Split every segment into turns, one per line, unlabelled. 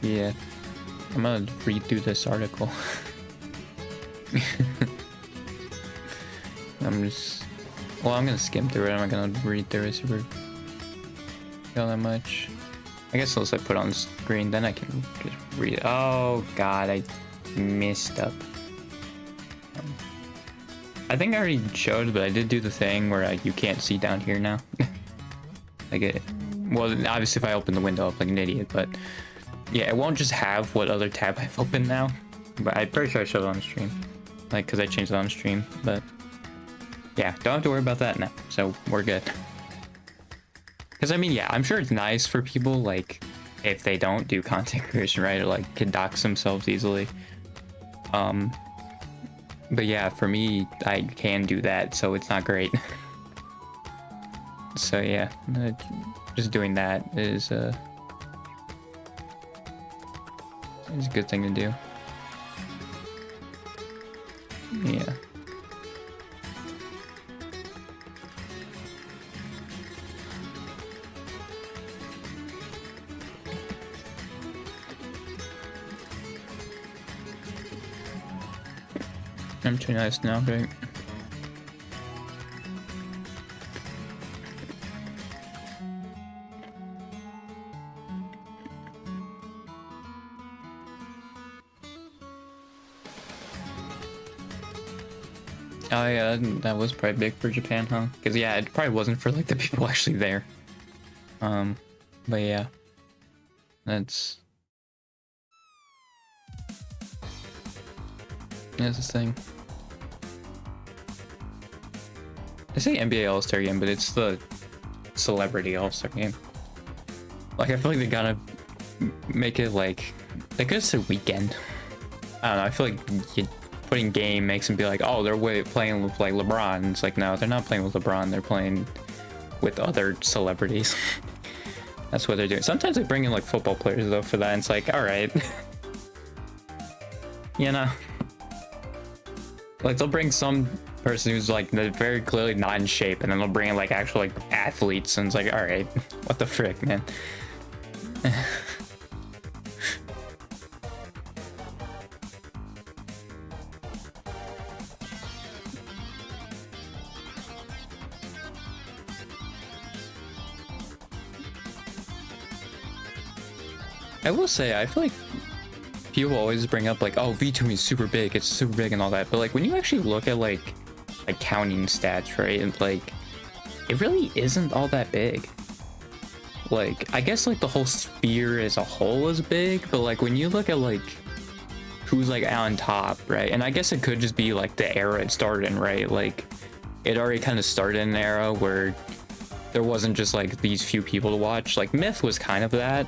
Yeah, I'm gonna read through this article. I'm gonna skim through it. I'm not gonna read through it super that much. I guess unless I put on screen, then I can just read it. Oh god, I messed up. I think I already showed, but I did do the thing where you can't see down here now. Like it. Well, obviously if I open the window up like an idiot, but yeah, it won't just have what other tab I've opened now. But I'm pretty sure I showed it on stream, like because I changed it on stream. But yeah, don't have to worry about that now, so we're good. Because I mean, yeah, I'm sure it's nice for people like if they don't do content creation, right, or like can dox themselves easily. But yeah, for me, I can do that, so it's not great. So yeah, just doing that is a good thing to do. Yeah. I'm too nice now, right? Oh yeah, that was probably big for Japan, huh? Because yeah, it probably wasn't for like the people actually there. But yeah, that's the thing. I say NBA All-Star Game, but it's the Celebrity All-Star Game. Like I feel like they gotta make it like they could have said weekend. I don't know. I feel like putting game makes them be like, oh, they're playing with like LeBron. It's like, no, they're not playing with LeBron. They're playing with other celebrities. That's what they're doing. Sometimes they bring in like football players though for that. And it's like, all right, you know, like they'll bring some person who's like very clearly not in shape, and then they'll bring in like actual like athletes, and it's like, all right, what the frick, man. I will say, I feel like people always bring up like, oh, VTuber is super big, it's super big and all that, but like when you actually look at like counting stats, right, and like it really isn't all that big. Like I guess like the whole sphere as a whole is big, but like when you look at like who's like on top, right, and I guess it could just be like the era it started in, right, like it already kind of started in an era where there wasn't just like these few people to watch. Like Myth was kind of that.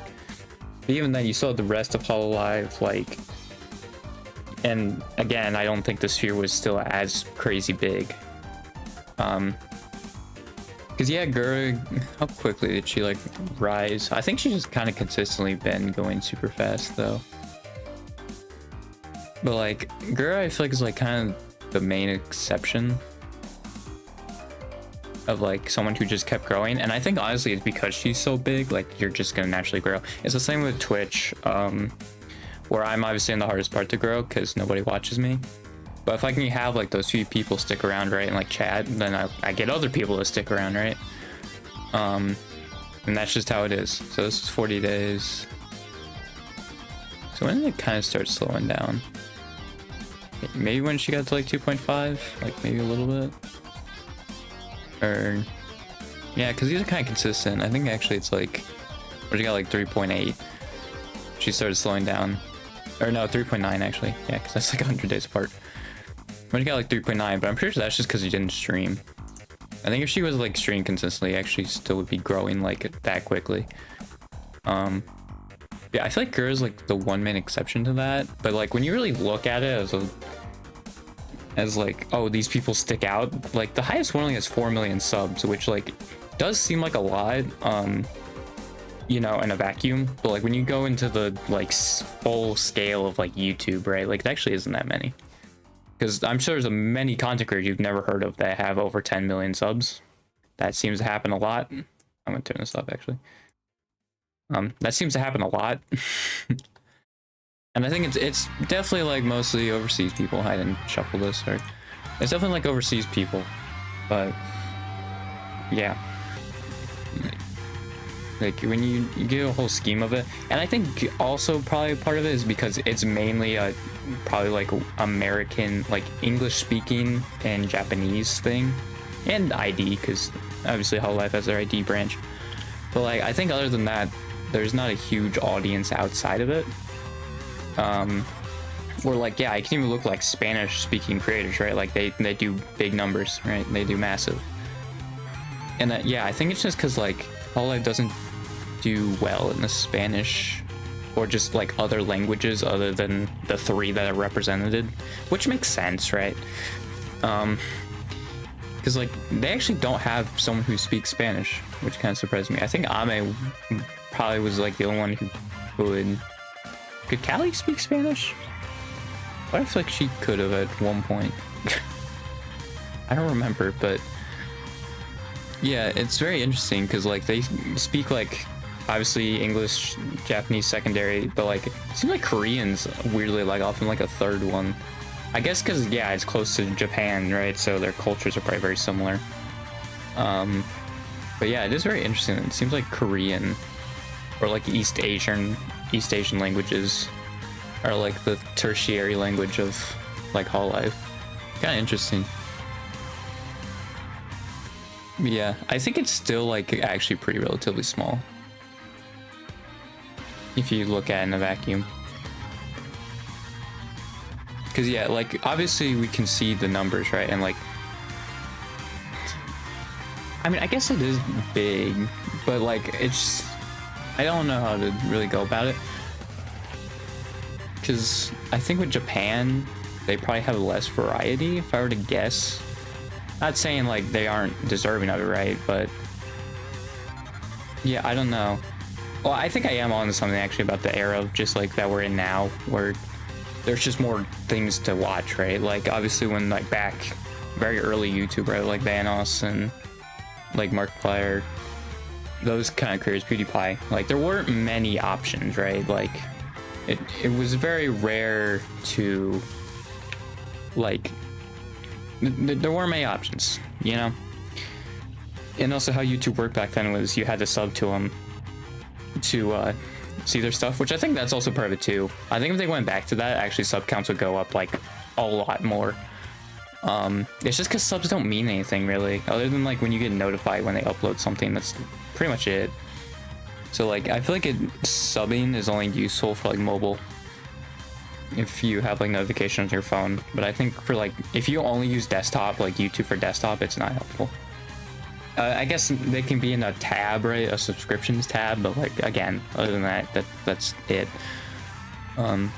But even then, you saw the rest of Hololive, like, and again, I don't think the sphere was still as crazy big. Because yeah, Gura, how quickly did she like rise? I think she's just kind of consistently been going super fast though. But like Gura, I feel like is like kind of the main exception of like someone who just kept growing, and I think honestly it's because she's so big, like you're just gonna naturally grow. It's the same with Twitch, where I'm obviously in the hardest part to grow because nobody watches me, but if I can have like those few people stick around, right, and like chat, then I get other people to stick around, right, and that's just how it is. So this is 40 days. So when did it kind of start slowing down? Maybe when she got to like 2.5, like maybe a little bit. Or yeah, because these are kind of consistent. I think actually it's like when she got like 3.8, she started slowing down. Or no, 3.9 actually. Yeah, because that's like 100 days apart. When she got like 3.9, but I'm pretty sure that's just because you didn't stream. I think if she was like streaming consistently, actually still would be growing like that quickly. Yeah, I feel like Gura's like the one main exception to that. But like when you really look at it as like, oh, these people stick out, like the highest one only has 4 million subs, which like does seem like a lot, you know, in a vacuum, but like when you go into the like full scale of like YouTube, right, like it actually isn't that many, because I'm sure there's many content creators you've never heard of that have over 10 million subs. That seems to happen a lot. I'm gonna turn this off actually. That seems to happen a lot. And I think it's definitely like mostly overseas people. I didn't shuffle this, or it's definitely like overseas people, but yeah, like when you get a whole scheme of it. And I think also probably part of it is because it's mainly a probably like American, like English speaking and Japanese thing, and ID, because obviously Hololive has their ID branch. But like I think other than that, there's not a huge audience outside of it. Or like, yeah, I can even look like Spanish speaking creators, right? Like they do big numbers, right? They do massive. And yeah, I think it's just because like Hololive doesn't do well in the Spanish or just like other languages other than the 3 that are represented, which makes sense, right? Because like they actually don't have someone who speaks Spanish, which kind of surprised me. I think Ame probably was like the only one who would. Could Callie speak Spanish? I feel like she could have at one point. I don't remember, but yeah, it's very interesting because like they speak like obviously English, Japanese secondary, but like it seems like Korean's weirdly like often like a 3rd one. I guess because yeah, it's close to Japan, right? So their cultures are probably very similar. But yeah, it is very interesting. It seems like Korean or like East Asian languages are like the tertiary language of like Hololive. Kind of interesting. Yeah, I think it's still like actually pretty relatively small if you look at it in a vacuum. Because yeah, like obviously we can see the numbers, right? And like, I mean, I guess it is big, but like it's, I don't know how to really go about it. Because I think with Japan, they probably have less variety, if I were to guess. Not saying like they aren't deserving of it, right? But yeah, I don't know. Well, I think I am on to something actually about the era of just like that we're in now, where there's just more things to watch, right? Like obviously when like back very early YouTube, right? Like Vanos and like Markiplier, those kind of creators, PewDiePie, like there weren't many options, right? Like it was very rare to like there weren't many options, you know. And also how YouTube worked back then was you had to sub to them to see their stuff, which I think that's also part of it too. I think if they went back to that, actually sub counts would go up like a lot more. It's just because subs don't mean anything really, other than like when you get notified when they upload something. That's pretty much it. So like I feel like subbing is only useful for like mobile if you have like notifications on your phone, but I think for like if you only use desktop, like YouTube for desktop, it's not helpful. I guess they can be in a tab, right, a subscriptions tab, but like again, other than that, that's it.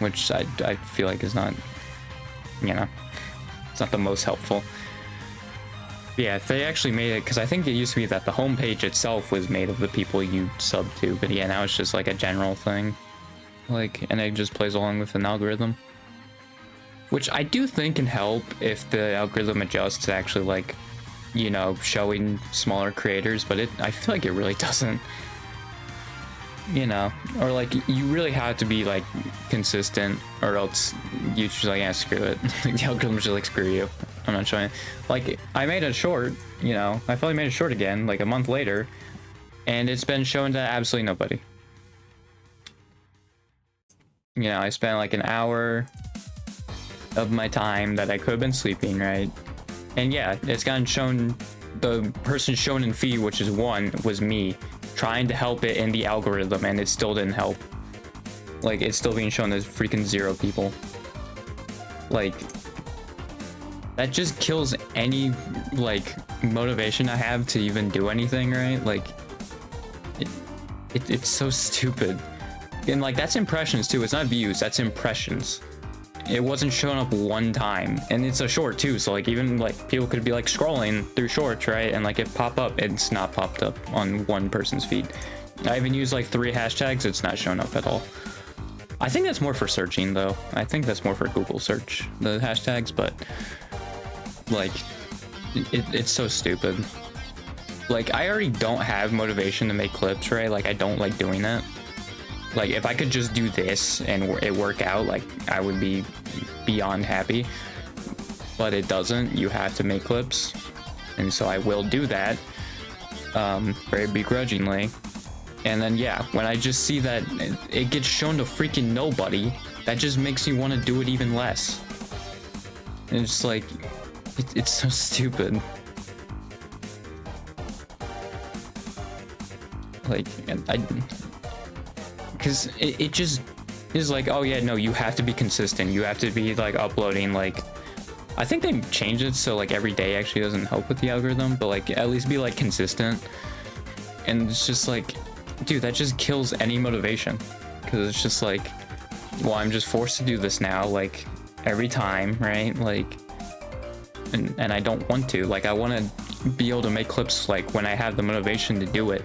Which I feel like is not, you know, it's not the most helpful. Yeah, if they actually made it, because I think it used to be that the homepage itself was made of the people you sub to, but yeah, now it's just like a general thing, like, and it just plays along with an algorithm, which I do think can help if the algorithm adjusts to actually like, you know, showing smaller creators, but I feel like it really doesn't, you know, or like you really have to be like consistent, or else YouTube's like, yeah, screw it. The algorithm's just like, screw you, I'm not showing. Like I made a short, you know, I finally made a short again like a month later, and it's been shown to absolutely nobody. You know, I spent like an hour of my time that I could have been sleeping, right? And yeah, it's gotten shown, the person shown in feed, which is one, was me trying to help it in the algorithm, and it still didn't help. Like it's still being shown as freaking 0 people. Like that just kills any like motivation I have to even do anything, right? Like it's so stupid. And like that's impressions too, it's not views, that's impressions. It wasn't showing up one time, and it's a short too, so like even like people could be like scrolling through shorts, right, and like it pop up, it's not popped up on one person's feed. I even used like 3 hashtags, it's not showing up at all. I think that's more for searching though. I think that's more for Google search, the hashtags, but like it's so stupid. Like I already don't have motivation to make clips, right? Like I don't like doing that. Like, if I could just do this and it work out, like, I would be beyond happy. But it doesn't. You have to make clips. And so I will do that. Very begrudgingly. And then, yeah, when I just see that it gets shown to freaking nobody, that just makes me want to do it even less. And it's like, it's so stupid. Like, because it just is like, oh yeah, no, you have to be consistent. You have to be like uploading, like, I think they changed it so like every day actually doesn't help with the algorithm, but like at least be like consistent. And it's just like, dude, that just kills any motivation, because it's just like, well, I'm just forced to do this now, like every time, right? Like, and I don't want to. Like, I want to be able to make clips like when I have the motivation to do it.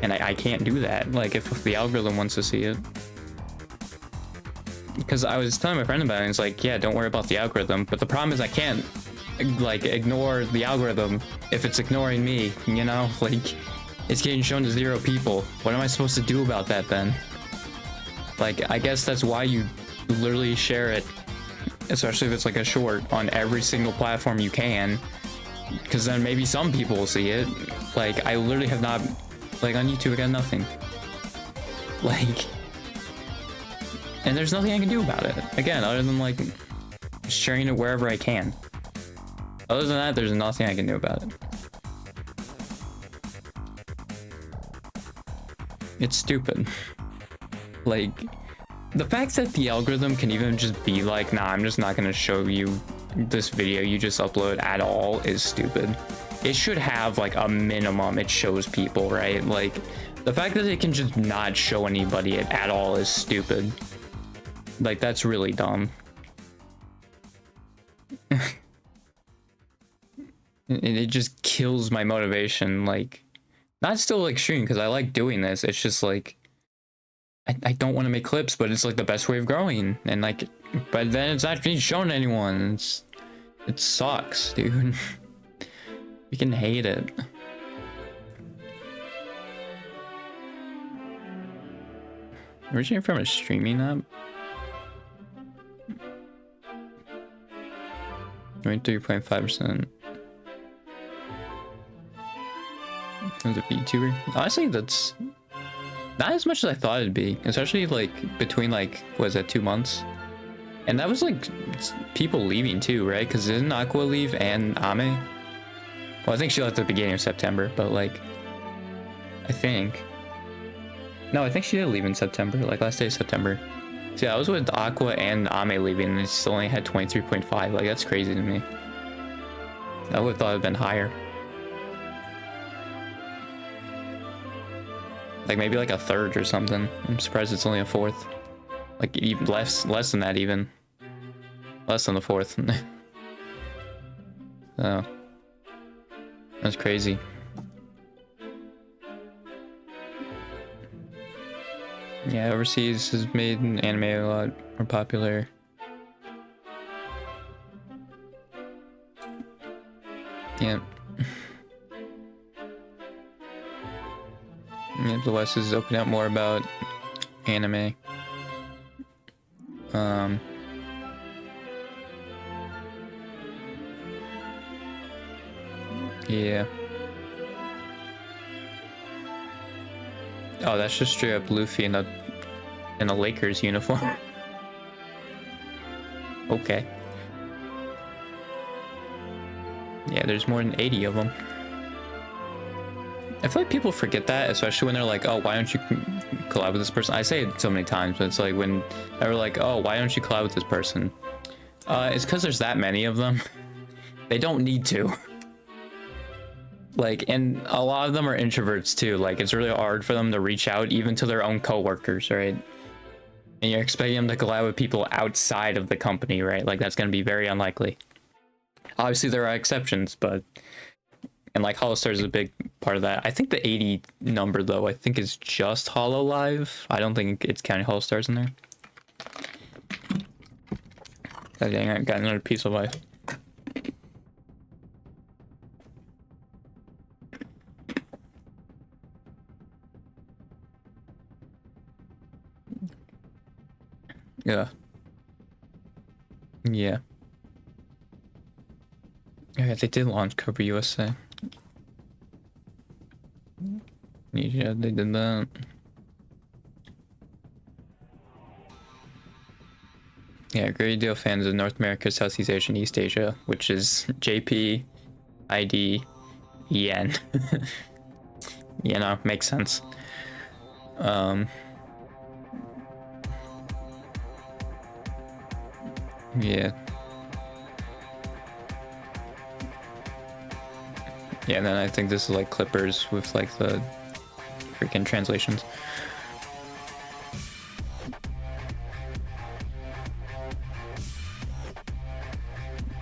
And I can't do that, like, if the algorithm wants to see it. Because I was telling my friend about it, and it's like, yeah, don't worry about the algorithm, but the problem is I can't, like, ignore the algorithm if it's ignoring me, you know? Like, it's getting shown to 0 people. What am I supposed to do about that then? Like, I guess that's why you literally share it, especially if it's like a short, on every single platform you can, because then maybe some people will see it. Like, I literally have not, like, on YouTube I got nothing, like, and there's nothing I can do about it, again, other than like sharing it wherever I can. Other than that, there's nothing I can do about it. It's stupid. Like, the fact that the algorithm can even just be like, nah, I'm just not gonna show you this video you just upload at all is stupid. It should have like a minimum it shows people, right? Like, the fact that it can just not show anybody at all is stupid. Like, that's really dumb. It just kills my motivation. Like, not still like streaming, because I like doing this. It's just like, I don't want to make clips, but it's like the best way of growing. And like, but then it's not being shown to anyone. It sucks, dude. You can hate it. Originating from a streaming app? 23.5%. As a VTuber? Honestly, that's not as much as I thought it'd be, especially like between like, what is that, 2 months? And that was like people leaving too, right? Because didn't Aqua leave and Ame? Well, I think she left at the beginning of September, but like, I think. No, I think she did leave in September, like last day of September. See, I was with Aqua and Ame leaving, and it still only had 23.5. Like, that's crazy to me. I would have thought it'd been higher. Like maybe like a third or something. I'm surprised it's only a fourth. Like even less than that, even less than the fourth. Oh, that's crazy. Yeah, overseas has made anime a lot more popular. Yeah. Yeah, the West is opening up more about anime. Yeah. Oh, that's just straight up Luffy in a Lakers uniform. Okay. Yeah, there's more than 80 of them. I feel like people forget that, especially when they're like, oh, why don't you collab with this person? I say it so many times, but it's like when they're like, oh, why don't you collab with this person? It's because there's that many of them. They don't need to. Like, and a lot of them are introverts too. Like, it's really hard for them to reach out even to their own coworkers, right? And you're expecting them to collab with people outside of the company, right? Like, that's going to be very unlikely. Obviously, there are exceptions, but... And, like, Hololive is a big part of that. I think the 80 number, though, I think is just Hololive. I don't think it's counting Hololive in there. Oh, dang, I got another piece of life. Yeah. Yeah. Yeah, they did launch Cover USA. Yeah, they did that. Yeah, Great Deal fans of North America, Southeast Asia, and East Asia, which is JP, ID, EN. You know, makes sense. Yeah. Yeah, and then I think this is like Clippers with like the freaking translations.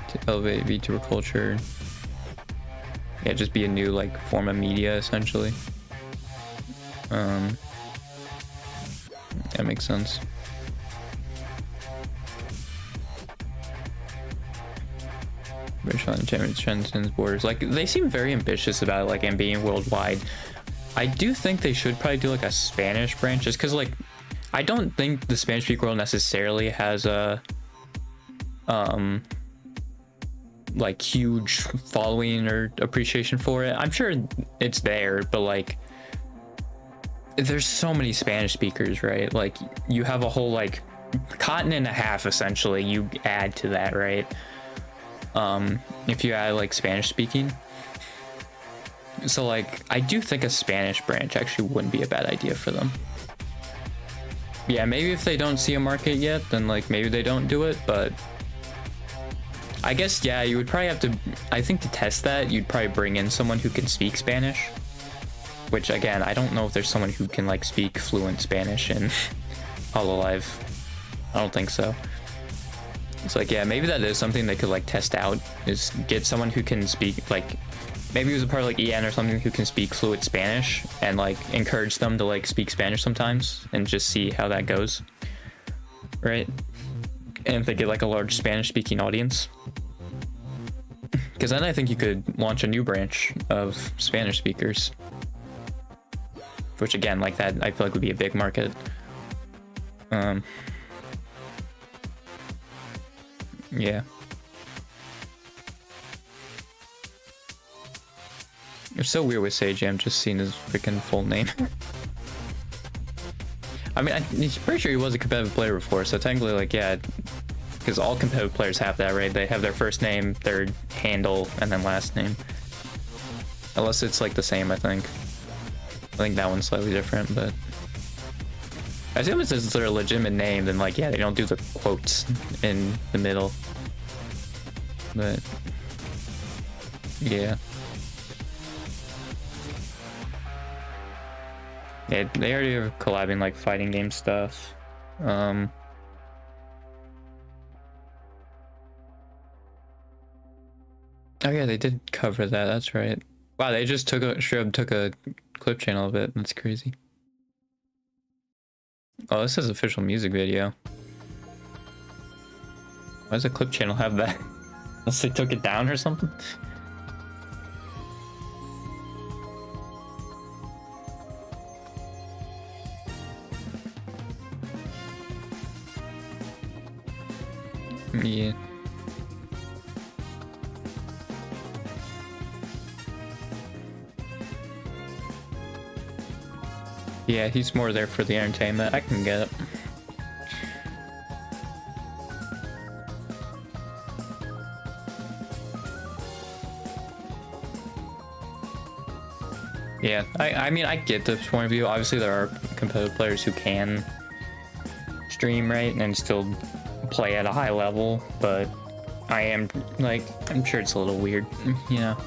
To elevate VTuber culture. Yeah, just be a new like form of media essentially. That makes sense. British on transcends borders. Like they seem very ambitious about it, like and being worldwide. I do think they should probably do like a Spanish branch, just because like I don't think the Spanish speaking world necessarily has a like huge following or appreciation for it. I'm sure it's there, but like there's so many Spanish speakers, right? Like you have a whole like continent and a half essentially you add to that, right? If you add like Spanish speaking. So like I do think a Spanish branch actually wouldn't be a bad idea for them. Yeah, maybe if they don't see a market yet, then like maybe they don't do it, but I guess yeah, you would probably have to, I think to test that, you'd probably bring in someone who can speak Spanish. Which again, I don't know if there's someone who can like speak fluent Spanish in Hololive. I don't think so. It's like, yeah, maybe that is something they could like test out, is get someone who can speak like, maybe it was a part of like EN or something who can speak fluent Spanish and like encourage them to like speak Spanish sometimes and just see how that goes. Right? And if they get like a large Spanish speaking audience. Because then I think you could launch a new branch of Spanish speakers. Which again, like that, I feel like would be a big market. Yeah. It's so weird with Sage, I'm just seeing his freaking full name. I mean, I'm pretty sure he was a competitive player before, so technically, like, yeah, because all competitive players have that, right? They have their first name, their handle, and then last name. Unless it's like the same, I think. I think that one's slightly different, but I assume it's their legitimate name, then like, yeah, they don't do the quotes in the middle. But yeah. Yeah, they already are collabing like fighting game stuff. Oh yeah, they did cover that, that's right. Wow, they just took a clip channel of it. That's crazy. Oh, this is official music video. Why does a clip channel have that? Unless they took it down or something? Yeah. Yeah, he's more there for the entertainment. I can get it. Yeah, I mean, I get the point of view. Obviously, there are competitive players who can stream, right, and still play at a high level, but I am, like, I'm sure it's a little weird, you know?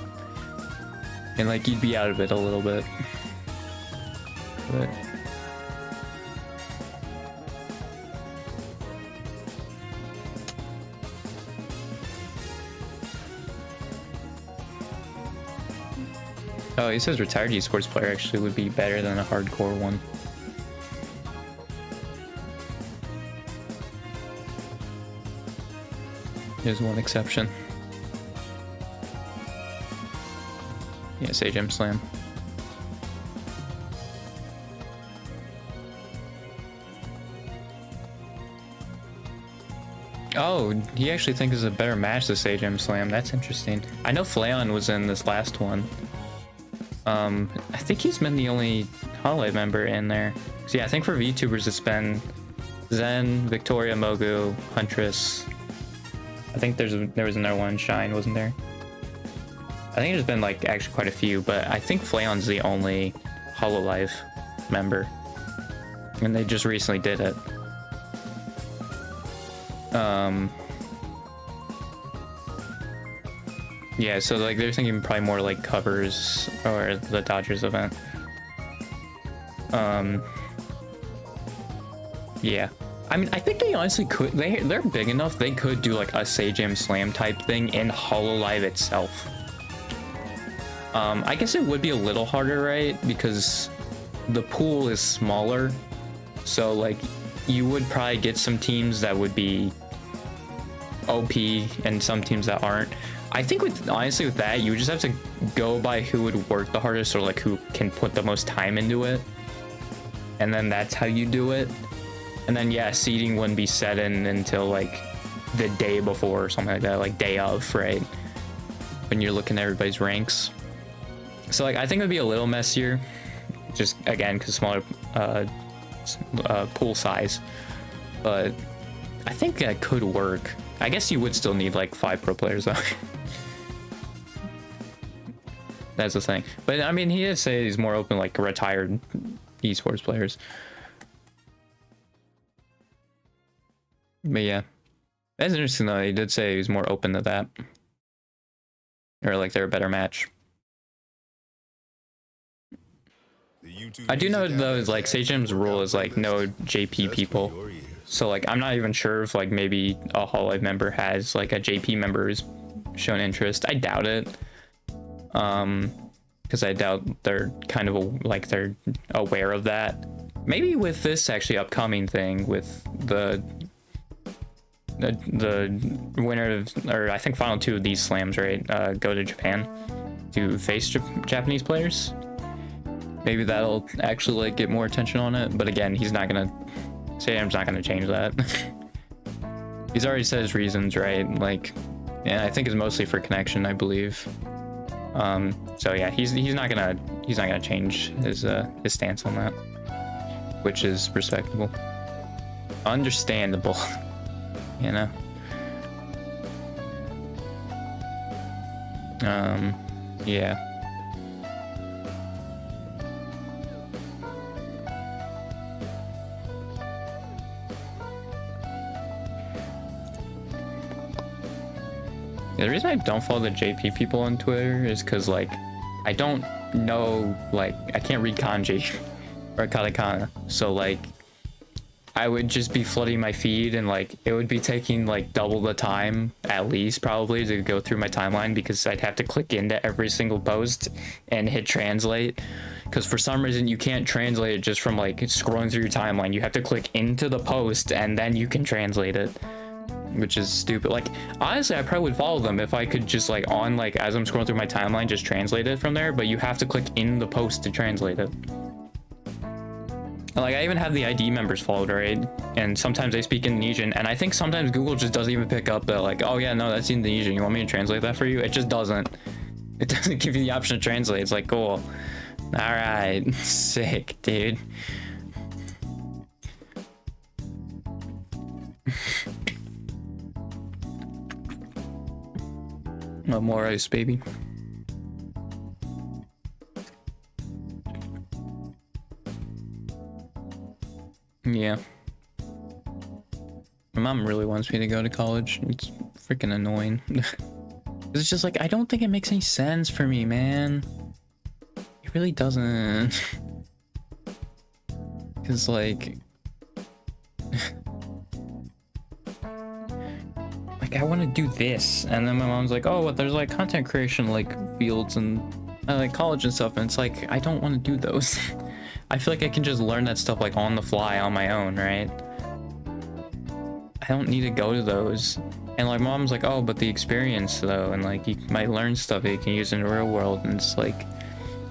And, like, you'd be out of it a little bit. But oh, he says retired esports player actually would be better than a hardcore one. There's one exception. Yeah, Sage M Slam. Oh, he actually thinks it's a better match, the Sage M Slam. That's interesting. I know Flayon was in this last one. I think he's been the only Hololive member in there. So yeah, I think for VTubers it's been Zen, Victoria, Mogu, Huntress. I think there was another one, Shine, wasn't there? I think there's been like actually quite a few, but I think Flayon's the only Hololive member. And they just recently did it. Yeah, so like they're thinking probably more like covers or the Dodgers event. Yeah. I mean, I think they honestly could. They're big enough. They could do like a Sage M Slam type thing in Hololive itself. I guess it would be a little harder, right? Because the pool is smaller. So like you would probably get some teams that would be OP and some teams that aren't. I think honestly with that, you would just have to go by who would work the hardest or like who can put the most time into it. And then that's how you do it. And then yeah, seeding wouldn't be set in until like the day before or something like that, like day of, right? When you're looking at everybody's ranks. So like I think it would be a little messier, just again because smaller pool size. But I think that could work. I guess you would still need like 5 pro players though. That's the thing. But I mean, he did say he's more open like retired esports players. But yeah, that's interesting though. He did say he's more open to that, or like they're a better match. I do know though, is like Sage M's rule is like no JP people. So like I'm not even sure if like maybe a Hololive member has like a JP member who's shown interest. I doubt it. Because I doubt they're kind of like they're aware of that. Maybe with this actually upcoming thing with the winner of, or I think final 2 of these slams, right? Go to Japan to face Japanese players. Maybe that'll actually like get more attention on it. But again, he's not gonna. Sam's not gonna change that. He's already said his reasons, right? Like, and I think it's mostly for connection, I believe. So yeah, he's not gonna change his stance on that, which is respectable, understandable, you know. Yeah. The reason I don't follow the JP people on Twitter is because, like, I don't know, like, I can't read kanji or katakana. So, like, I would just be flooding my feed and, like, it would be taking, like, double the time, at least, probably, to go through my timeline because I'd have to click into every single post and hit translate. Because for some reason, you can't translate it just from, like, scrolling through your timeline. You have to click into the post and then you can translate it. Which is stupid. Like, honestly, I probably would follow them if I could just like on like as I'm scrolling through my timeline just translate it from there, but you have to click in the post to translate it. And, like, I even have the ID members followed, right? And sometimes they speak Indonesian, and I think sometimes Google just doesn't even pick up that, like, oh yeah, no, that's Indonesian, you want me to translate that for you? It just doesn't. It doesn't give you the option to translate. It's like, cool, all right, sick, dude. No more ice, baby. Yeah. My mom really wants me to go to college. It's freaking annoying. It's just like, I don't think it makes any sense for me, man. It really doesn't. Because, like... I want to do this, and then my mom's like, oh, but there's like content creation like fields and like college and stuff, and it's like, I don't want to do those. I feel like I can just learn that stuff like on the fly on my own, right? I don't need to go to those. And like mom's like, oh, but the experience though, and like you might learn stuff that you can use in the real world, and it's like,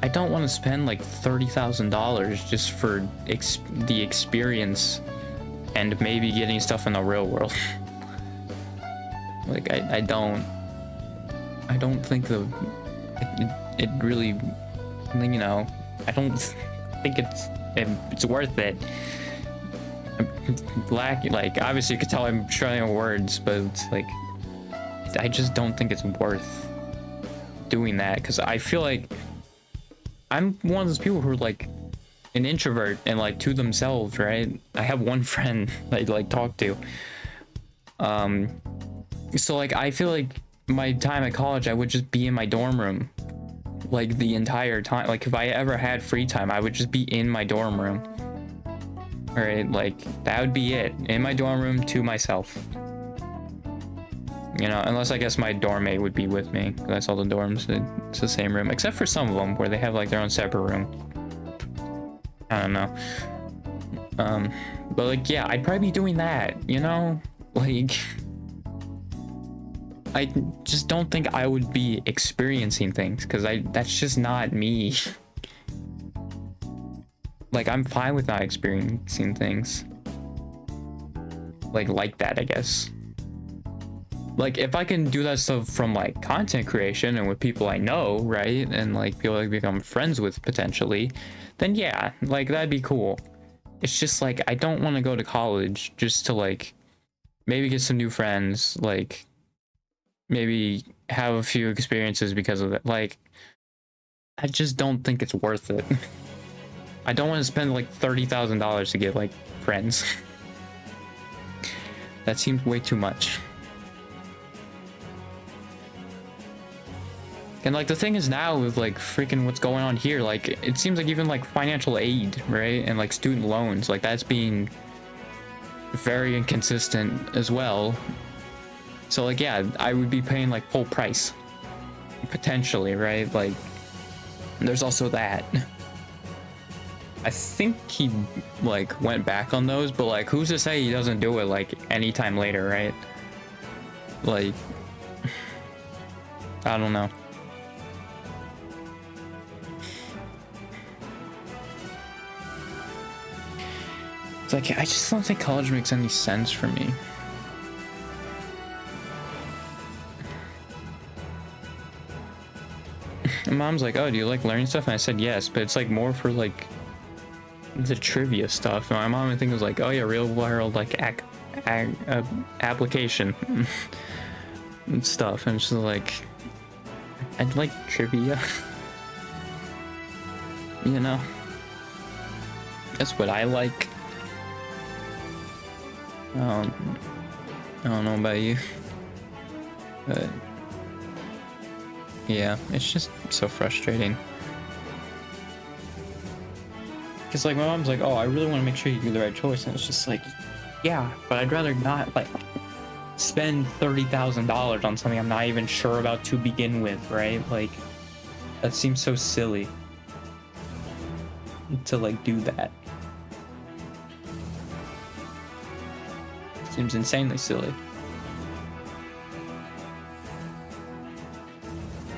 I don't want to spend like $30,000 just for the experience and maybe getting stuff in the real world. Like I don't think it really, you know, I don't think it's worth it. Like obviously you could tell I'm struggling with words, but it's like I just don't think it's worth doing that, because I feel like I'm one of those people who are like an introvert and like to themselves, right? I have one friend that I like talk to. So like I feel like my time at college I would just be in my dorm room like the entire time. Like if I ever had free time, I would just be in my dorm room. All right, like that would be it, in my dorm room to myself. You know, unless I guess my dorm mate would be with me. That's all the dorms. It's the same room, except for some of them where they have like their own separate room. I don't know. But like, yeah, I'd probably be doing that, you know? Like, I just don't think I would be experiencing things, because that's just not me. Like, I'm fine with not experiencing things. Like that, I guess. Like, if I can do that stuff from, like, content creation and with people I know, right? And, like, people I become friends with, potentially. Then, yeah, like, that'd be cool. It's just, like, I don't want to go to college just to, like, maybe get some new friends. Like, maybe have a few experiences because of it. Like, I just don't think it's worth it. I don't want to spend, like, $30,000 to get, like, friends. That seems way too much. And like the thing is now with like freaking what's going on here, like it seems like even like financial aid, right, and like student loans, like that's being very inconsistent as well. So like, yeah, I would be paying like full price potentially, right? Like there's also that. I think he like went back on those, but like who's to say he doesn't do it like anytime later, right? Like I don't know. It's like, I just don't think college makes any sense for me. And mom's like, oh, do you like learning stuff? And I said yes, but it's like more for like the trivia stuff. And my mom, I think, was like, oh yeah, real world like application and stuff. And she's like, I'd like trivia. You know, that's what I like. I don't know about you, but yeah, it's just so frustrating. Because like my mom's like, oh, I really want to make sure you do the right choice, and it's just like, yeah, but I'd rather not like spend $30,000 on something I'm not even sure about to begin with, right? Like that seems so silly to like do that. Seems insanely silly.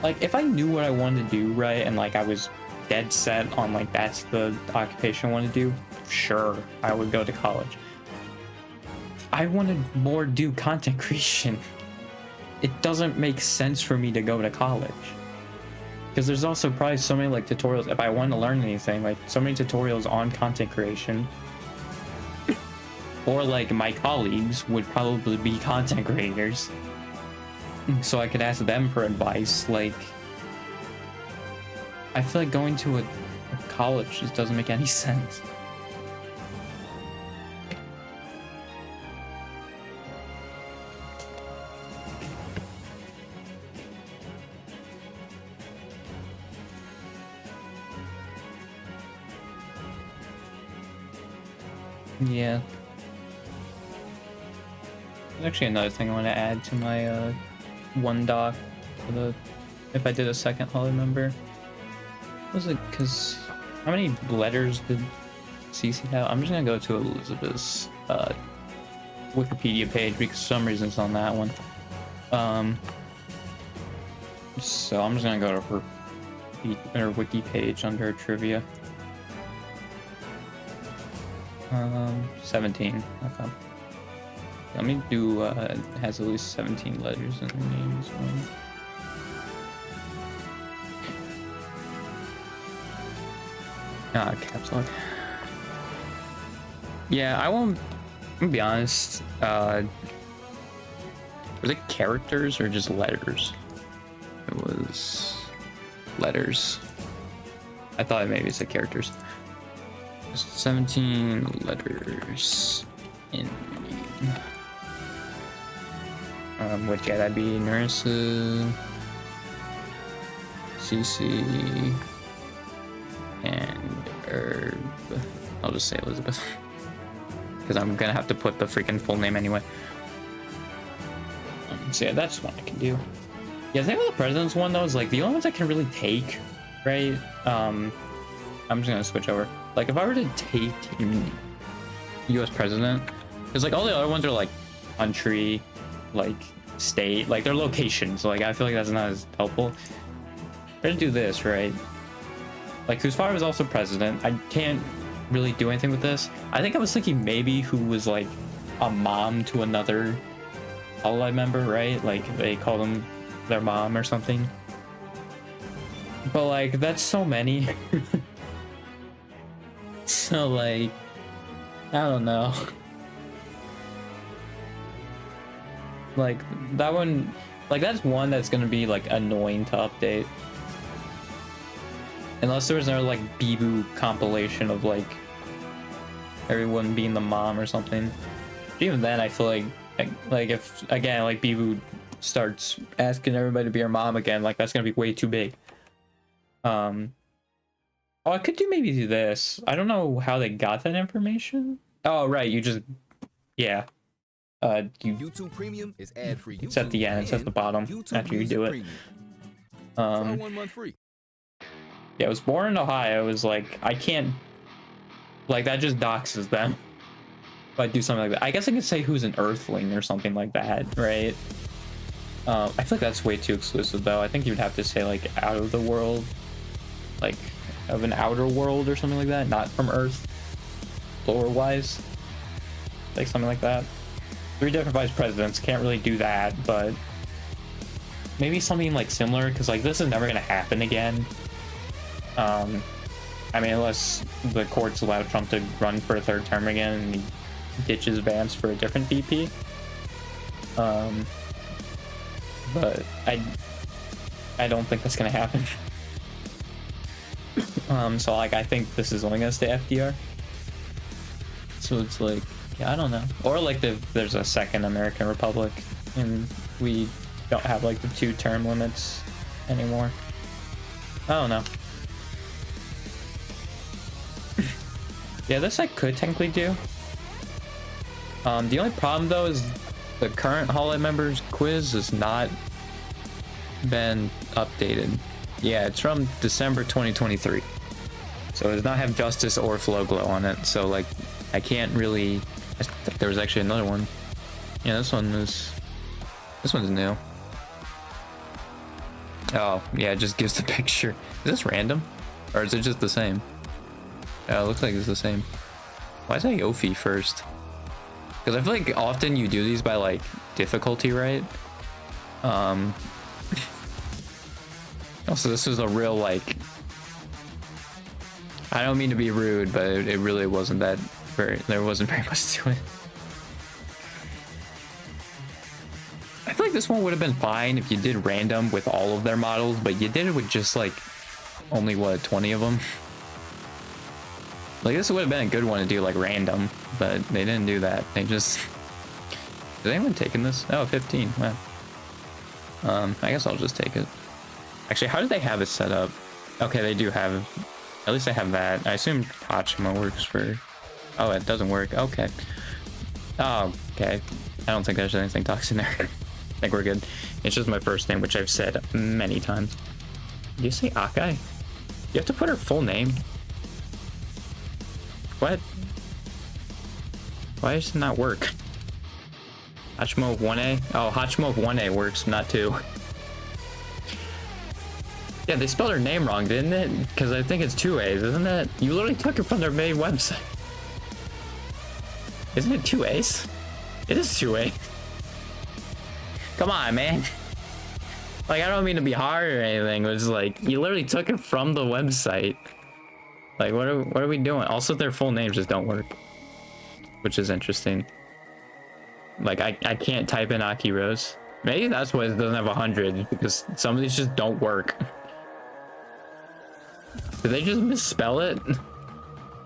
Like if I knew what I wanted to do, right, and like I was dead set on like that's the occupation I want to do, sure, I would go to college. I wanted more do content creation. It doesn't make sense for me to go to college, because there's also probably so many like tutorials. If I want to learn anything, like so many tutorials on content creation. Or like my colleagues would probably be content creators, so I could ask them for advice. Like I feel like going to a college just doesn't make any sense. Yeah. There's actually another thing I want to add to my one doc for the if I did a second Hololive member. Was it because how many letters did CC have? I'm just gonna go to Elizabeth's Wikipedia page because for some reason it's on that one. So I'm just gonna go to her wiki page under trivia. 17. Okay. Let me do has at least 17 letters in their names. Caps lock. Yeah, I won't. I'm gonna be honest. Were they characters or just letters? It was letters. I thought maybe it said characters. 17 letters in name. Which, yeah, that'd be Nurse, CC, and Herb. I'll just say Elizabeth. Because I'm gonna have to put the freaking full name anyway. So yeah, that's one I can do. Yeah, the thing with the president's one though is like the only ones I can really take, right? I'm just gonna switch over. Like if I were to take US president, because like all the other ones are like country, like state, like their locations. Like I feel like that's not as helpful. We're gonna do this, right? Like whose father was also president. I can't really do anything with this. I think I was thinking maybe who was like a mom to another Hololive member, right? Like they call them their mom or something. But like that's so many. So like I don't know. Like that one, like that's one that's gonna be like annoying to update. Unless there was another like Bibu compilation of like everyone being the mom or something. But even then I feel like if again like Bibu starts asking everybody to be her mom again, like that's gonna be way too big. Oh, I could maybe do this. I don't know how they got that information. Oh right, you just yeah. You
YouTube Premium is ad-free.
It's at the end, it's at the bottom after you do it.
Try 1 month free.
Yeah, I was born in Ohio. It was like I can't, like that just doxes them. If I do something like that, I guess I could say who's an Earthling or something like that, right? I feel like that's way too exclusive though. I think you'd have to say like out of the world, like of an outer world or something like that, not from Earth, lore wise, like something like that. 3 different vice presidents, can't really do that, but maybe something like similar, because like this is never gonna happen again. I mean, unless the courts allow Trump to run for a 3rd term again and he ditches Vance for a different VP. But I don't think that's gonna happen. So like I think this is only gonna stay FDR. So it's like, yeah, I don't know. Or like there's a second American Republic and we don't have like the 2 term limits anymore. I don't know. Yeah, this I could technically do. The only problem though is the current Hololive members quiz has not been updated. Yeah, it's from December 2023. So it does not have Justice or Flow Glow on it. So like I can't really, I think there was actually another one. Yeah, this one's new. Oh, yeah, it just gives the picture. Is this random? Or is it just the same? Yeah, it looks like it's the same. Why is that Yofi first? Because I feel like often you do these by like difficulty, right? Also, this was a real like, I don't mean to be rude, but it really wasn't that there wasn't very much to it. I feel like this one would have been fine if you did random with all of their models, but you did it with just like only what, 20 of them. Like this would have been a good one to do like random, but they didn't do that. They just, is anyone taking this? Oh, 15. Wow. I guess I'll just take it. Actually, how do they have it set up? Okay, they do have, at least they have that. I assume Hachima works for, oh, it doesn't work. Okay. Oh, okay. I don't think there's anything toxic in there. I think we're good. It's just my first name, which I've said many times. Do you say Akai? You have to put her full name. What? Why does it not work? Hachimo of 1A? Oh, Hachimo of 1A works, not 2. Yeah, they spelled her name wrong, didn't it? Because I think it's 2 A's, isn't it? You literally took it from their main website. Isn't it 2 A's? It is 2A. Come on, man. Like, I don't mean to be hard or anything, but it's like, you literally took it from the website. Like, what are we doing? Also, their full names just don't work, which is interesting. Like, I can't type in Aki Rose. Maybe that's why it doesn't have 100, because some of these just don't work. Did they just misspell it?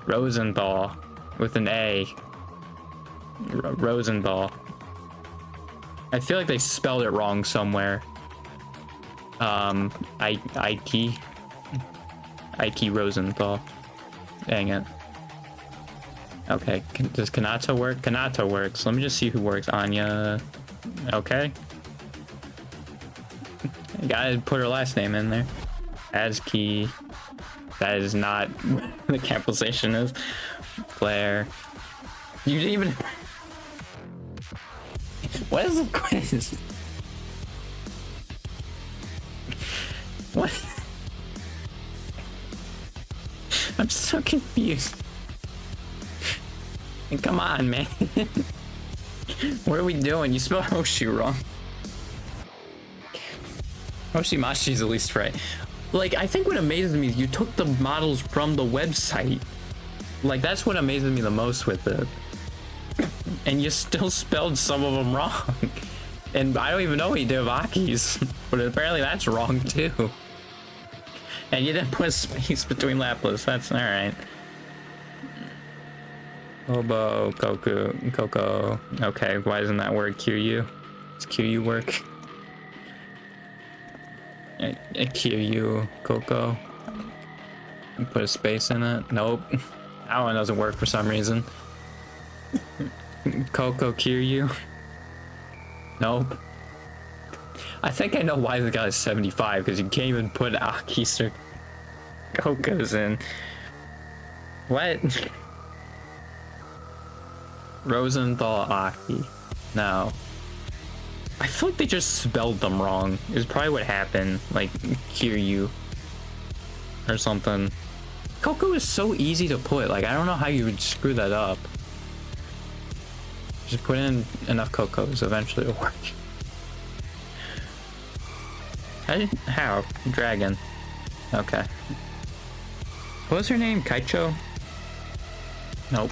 Rosenthal with an A. Rosenthal. I feel like they spelled it wrong somewhere. Ike Rosenthal. Dang it. Okay, does Kanata work? Kanata works. Let me just see who works. Anya. Okay. Gotta put her last name in there. Aski. That is not the capitalization is. Claire. You didn't even. What is the quiz? What? I'm so confused. Come on, man. What are we doing? You spelled Hoshi wrong. Hoshimashi's at least right. Like, I think what amazes me is you took the models from the website. Like, that's what amazes me the most with it. And you still spelled some of them wrong. And I don't even know he did Aki's, but apparently that's wrong too. And you didn't put a space between Lapis. That's alright. Obo, Koku, Coco. Okay, why doesn't that word Kiryu? Does Kiryu work? Kiryu, Coco. Put a space in it. Nope. That one doesn't work for some reason. Coco Kiryu. Nope. I think I know why the guy is 75, because you can't even put Aki's or Coco's in. What? Rosenthal Aki. No. I feel like they just spelled them wrong. Is probably what happened. Like, Kiryu. Or something. Coco is so easy to put. Like, I don't know how you would screw that up. Just put in enough Cocos. Eventually it'll work. How? Dragon. Okay. What was her name? Kaicho? Nope.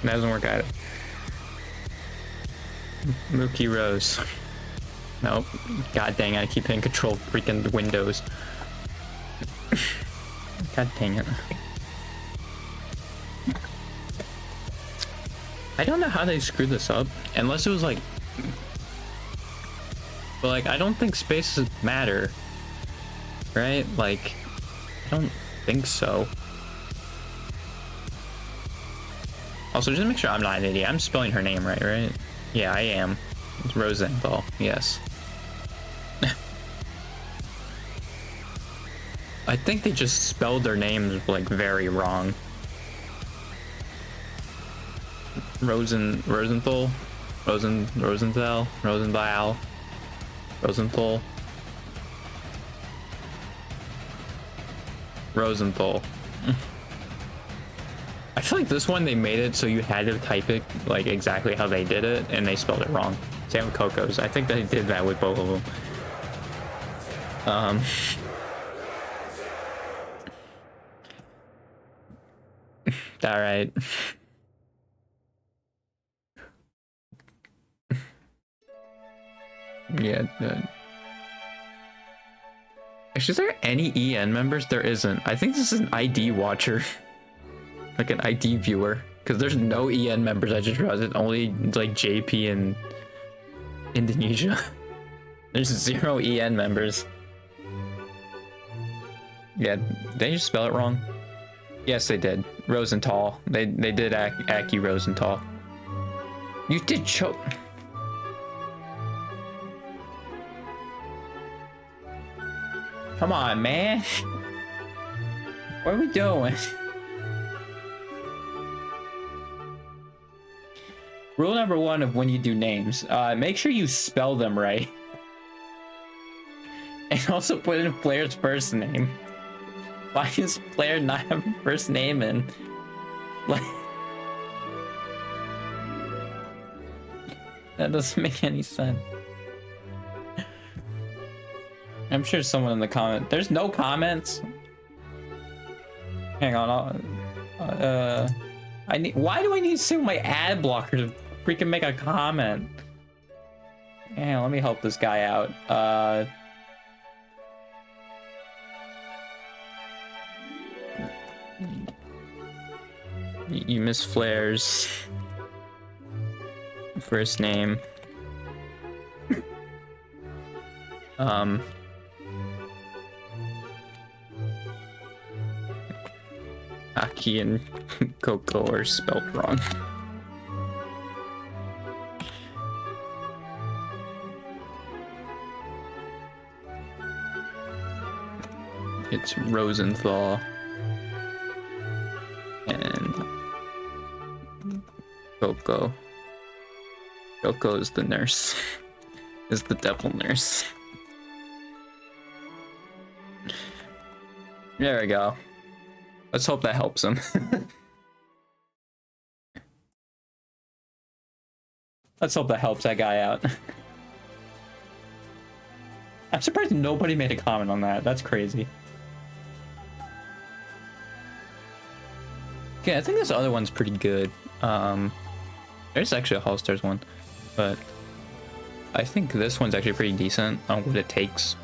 That doesn't work either. Mookie Rose. Nope. God dang it, I keep hitting control freaking Windows. God dang it. I don't know how they screwed this up, unless it was like... But like, I don't think spaces matter. Right? Like, I don't think so. Also, just to make sure I'm not an idiot, I'm spelling her name right? Yeah, I am. It's Rosenthal, yes. I think they just spelled their names like very wrong. Rosenthal, Rosenthal, Rosenthal. I feel like this one they made it so you had to type it like exactly how they did it, and they spelled it wrong. Same with Coco's. I think they did that with both of them. All right. Yeah. Is there any EN members? There isn't. I think this is an ID watcher. Like an ID viewer. Because there's no EN members, I just realized it. Only like JP and Indonesia. There's 0 EN members. Yeah, did they just spell it wrong? Yes, they did. Rosenthal. They did Aki Rosenthal. You did choke. Come on, man. What are we doing? Rule number 1 of when you do names, make sure you spell them right. And also put in player's first name. Why does player not have a first name in? Like, That doesn't make any sense. I'm sure someone in the comment. There's no comments. Hang on. I need. Why do I need to see my ad blocker to freaking make a comment? Yeah, let me help this guy out. You miss Flair's first name. Aki and Coco are spelled wrong. It's Rosenthal and Coco. Coco is the nurse. Is the devil nurse. There we go. Let's hope that helps him. Let's hope that helps that guy out. I'm surprised nobody made a comment on that. That's crazy. Yeah, I think this other one's pretty good. There's actually a All Stars one, but I think this one's actually pretty decent on what it takes.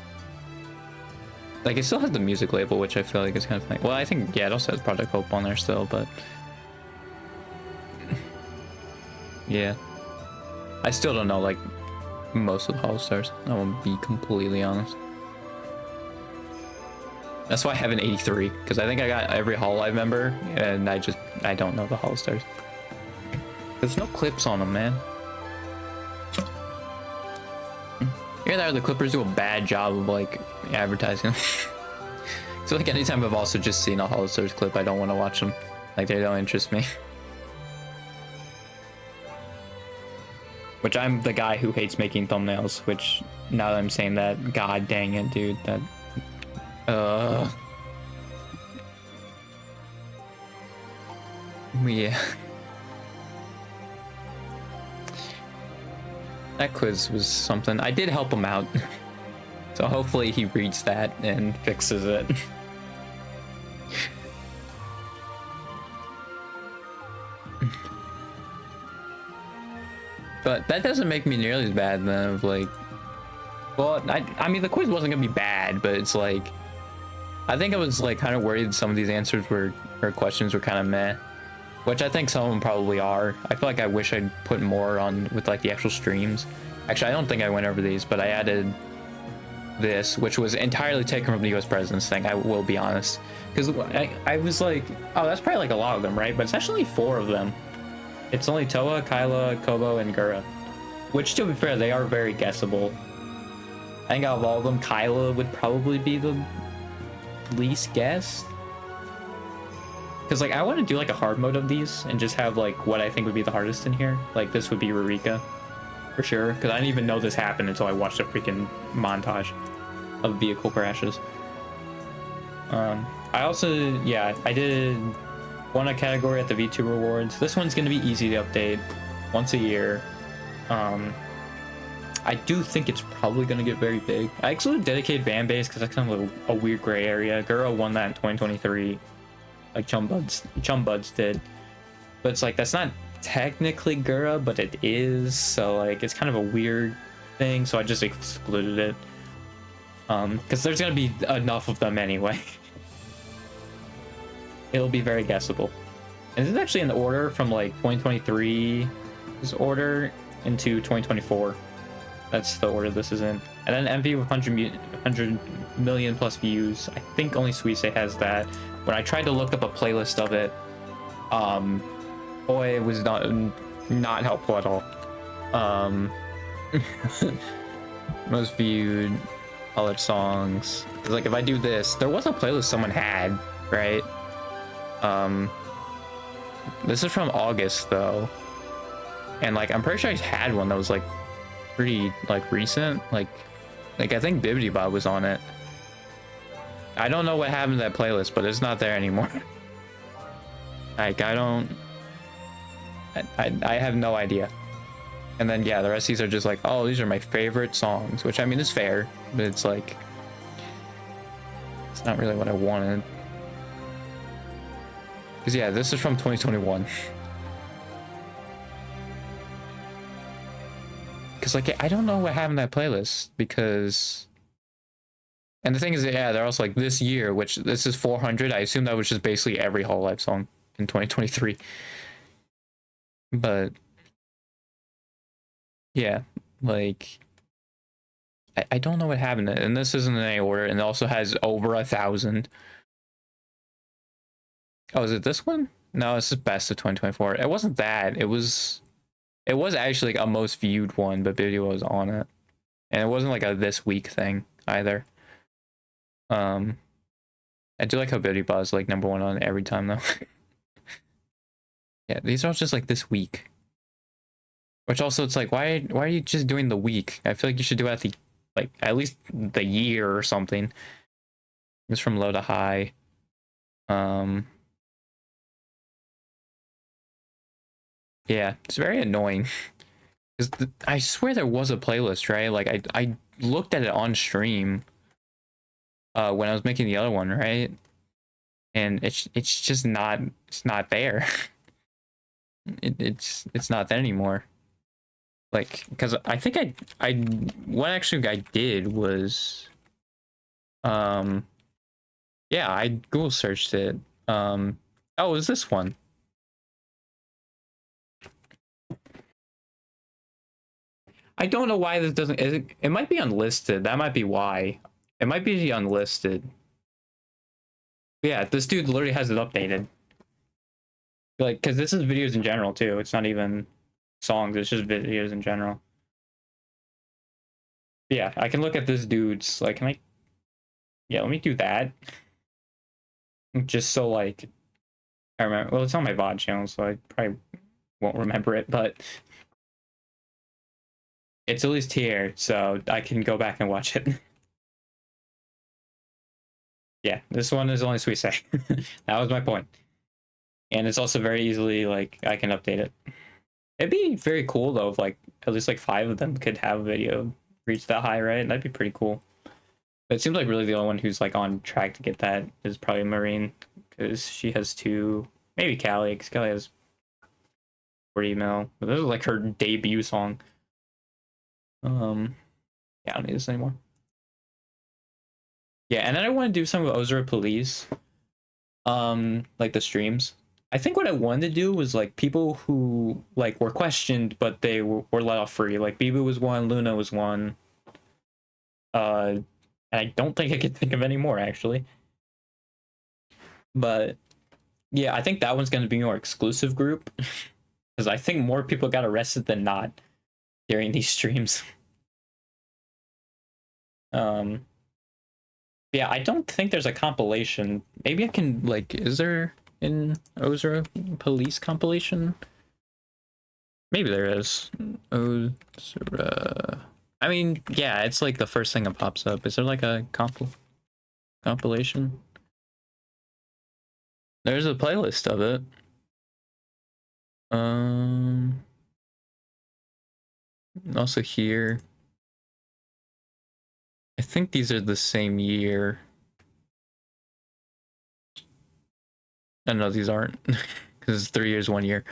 Like, it still has the music label, which I feel like is kind of funny. Well, I think, yeah, it also has Project Hope on there still, but yeah. I still don't know, like, most of the All Stars. I won't be completely honest. That's why I have an 83, because I think I got every Hololive member, and I don't know the All Stars. There's no clips on them, man. Either the Clippers do a bad job of, like, advertising. So, like, anytime I've also just seen a All Stars clip, I don't want to watch them. Like, they don't interest me. Which I'm the guy who hates making thumbnails, which, now that I'm saying that, god dang it, dude, that... Yeah. That quiz was something. I did help him out. So hopefully he reads that and fixes it. But that doesn't make me nearly as bad then of like... Well, I mean, the quiz wasn't gonna be bad, but it's like... I think I was like kind of worried some of these answers were, or questions were kind of meh. Which I think some of them probably are. I feel like I wish I'd put more on with like the actual streams. Actually, I don't think I went over these, but I added this, which was entirely taken from the US President's thing, I will be honest. Because I was like, oh, that's probably like a lot of them, right? But it's actually 4 of them. It's only Toa, Kyla, Kobo, and Gura. Which, to be fair, they are very guessable. I think out of all of them, Kyla would probably be the least guessed. Because, like, I want to do, like, a hard mode of these and just have, like, what I think would be the hardest in here. Like, this would be Rurika, for sure. Because I didn't even know this happened until I watched a freaking montage of vehicle crashes. I also, yeah, I did won a category at the V2 Rewards. This one's going to be easy to update once a year. I do think it's probably going to get very big. I excluded dedicated fan base because that's kind of a weird gray area. Gura won that in 2023. Like Chumbuds did, but it's like that's not technically Gura, but it is, so like it's kind of a weird thing, so I just excluded it because there's gonna be enough of them anyway. It'll be very guessable, and this is actually in the order from like 2023's order into 2024. That's the order this is in. And then MV with 100 million plus views. I think only Suisse has that. When I tried to look up a playlist of it, boy, it was not helpful at all. Most viewed, colored songs. Like if I do this, there was a playlist someone had, right? This is from August though, and like I'm pretty sure I had one that was like pretty like recent. Like I think Bibbidi Bob was on it. I don't know what happened to that playlist, but it's not there anymore. Like I have no idea. And then yeah, the rest of these are just like, oh, these are my favorite songs, which I mean is fair, but it's like it's not really what I wanted. Because yeah, this is from 2021. Because like I don't know what happened to that playlist because, and the thing is, yeah, they're also like this year, which this is 400. I assume that was just basically every Hololive song in 2023. But yeah, like I don't know what happened, and this isn't in any order, and it also has over 1,000. Oh, is it this one? No, this is best of 2024. It wasn't that. It was actually like a most viewed one, but video was on it, and it wasn't like a this week thing either. I do like how Beauty Ball is like #1 on every time though. Yeah, these are all just like this week. Which also it's like why are you just doing the week? I feel like you should do it at the like at least the year or something. It's from low to high. Yeah, it's very annoying. Because I swear there was a playlist, right? Like I looked at it on stream when I was making the other one, right? And it's just not there. It's not there anymore. Like, because I think I what actually I did was yeah, I Google searched it. Oh, it was this one. I don't know why this doesn't it might be unlisted. That might be why. It might be unlisted. Yeah, this dude literally has it updated. Like, because this is videos in general too. It's not even songs. It's just videos in general. Yeah, I can look at this dude's. Like, can I? Yeah, let me do that. Just so like I remember. Well, it's on my VOD channel, so I probably won't remember it, but it's at least here, so I can go back and watch it. Yeah, this one is only Sweet Say. That was my point. And it's also very easily like I can update it. It'd be very cool though if like at least like 5 of them could have a video reach that high, right? That'd be pretty cool. But it seems like really the only one who's like on track to get that is probably Marine, because she has 2. Maybe Callie, because Callie has 40 mil. But this is like her debut song. Yeah, I don't need this anymore. Yeah, and then I want to do some of Ozra Police. Like the streams. I think what I wanted to do was like people who like were questioned but they were let off free. Like Bibu was one, Luna was one. And I don't think I could think of any more actually. But yeah, I think that one's gonna be more exclusive group. Because I think more people got arrested than not during these streams. Yeah, I don't think there's a compilation. Maybe I can like is there an Ozra Police compilation? Maybe there is. Ozra. I mean, yeah, it's like the first thing that pops up. Is there like a compilation? There's a playlist of it. Also here. I think these are the same year. I know these aren't because it's 3 years, 1 year.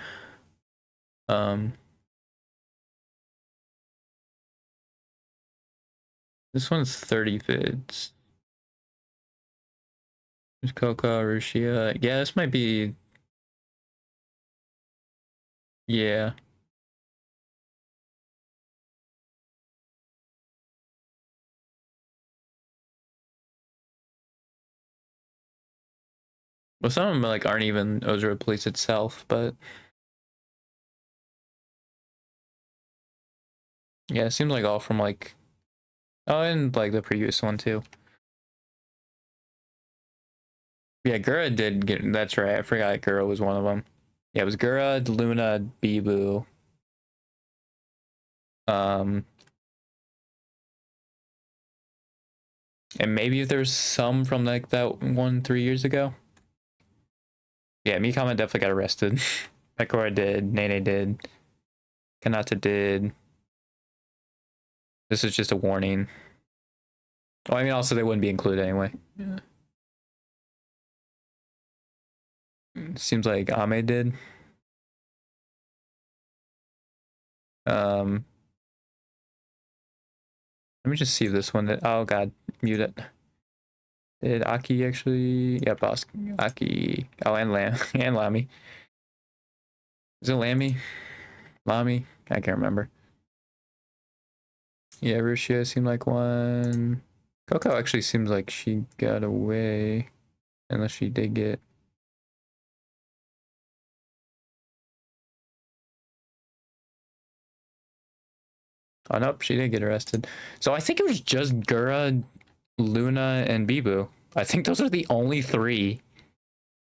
This one's 30 vids. There's Coco, Rushia. Yeah, this might be. Yeah. Well, some of them like aren't even Ozra Police itself, but yeah, it seems like all from like oh, and like the previous one too. Yeah, Gura did get. That's right. I forgot Gura was one of them. Yeah, it was Gura, Luna, Bibu. And maybe if there's some from like that one 3 years ago. Yeah, Mikama definitely got arrested. Pekora did. Nene did. Kanata did. This is just a warning. Oh, I mean, also they wouldn't be included anyway. Yeah. Seems like Ame did. Let me just see if this one did. Oh god, mute it. Did Aki actually? Yep, Aki. Oh, and Lam and Lamy. Is it Lamy? Lamy? I can't remember. Yeah, Rushia seemed like one. Coco actually seems like she got away. Unless she did get. Oh, nope, she did get arrested. So I think it was just Gura, Luna, and Bibu. I think those are the only three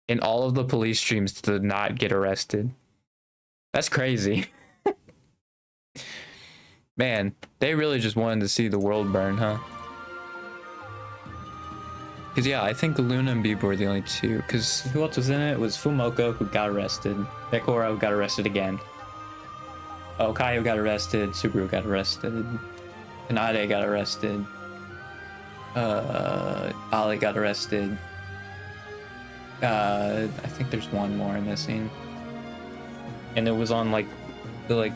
in all of the police streams to not get arrested. That's crazy. Man, they really just wanted to see the world burn, huh? Because, yeah, I think Luna and Bibu were the only two. Because who else was in it? It was Fumoko, who got arrested. Dekora, who got arrested again. Oh, Kaio got arrested. Subaru got arrested. Kanade got arrested. Ali got arrested. I think there's one more missing. And it was on, like, the, like...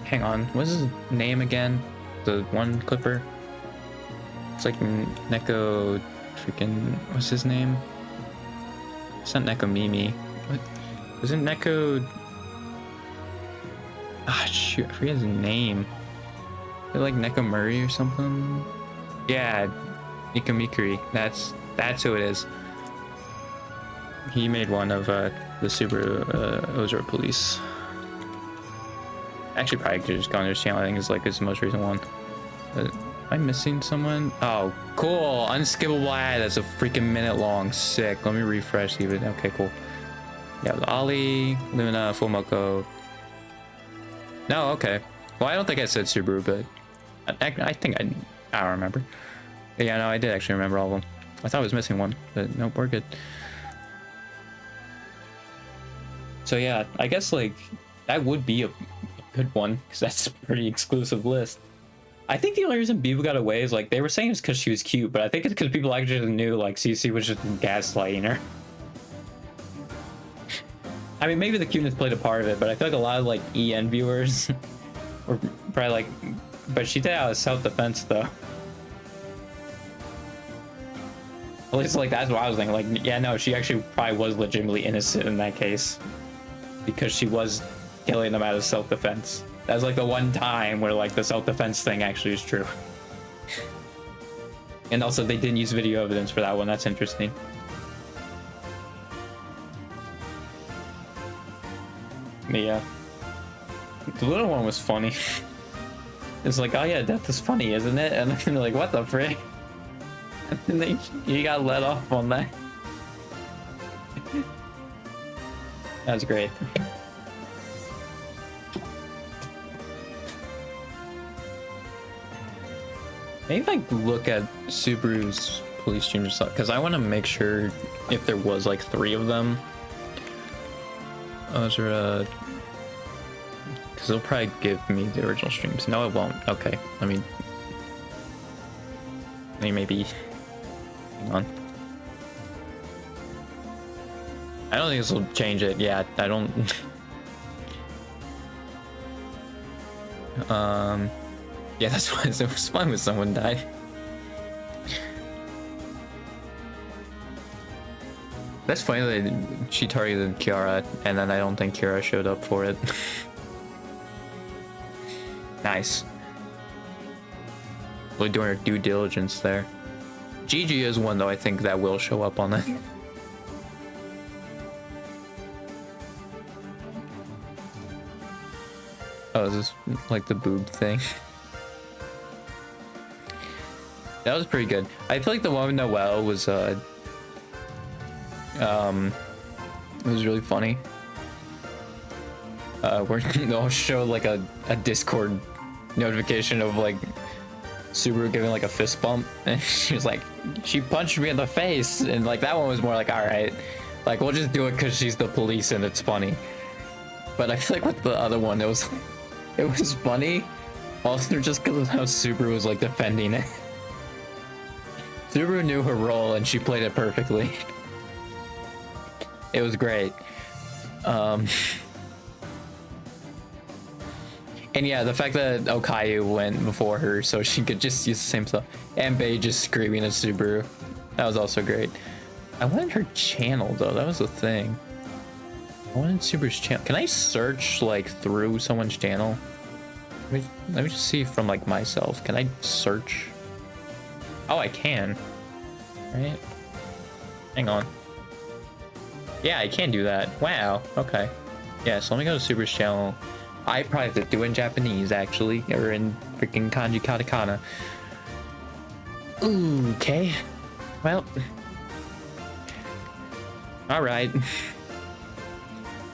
Hang on. What's his name again? The one clipper? It's like Neko... Freaking... What's his name? It's not Neko Mimi. What? Isn't Neko... Ah, shoot. I forget his name. Is it like Neko Murray or something? Yeah. Nico Mikuri. That's who it is. He made one of the Subaru Ozora Police. Actually, probably could just go on his channel. I think it's like his most recent one. But am I missing someone? Oh, cool. Unskippable ad. That's a freaking minute long. Sick. Let me refresh. See if it. Okay, cool. Yeah, Ali, Luna, Fumoko. No, okay. Well, I don't think I said Subaru, but I think I don't remember. But yeah, no, I did actually remember all of them. I thought I was missing one, but nope, we're good. So yeah, I guess like that would be a good one because that's a pretty exclusive list. I think the only reason Bibu got away is like they were saying it's because she was cute, but I think it's because people actually knew like CC was just gaslighting her. I mean, maybe the cuteness played a part of it, but I feel like a lot of like EN viewers were probably like, but she did out of self-defense though. At least like that's what I was thinking. Like, yeah, no, she actually probably was legitimately innocent in that case because she was killing them out of self-defense. That's like the one time where like the self-defense thing actually is true. And also they didn't use video evidence for that one. That's interesting. Yeah. The little one was funny. It's like, oh yeah, death is funny, isn't it? And then they're like, what the frick? And then he got let off on that. That was great. Maybe like look at Subaru's police stream stuff because I want to make sure if there was like 3 of them. Those are because they'll probably give me the original streams. No, it won't. Okay, let me maybe hang on. I don't think this will change it. Yeah, I don't. Yeah, that's why it was fun when someone died. That's funny that she targeted Kiara, and then I don't think Kiara showed up for it. Nice. Really doing her due diligence there. Gigi is one, though, I think that will show up on that. Oh, is this like the boob thing? That was pretty good. I feel like the one with Noelle was it was really funny. Where they'll show like a Discord notification of like Subaru giving like a fist bump, and she was like, she punched me in the face, and like that one was more like, all right, like we'll just do it because she's the police and it's funny. But I feel like with the other one, it was It was funny. Also, just because of how Subaru was like defending it. Subaru knew her role and she played it perfectly. It was great. And yeah, the fact that Okayu went before her so she could just use the same stuff. And Bei just screaming at Subaru. That was also great. I wanted her channel though, that was the thing. I wanted Subaru's channel. Can I search like through someone's channel? Let me just see from like myself. Can I search? Oh, I can. Right? Hang on. Yeah, I can do that. Wow. Okay. Yeah, so let me go to Subaru's channel. I probably have to do it in Japanese actually, or in freaking kanji katakana. Okay. Well. All right.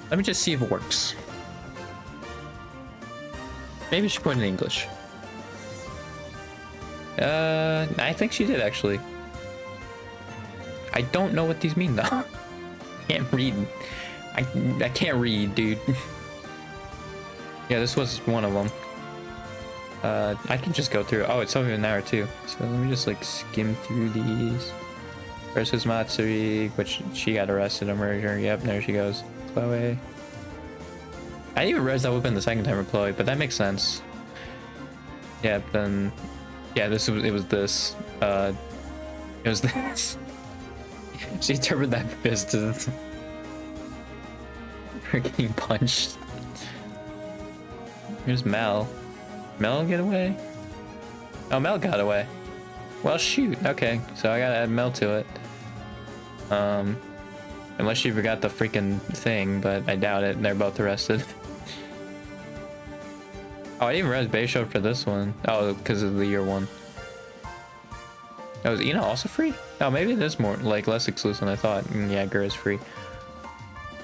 Let me just see if it works. Maybe she put it in English. I think she did actually. I don't know what these mean though. Can't read. I can't read, dude. Yeah, this was one of them. I can just go through. Oh, it's over an hour too. So let me just like skim through these. Versus Matsuri, which she got arrested, a murder. Yep, there she goes. Chloe. I didn't even realize that would have been the second time for Chloe, but that makes sense. Yeah, then yeah, it was this. It was this. She turned that fist to her getting punched. Here's Mel. Mel get away? Oh, Mel got away. Well, shoot. Okay, so I gotta add Mel to it. Unless she forgot the freaking thing, but I doubt it. They're both arrested. Oh, I didn't even realize Bay showed for this one. Oh, because of the year one. Oh, is Ina also free? Oh, maybe it is more, like, less exclusive than I thought. Yeah, Gur is free.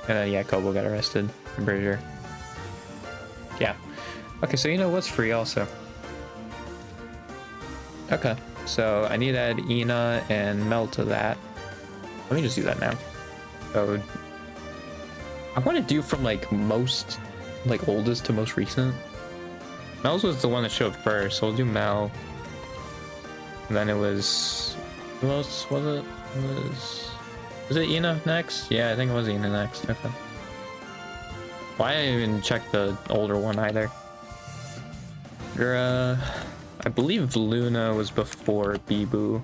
And then, yeah, Kobo got arrested. I'm pretty sure. Yeah. Okay, so Ina was free also. Okay, so I need to add Ina and Mel to that. Let me just do that now. So I want to do from like most, like oldest to most recent. Mel's was the one that showed first, so we'll do Mel. And then it was, who else was it? Was it Ina next? Yeah, I think it was Ina next. Okay. Well, I didn't even check the older one either. I believe Luna was before Bibu.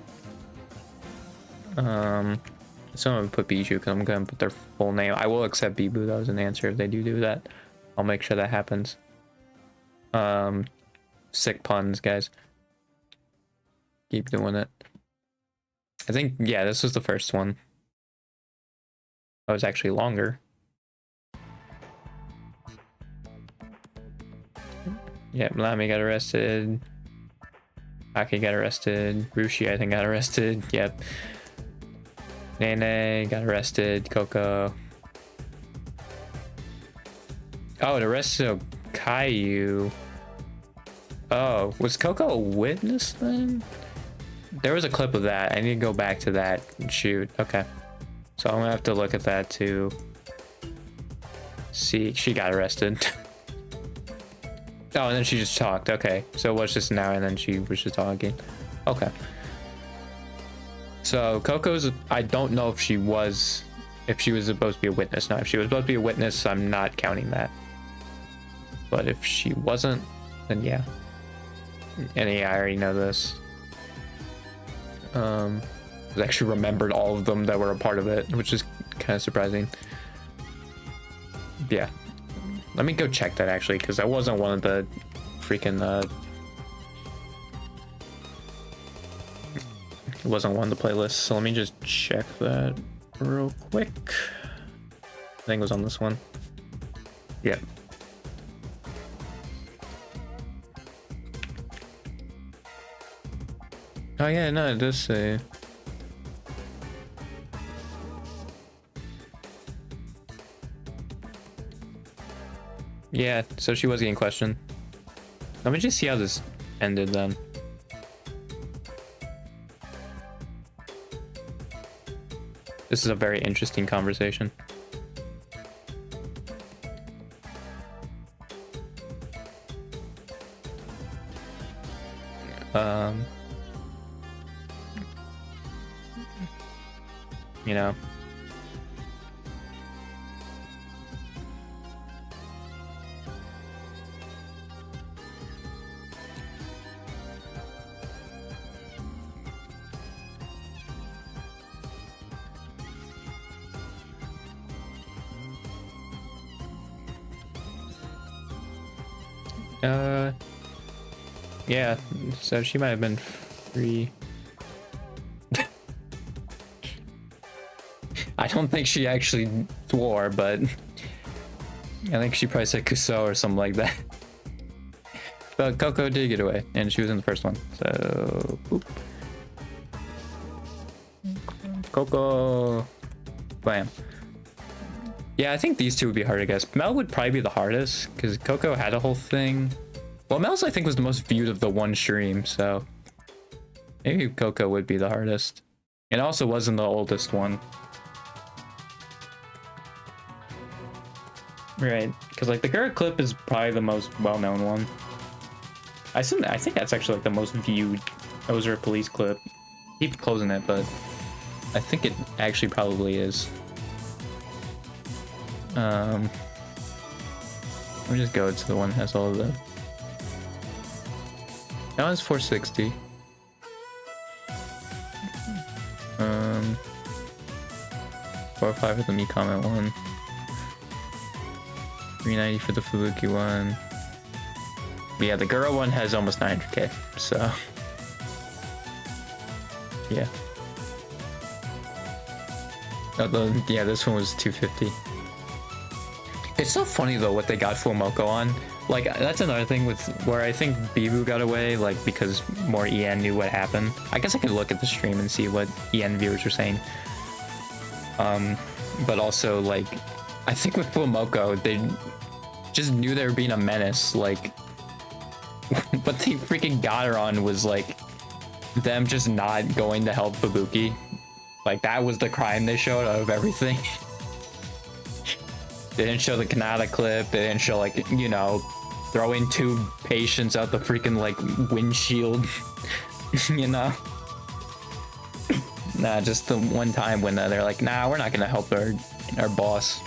So I'm gonna put Bijou because I'm gonna put their full name. I will accept Bibu though as an answer if they do that. I'll make sure that happens. Sick puns, guys. Keep doing it. I think, yeah, this was the first one. That was actually longer. Yeah, Lami got arrested. Aki got arrested. Rushi, I think, got arrested. Yep. Nene got arrested. Coco. Oh, it arrested Caillou. Oh, was Coco a witness then? There was a clip of that. I need to go back to that and shoot. Okay. So I'm gonna have to look at that to see. She got arrested. Oh, and then she just talked. Okay. So it was just now and then she was just talking. Okay. So Coco's, I don't know if she was supposed to be a witness. No, if she was supposed to be a witness, I'm not counting that. But if she wasn't, then yeah. And yeah, I already know this. I actually remembered all of them that were a part of it, which is kind of surprising. Yeah. Let me go check that actually, because I wasn't one of the freaking it wasn't one of the playlists, so let me just check that real quick. I think it was on this one. Yeah. Oh yeah, no, it does say. Yeah, so she was getting questioned. Let me just see how this ended then. This is a very interesting conversation. Um, you know. Yeah, so she might have been free. I don't think she actually swore, but I think she probably said Kuso or something like that. But Coco did get away, and she was in the first one, so boop. Coco, bam. Yeah, I think these two would be hard to guess. Mel would probably be the hardest because Coco had a whole thing. Well, Mel's I think was the most viewed of the one stream, so maybe Coco would be the hardest. It also wasn't the oldest one. Right, because like the Garrett clip is probably the most well-known one. I think that's actually like the most viewed Ozark police clip. Keep closing it, but I think it actually probably is. Let me just go to the one that has all of the. That one's 460. 405 for the me comment one. 390 for the Fubuki one. But yeah, the Gura one has almost 900k, so yeah. Although, yeah, this one was 250. It's so funny though what they got Fumoko on. Like, that's another thing with where I think Bibu got away, like, because more EN knew what happened. I guess I could look at the stream and see what EN viewers were saying. But also, like, I think with Fumoko, they just knew they were being a menace. Like, what they freaking got her on was, like, them just not going to help Fubuki. Like, that was the crime they showed out of everything. They didn't show the Kanata clip. They didn't show, like, you know, throwing 2 patients out the freaking, like, windshield. You know? Nah, just the one time when they're like, nah, we're not gonna help our boss.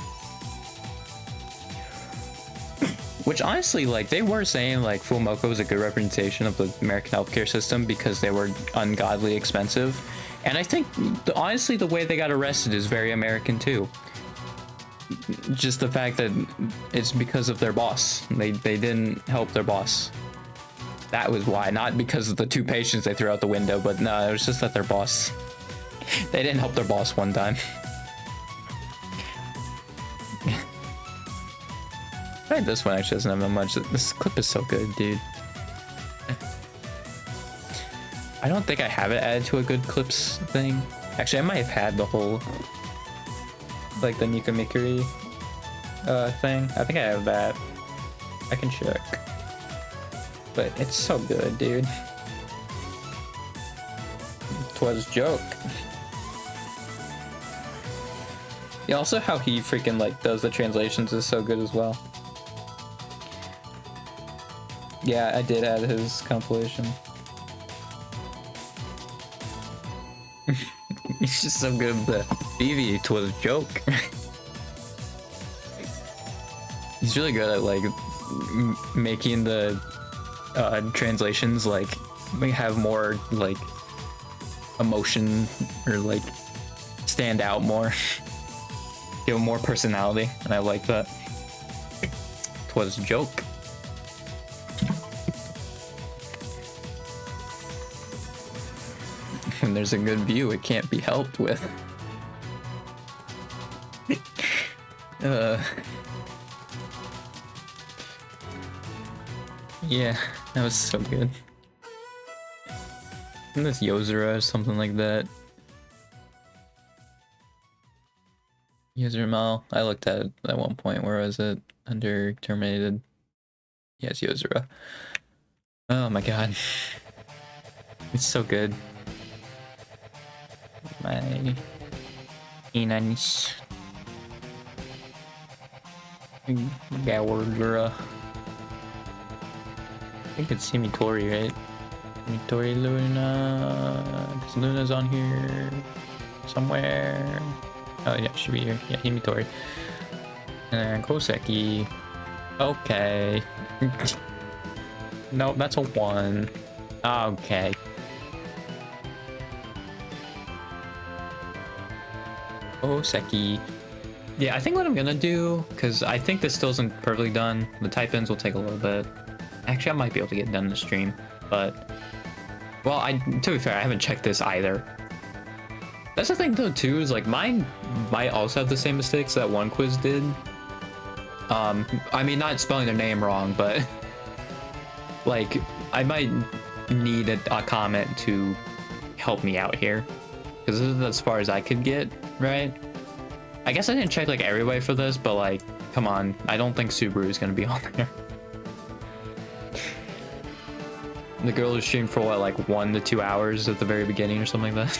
Which honestly, like, they were saying, like, Fumoko was a good representation of the American healthcare system because they were ungodly expensive. And I think, honestly, the way they got arrested is very American, too. Just the fact that it's because of their boss. They didn't help their boss. That was why. Not because of the 2 patients they threw out the window, but no, it was just that their boss... They didn't help their boss one time. Right, this one actually doesn't have that much. This clip is so good, dude. I don't think I have it added to a good clips thing. Actually, I might have had the whole... like the Nika Mikuri thing. I think I have that. I can check. But it's so good, dude. 'Twas joke. Yeah, also how he freaking like does the translations is so good as well. Yeah, I did add his compilation. He's just so good with the BV, 'twas joke. He's really good at like making the translations like have more like emotion or like stand out more. Give him more personality, and I like that. 'Twas joke. When there's a good view, it can't be helped with. Yeah, that was so good. And this Yozura or something like that. Yozura Mal. I looked at it at one point. Where was it? Under terminated. Yes, Yozura. Oh my god. It's so good. My Inanish. Gawardura. I think it's Simitori, right? Tori Luna. Because Luna's on here somewhere. Oh yeah, should be here. Yeah, Himitori. And then Koseki. Okay. No, that's a 1. Okay. Koseki. Yeah, I think what I'm gonna do, because I think this still isn't perfectly done. The type-ins will take a little bit. Actually, I might be able to get done in the stream, but... Well, to be fair, I haven't checked this either. That's the thing, though, too, is, like, mine might also have the same mistakes that one quiz did. I mean, not spelling their name wrong, but... Like, I might need a comment to help me out here. Because this is as far as I could get, right? I guess I didn't check like everybody for this, but like, come on, I don't think Subaru is gonna be on there. The girl who streamed for what, like 1 to 2 hours at the very beginning or something like that.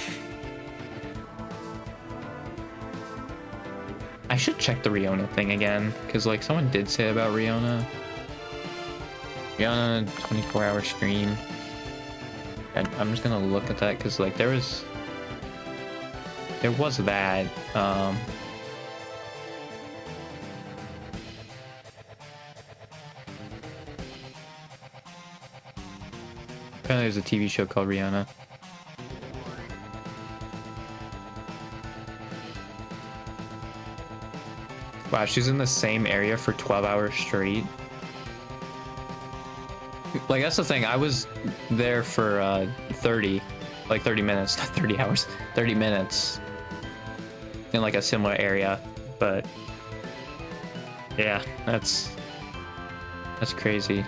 I should check the Riona thing again, because like someone did say about Riona. Riona 24-hour stream. I'm just gonna look at that because like there was that. Apparently there's a TV show called Rihanna. Wow, she's in the same area for 12 hours straight. Like, that's the thing. I was there for 30 minutes, not 30 hours, 30 minutes in like a similar area. But yeah, that's crazy.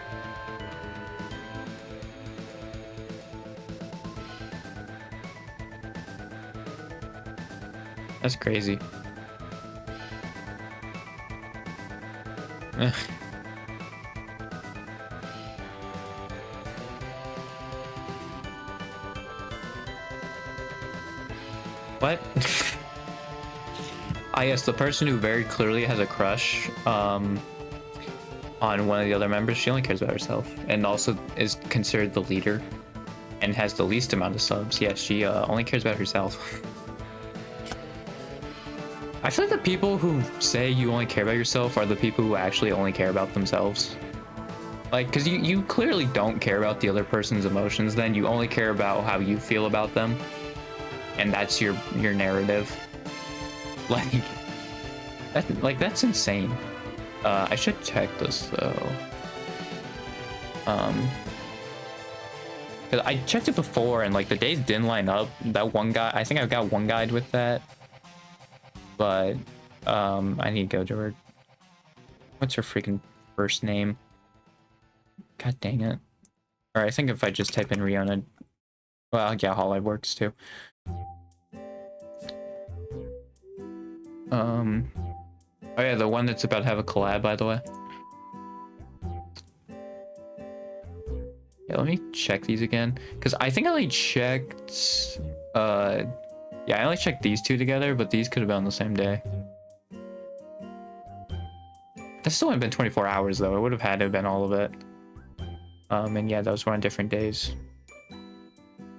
That's crazy. What? Ah, yes, the person who very clearly has a crush on one of the other members, she only cares about herself, and also is considered the leader and has the least amount of subs. Yeah, she only cares about herself. I feel like the people who say you only care about yourself are the people who actually only care about themselves. Like, because you clearly don't care about the other person's emotions, then you only care about how you feel about them. And that's your narrative. That's insane. I should check this though. 'Cause I checked it before and like the days didn't line up. That one guy, I think I got one guide with that. But I need to go to her. What's her freaking first name? God dang it. Or I think if I just type in Rihanna, well, yeah, Hololive works too. Oh yeah, the one that's about to have a collab, by the way. Yeah, let me check these again, because I think I only checked yeah, I only checked these two together, but these could have been on the same day. That still wouldn't have been 24 hours though. It would have had to have been all of it. And yeah, those were on different days.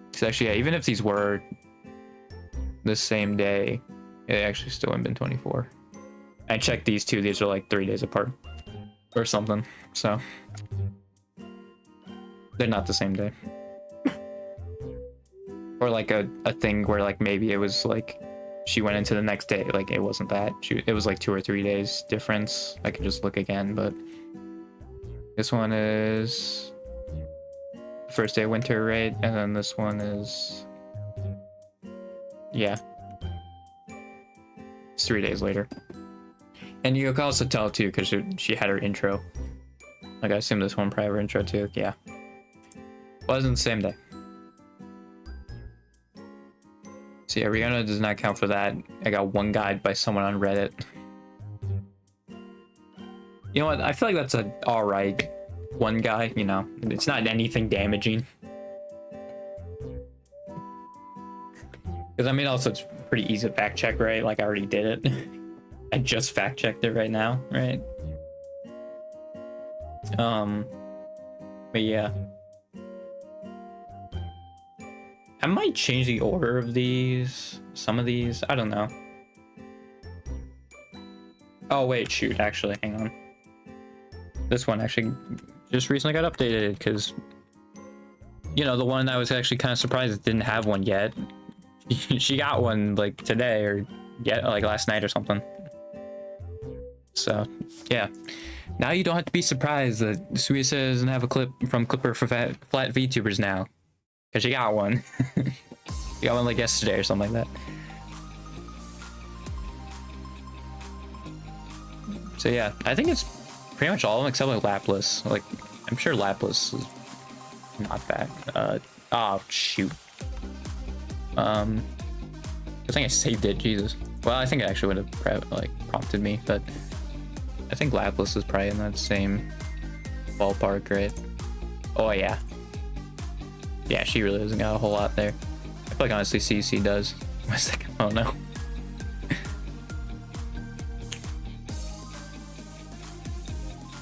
Because actually, yeah, even if these were the same day, it actually still wouldn't have been 24. I checked these two. These are like 3 days apart or something. So they're not the same day. Or like a thing where like maybe it was like she went into the next day. Like it wasn't that. It was like 2 or 3 days difference. I could just look again, but this one is the first day of winter, right? And then this one is, yeah, it's 3 days later. And you can also tell too, because she had her intro. Like I assume this one probably had her intro too. Yeah, wasn't the same day. So yeah, Rihanna does not count for that. I got one guide by someone on Reddit. You know what? I feel like that's a alright one guy, you know. It's not anything damaging. Because I mean, also it's pretty easy to fact check, right? Like I already did it. I just fact checked it right now, right? But yeah. I might change the order of these. Some of these, I don't know. Oh wait, shoot, actually, hang on. This one actually just recently got updated because, you know, the one I was actually kind of surprised it didn't have one yet. She got one like today or like last night or something. So yeah, now you don't have to be surprised that Suisa doesn't have a clip from Clipper for flat VTubers now, because she got one. She got one like yesterday or something like that. So yeah, I think it's pretty much all of them except like Laplace. Like, I'm sure Laplace is not bad. Oh shoot. I think I saved it. Jesus. Well, I think it actually would have like prompted me, but I think Laplace is probably in that same ballpark, right? Oh yeah. Yeah, she really doesn't got a whole lot there. I feel like honestly CC does. One second. Oh no.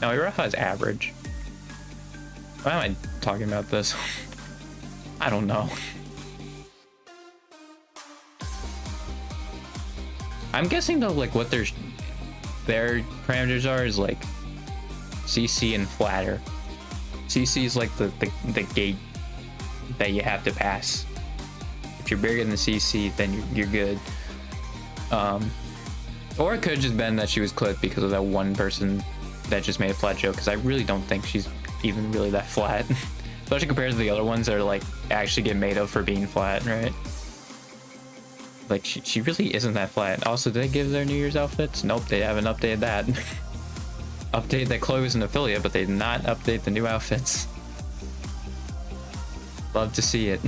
No, Iraha is average. Why am I talking about this? I don't know. I'm guessing though, like what their parameters are is like CC and flatter. CC is like the gate that you have to pass. If you're bigger than the CC, then you're good. Or it could have just been that she was clipped because of that one person that just made a flat joke, because I really don't think she's even really that flat. Especially compared to the other ones that are like actually get made up for being flat, right? Like she really isn't that flat. Also, did they give their New Year's outfits? Nope, they haven't updated that. Updated that Chloe was an affiliate, but they did not update the new outfits. Love to see it.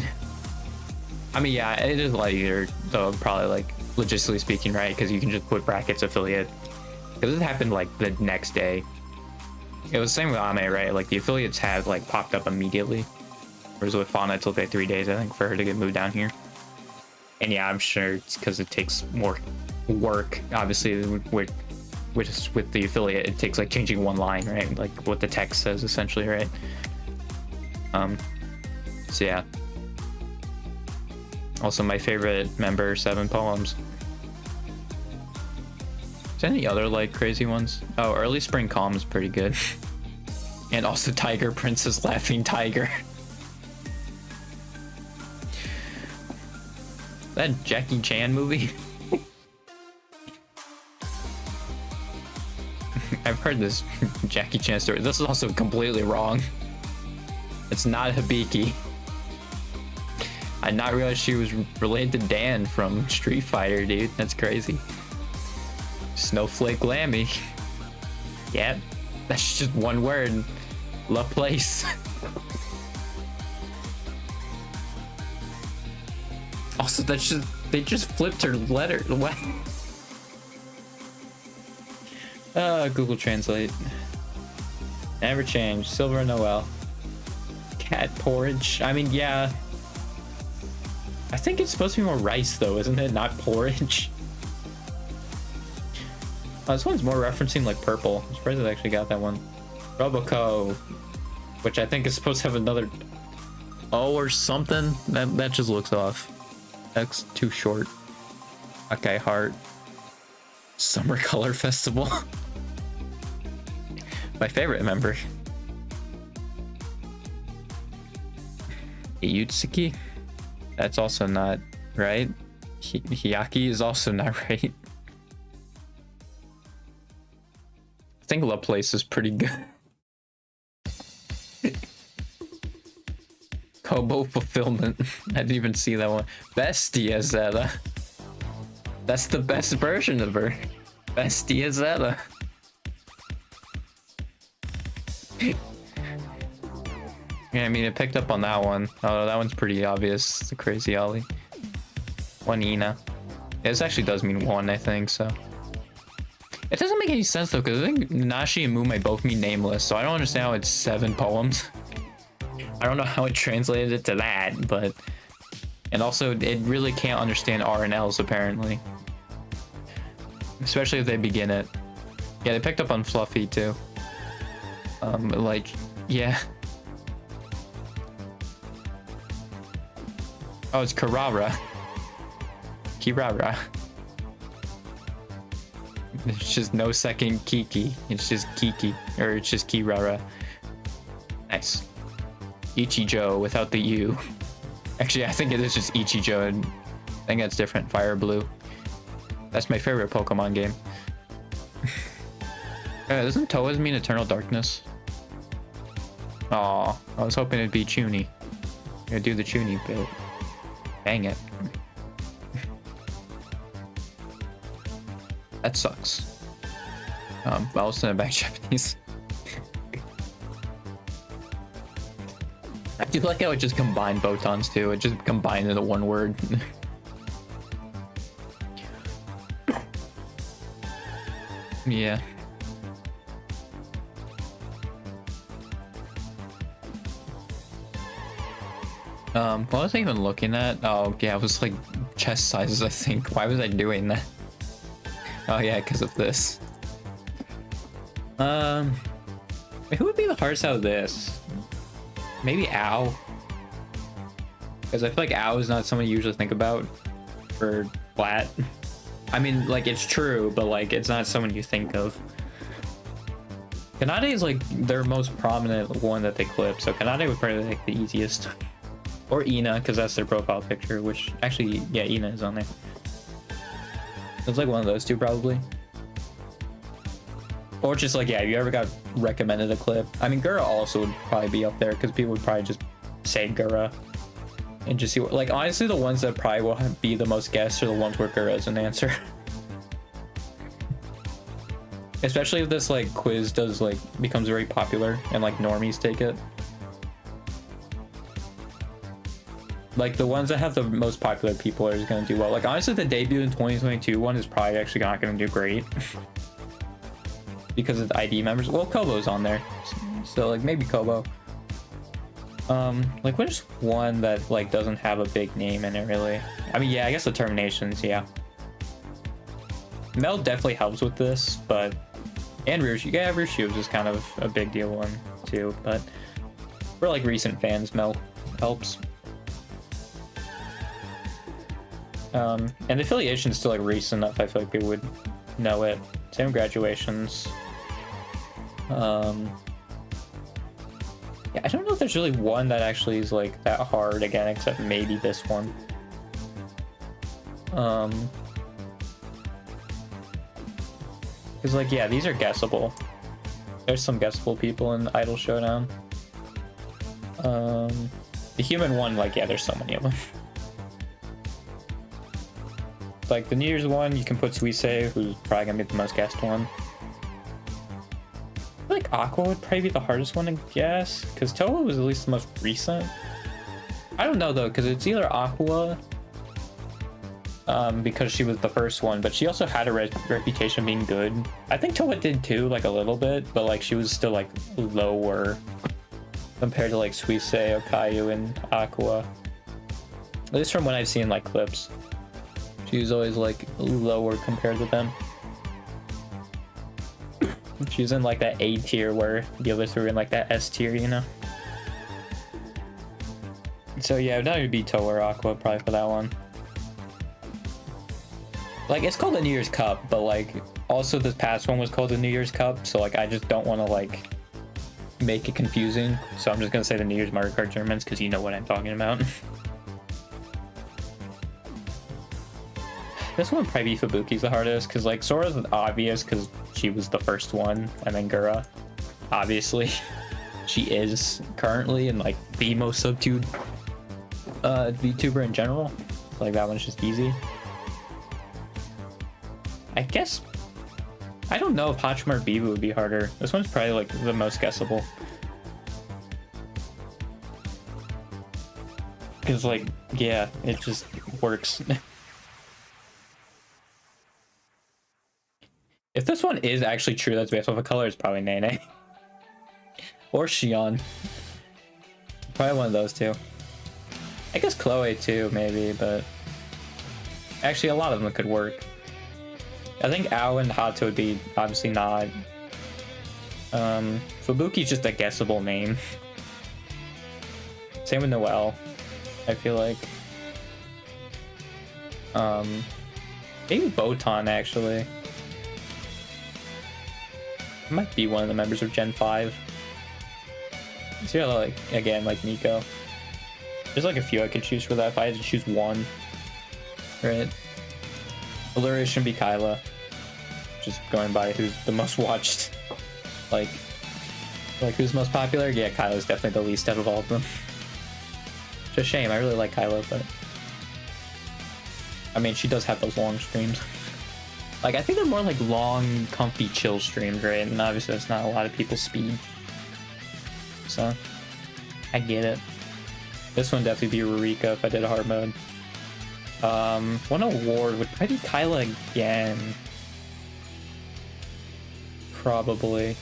I mean, yeah, it is a lot easier though, probably like logistically speaking, right? Because you can just put brackets affiliate. Because it happened like the next day. It was the same with Ame, right? Like the affiliates had like popped up immediately. Whereas with Fauna, it took like 3 days, I think, for her to get moved down here. And yeah, I'm sure it's because it takes more work. Obviously, with the affiliate, it takes like changing one line, right? Like what the text says, essentially, right? So yeah. Also, my favorite member, 7 poems. Is there any other like crazy ones? Oh, Early Spring Calm is pretty good. And also Tiger Princess Laughing Tiger. That Jackie Chan movie? I've heard this Jackie Chan story. This is also completely wrong. It's not Hibiki. I did not realize she was related to Dan from Street Fighter, dude. That's crazy. Snowflake Lammy. Yeah, that's just one word. La Place. Also, that's just, they just flipped her letter. What? Google Translate. Never change. Silver Noel. Cat porridge. I mean, yeah. I think it's supposed to be more rice, though, isn't it? Not porridge. Oh, this one's more referencing like purple. I'm surprised I actually got that one. Roboco, which I think is supposed to have another O or something. That just looks off. That's too short. Okay, heart. Summer Color Festival. My favorite member. Yutsuki. That's also not right. Hiyaki is also not right. I think Laplace is pretty good. Kobo Fulfillment. I didn't even see that one. Bestia Zeta. That's the best version of her. Bestia Zeta. Yeah, I mean, it picked up on that one. Oh, that one's pretty obvious. The Crazy Ollie. One Ina. Yeah, this actually does mean one, I think, so. It doesn't make any sense, though, because I think Nashi and Mume both mean nameless, so I don't understand how it's 7 poems. I don't know how it translated it to that, but... And also, it really can't understand R and Ls, apparently. Especially if they begin it. Yeah, they picked up on Fluffy, too. Like, yeah. Oh, it's Kirara. Kirara. There's just no second Kiki. It's just Kiki. Or it's just Kirara. Nice. Ichijo without the U. Actually, I think it is just Ichijo. And I think that's different. Fire Blue. That's my favorite Pokemon game. Doesn't Toa's mean Eternal Darkness? Aw, I was hoping it'd be Chuny. Gonna do the Chuny bit. Dang it. That sucks. I'll send it back Japanese. I do like how it just combined Botons too. It just combined into one word. Yeah. What was I even looking at? Oh, yeah, it was like chest sizes, I think. Why was I doing that? Oh, yeah, because of this. Who would be the hardest out of this? Maybe Ow. Because I feel like Ow is not someone you usually think about for flat. I mean, like, it's true, but, like, it's not someone you think of. Kanade is, like, their most prominent one that they clip, so Kanade would probably be, like, the easiest. Or Ina, because that's their profile picture, which, actually, yeah, Ina is on there. It's like one of those two, probably. Or just, like, yeah, if you ever got recommended a clip. I mean, Gura also would probably be up there, because people would probably just say Gura. And just see what, like, honestly, the ones that probably will be the most guessed are the ones where Gura is an answer. Especially if this, like, quiz does, like, becomes very popular and, like, normies take it. Like, the ones that have the most popular people are just gonna do well. Like, honestly, the debut in 2022 one is probably actually not gonna do great. Because of the ID members. Well, Kobo's on there. So, like, maybe Kobo. Like, what is one that, like, doesn't have a big name in it, really? I mean, yeah, I guess the Terminations, yeah. Mel definitely helps with this, but... And Ryushu. Yeah, Ryushu is kind of a big deal one, too, but... For, like, recent fans, Mel helps. And the affiliation's still, like, recent enough, I feel like people would know it. Same Graduations. Yeah, I don't know if there's really one that actually is like that hard again, except maybe this one. Because like, yeah, these are guessable. There's some guessable people in Idol Showdown. The human one, like, yeah, there's so many of them. Like the New Year's one, you can put Suisei, who's probably gonna be the most guessed one. I feel like Aqua would probably be the hardest one to guess, because Toa was at least the most recent. I don't know though, because it's either Aqua, because she was the first one, but she also had a reputation being good. I think Toa did too, like a little bit, but like she was still like lower compared to like Suisei, Okayu, and Aqua. At least from what I've seen like clips. She was always like lower compared to them. She's in like that A tier where the others were in like that S tier, you know? So yeah, it would either be Toa or Aqua probably for that one. Like, it's called the New Year's Cup, but like also this past one was called the New Year's Cup, so like I just don't want to like make it confusing, so I'm just gonna say the New Year's Mario Kart Tournaments because you know what I'm talking about. This one would probably be Fubuki's the hardest, because like Sora's obvious because she was the first one, and then Gura, obviously, she is currently and like the most subdued VTuber in general. Like that one's just easy. I guess I don't know if Hachima or Bibu would be harder. This one's probably like the most guessable. Because like, yeah, it just works. If this one is actually true, that's based off of color, it's probably Nene. Or Xion. Probably one of those two. I guess Chloe too, maybe, but... Actually, a lot of them could work. I think Ao and Hato would be obviously not. Fubuki's just a guessable name. Same with Noelle, I feel like. Maybe Botan actually. Might be one of the members of Gen 5. See, like again, like Nico. There's like a few I could choose for that if I had to choose one. Right? Illuria shouldn't be Kyla. Just going by who's the most watched. Like who's most popular? Yeah, Kyla's definitely the least out of all of them. It's a shame. I really like Kyla, but I mean, she does have those long streams. Like, I think they're more like long, comfy, chill streams, right? And obviously that's not a lot of people's speed. So, I get it. This one definitely be Rurika if I did a hard mode. One award would probably be Kyla again. Probably.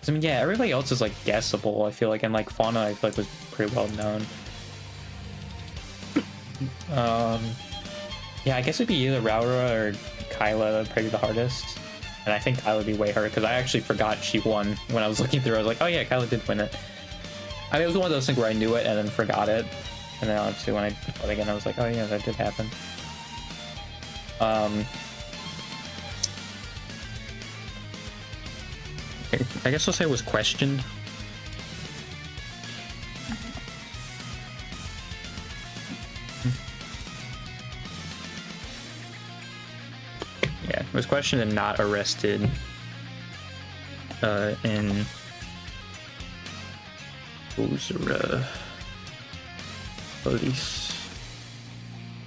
I mean, yeah, everybody else is like guessable, I feel like, and like Fauna I feel like was pretty well known. Yeah, I guess it'd be either Raura or Kyla that would probably be the hardest. And I think Kyla would be way harder because I actually forgot she won when I was looking through. I was like, oh yeah, Kyla did win it. I mean, it was one of those things where I knew it and then forgot it. And then obviously when I played again, I was like, oh yeah, that did happen. I guess I'll say it was questioned. Yeah, it was questioned and not arrested in Bozera police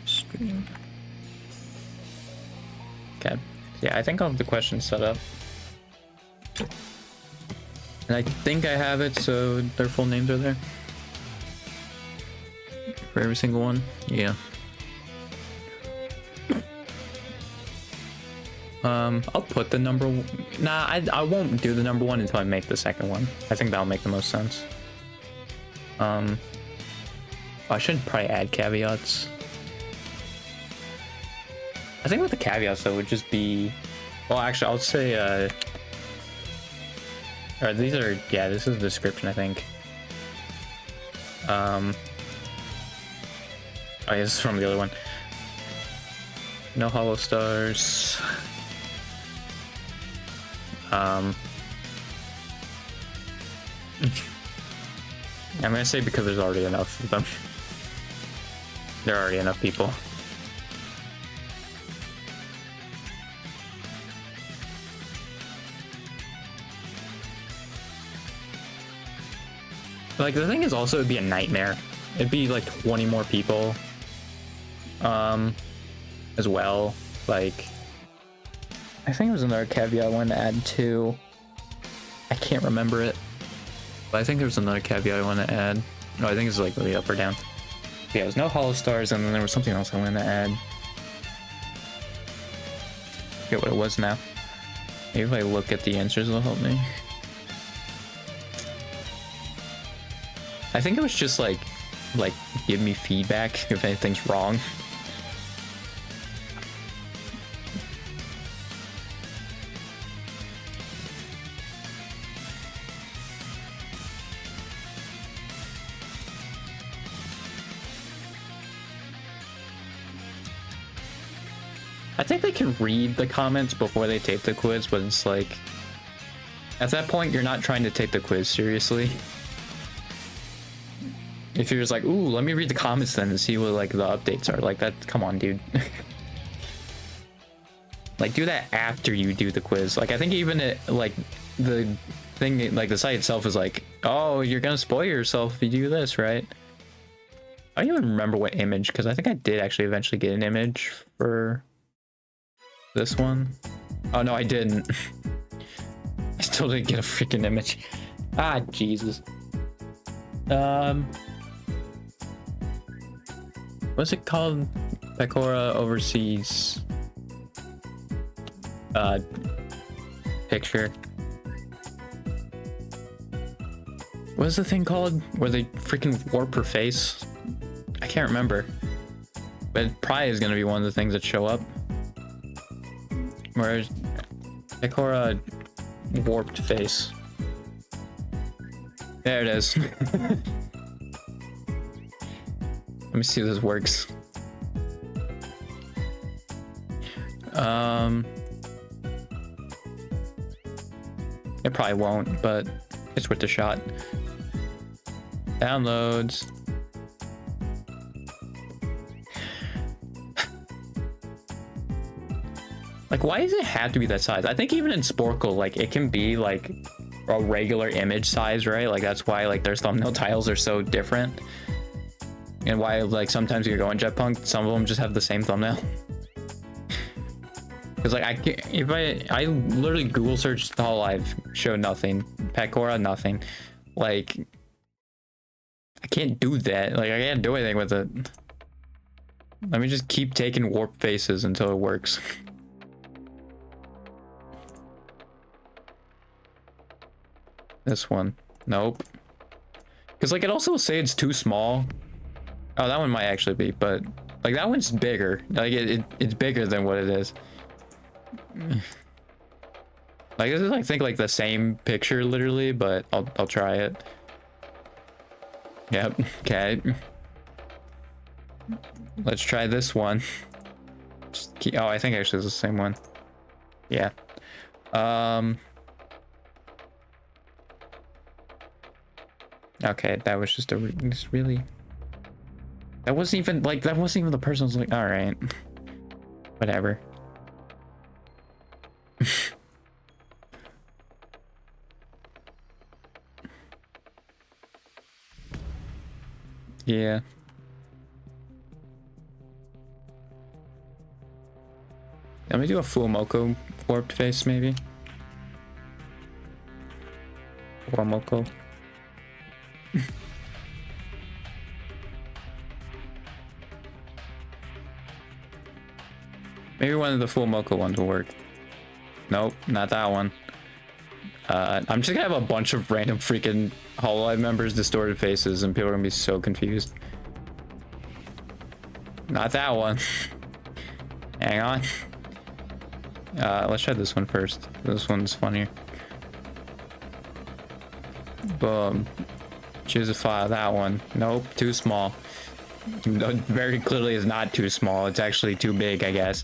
stream. Okay, yeah, I think I'll have the questions set up. And I think I have it so their full names are there. For every single one? Yeah. I'll put the number... Nah, I won't do the number one until I make the second one. I think that'll make the most sense. I should probably add caveats. I think with the caveats, though, would just be... Well, actually, I'll say... Or these are... Yeah, this is the description, I think. Oh, yeah, this is from the other one. No hollow stars. I'm gonna say because there's already enough of them. There are already enough people. Like, the thing is also it'd be a nightmare. It'd be like 20 more people as well. Like, I think there was another caveat I wanted to add too. I can't remember it, but I think there was another caveat I wanted to add. No, I think it's like really up or down. Yeah, there's no hollow stars, and then there was something else I wanted to add. I forget what it was now. Maybe if I look at the answers, it'll help me. I think it was just like give me feedback if anything's wrong. I think they can read the comments before they take the quiz, but it's like, at that point, you're not trying to take the quiz seriously. If you're just like, ooh, let me read the comments then and see what like the updates are, like that, come on, dude. Like, do that after you do the quiz. Like, I think even it, like the thing, like the site itself is like, oh, you're gonna spoil yourself if you do this, right? I don't even remember what image, because I think I did actually eventually get an image for this one. Oh no, I didn't. I still didn't get a freaking image. Ah, Jesus. What's it called? Pecora overseas picture. What's the thing called where they freaking warp her face? I can't remember, but it probably is gonna be one of the things that show up. Where's Pecora warped face? There it is. Let me see if this works. It probably won't, but it's worth a shot. Downloads. Like, why does it have to be that size? I think even in Sporkle, like, it can be like a regular image size, right? Like, that's why like their thumbnail titles are so different, and why like sometimes you go in Jetpunk, some of them just have the same thumbnail. Because like I literally Google searched Hololive, showed nothing. Pecora, nothing. Like, I can't do that. Like, I can't do anything with it. Let me just keep taking warp faces until it works. This one, nope. Because like it also will say it's too small. Oh, that one might actually be, but like that one's bigger. Like it's bigger than what it is. Like this is, I think, like the same picture literally, but I'll try it. Yep. Okay. Let's try this one. Oh, I think actually it's the same one. Yeah. Okay, that was just a really. That wasn't even like the person. I was like, all right, whatever. Yeah. Let me do a full Moko warped face, maybe. Full Moko. Maybe one of the full Moko ones will work. Nope, not that one. I'm just gonna have a bunch of random freaking Hololive members distorted faces, and people are gonna be so confused. Not that one. Hang on. Let's try this one first. This one's funnier. Boom. Choose a file. That one. Nope, too small. No, very clearly is not too small. It's actually too big, I guess.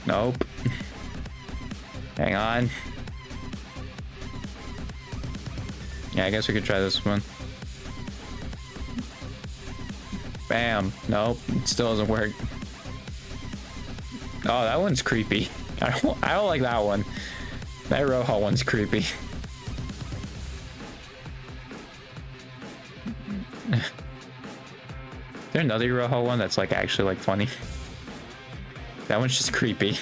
Nope. Hang on. Yeah, I guess we could try this one. Bam. Nope, it still doesn't work. Oh, that one's creepy. I don't like that one. That Rojo one's creepy. Is there another Rojo one that's like actually like funny? That one's just creepy. Is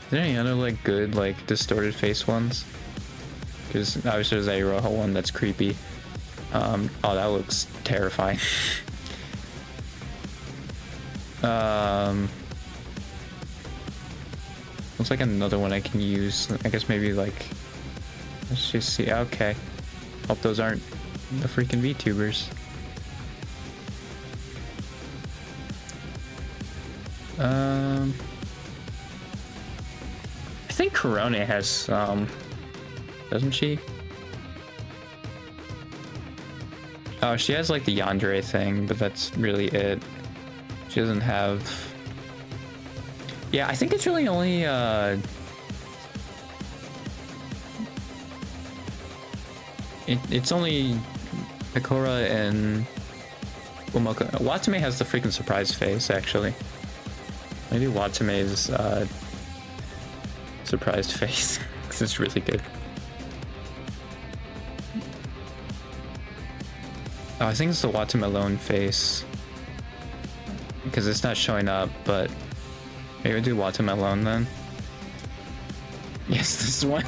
there any other like good like distorted face ones? Because obviously there's a Rojo one that's creepy. Oh, that looks terrifying. Looks like another one I can use. I guess maybe like, let's just see. Okay, hope those aren't the freaking VTubers. I think Corona has some, doesn't she? Oh, she has like the Yandere thing, but that's really it. She doesn't have... Yeah, I think it's really only it's only Pecora and Umoko. Watame has the freaking surprise face, actually. Maybe Watame's surprised face, because it's really good. Oh, I think it's the Watame alone face, because it's not showing up, but maybe we'll do Watame alone then. Yes, this one.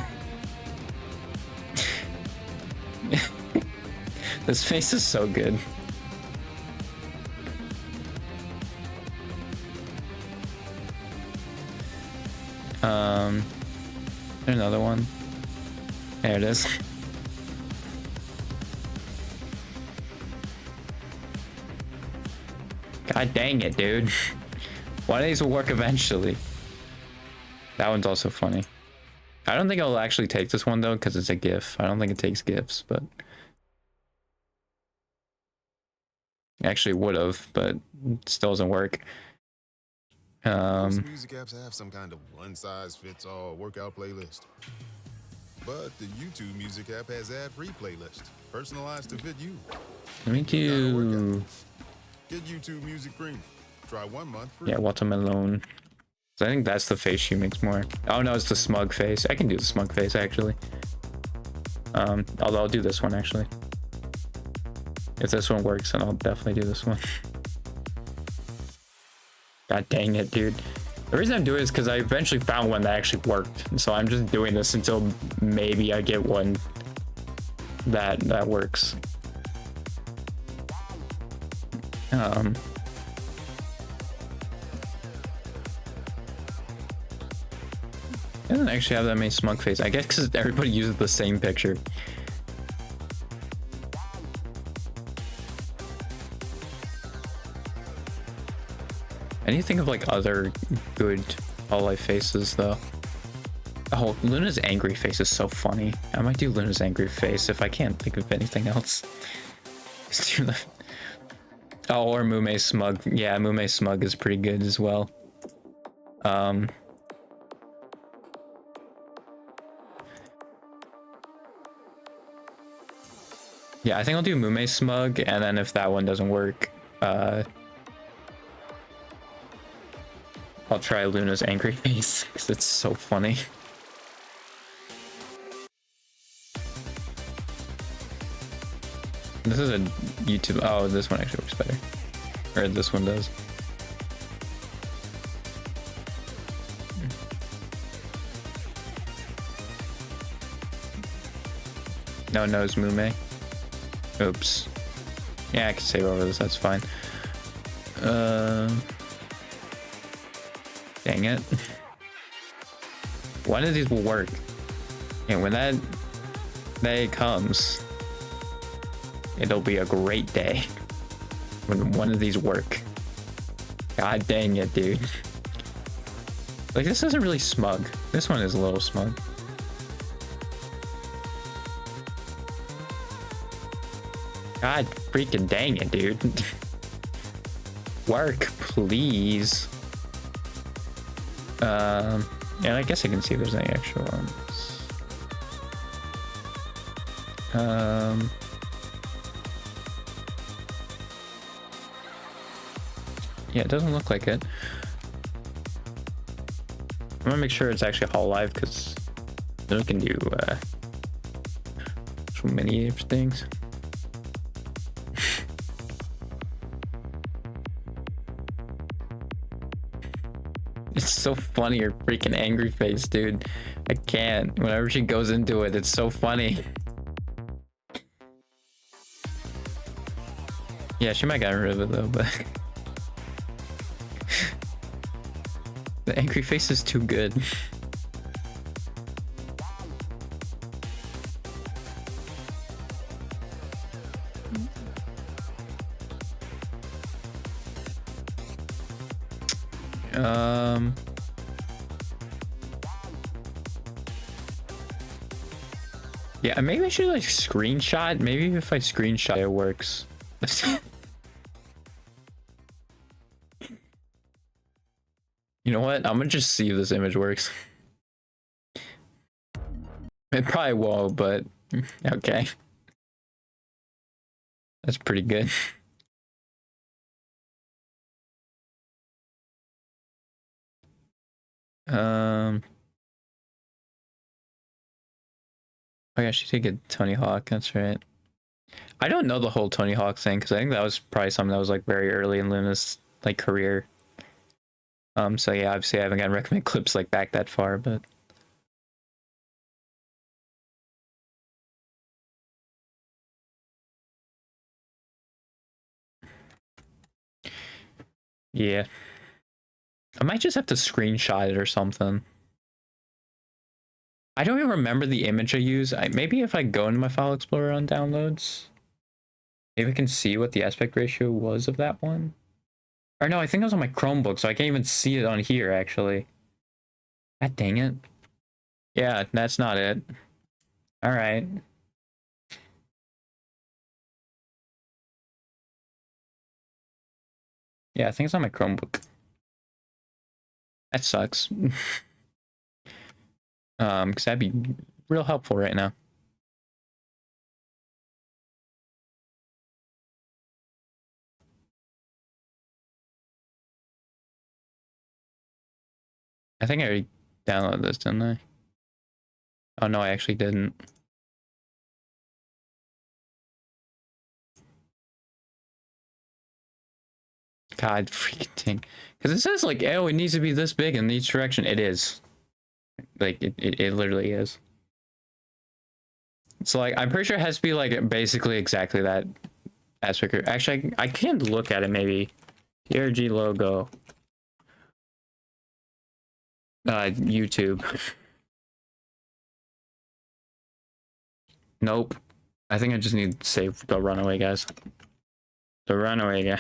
This face is so good. There's another one. There it is. God dang it, dude. One of these will work eventually. That one's also funny. I don't think I'll actually take this one though, because it's a GIF. I don't think it takes GIFs, but actually would have, but it still doesn't work.
Most music apps have some kind of one-size-fits-all workout playlist. But the YouTube Music app has ad-free playlists, personalized to fit you.
Let me do...
Get YouTube Music Premium. Try 1 month free.
Yeah, watermelon. So I think that's the face she makes more. Oh no, it's the smug face. I can do the smug face actually. Although I'll do this one actually. If this one works, then I'll definitely do this one. God dang it, dude. The reason I'm doing it is because I eventually found one that actually worked. And so I'm just doing this until maybe I get one that works. It doesn't actually have that many smug face. I guess because everybody uses the same picture. I need to think of like other good Hololive faces though. Oh, Luna's angry face is so funny. I might do Luna's angry face if I can't think of anything else. Let's do that. Oh, or Mume's smug. Yeah, Mume's smug is pretty good as well. Yeah, I think I'll do Mume's smug, and then if that one doesn't work, I'll try Luna's angry face, because it's so funny. This is a YouTube... Oh, this one actually works better. Or this one does. No, it's Mume. Oops. Yeah, I can save over this, that's fine. Dang it. One of these will work. And when that day comes, it'll be a great day. When one of these work. God dang it, dude. Like, this isn't really smug. This one is a little smug. God freaking dang it, dude. Work, please. Yeah, I guess I can see if there's any extra ones. Yeah, it doesn't look like it. I'm gonna make sure it's actually Hololive, because then we can do so many things. It's so funny, her freaking angry face, dude. I can't. Whenever she goes into it, it's so funny. Yeah, she might get rid of it though, but the angry face is too good. Yeah, maybe I should like screenshot. Maybe if I screenshot it works. You know what? I'm gonna just see if this image works. It probably won't, but okay. That's pretty good. Oh yeah, she did get Tony Hawk, that's right. I don't know the whole Tony Hawk thing, because I think that was probably something that was like very early in Luna's like career. So yeah, obviously I haven't gotten recommend clips like back that far, but yeah. I might just have to screenshot it or something. I don't even remember the image I use. Maybe if I go into my file explorer on downloads, maybe I can see what the aspect ratio was of that one. Or no, I think it was on my Chromebook, so I can't even see it on here, actually. God dang it. Yeah, that's not it. Alright. Yeah, I think it's on my Chromebook. That sucks. Because that'd be real helpful right now. I think I already downloaded this, didn't I? Oh no, I actually didn't. God freaking dang. Because it says like, oh, it needs to be this big in each direction. It is. Like, it literally is. So like, I'm pretty sure it has to be like basically exactly that aspect. Actually, I can look at it maybe. TRG logo. YouTube. Nope. I think I just need to save the runaway guys. The runaway guy.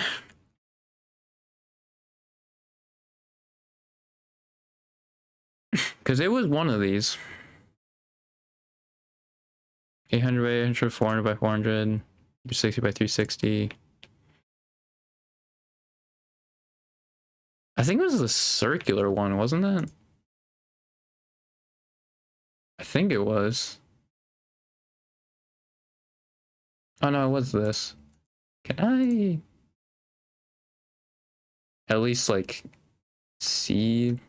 Because it was one of these. 800 by 800, 400 by 400, 360 by 360. I think it was the circular one, wasn't it? I think it was. Oh no, it was this. Can I at least like see?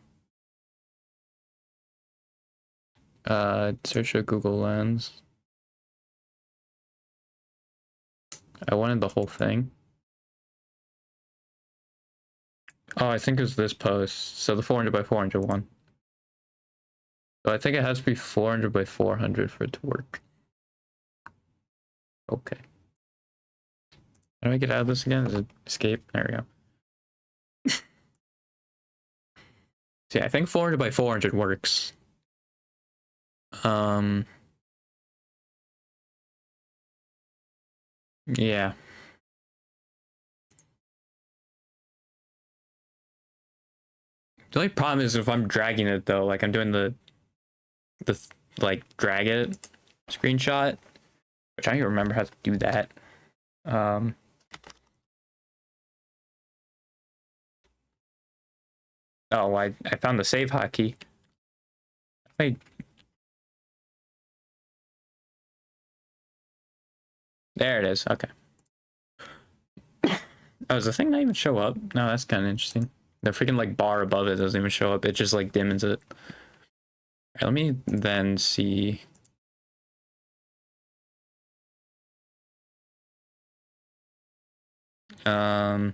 Search a Google Lens. I wanted the whole thing. Oh, I think it was this post. So the 400 by 400 one. So I think it has to be 400 by 400 for it to work. Okay. How do I get out of this again? Is it escape? There we go. See, I think 400 by 400 works. Yeah. The only problem is if I'm dragging it though, like I'm doing the like drag it screenshot, which I don't even remember how to do that. Oh, I found the save hotkey. Wait. There it is. Okay. Oh, does the thing not even show up? No, that's kind of interesting. The freaking like bar above it doesn't even show up. It just like dims it. All right, let me then see. Let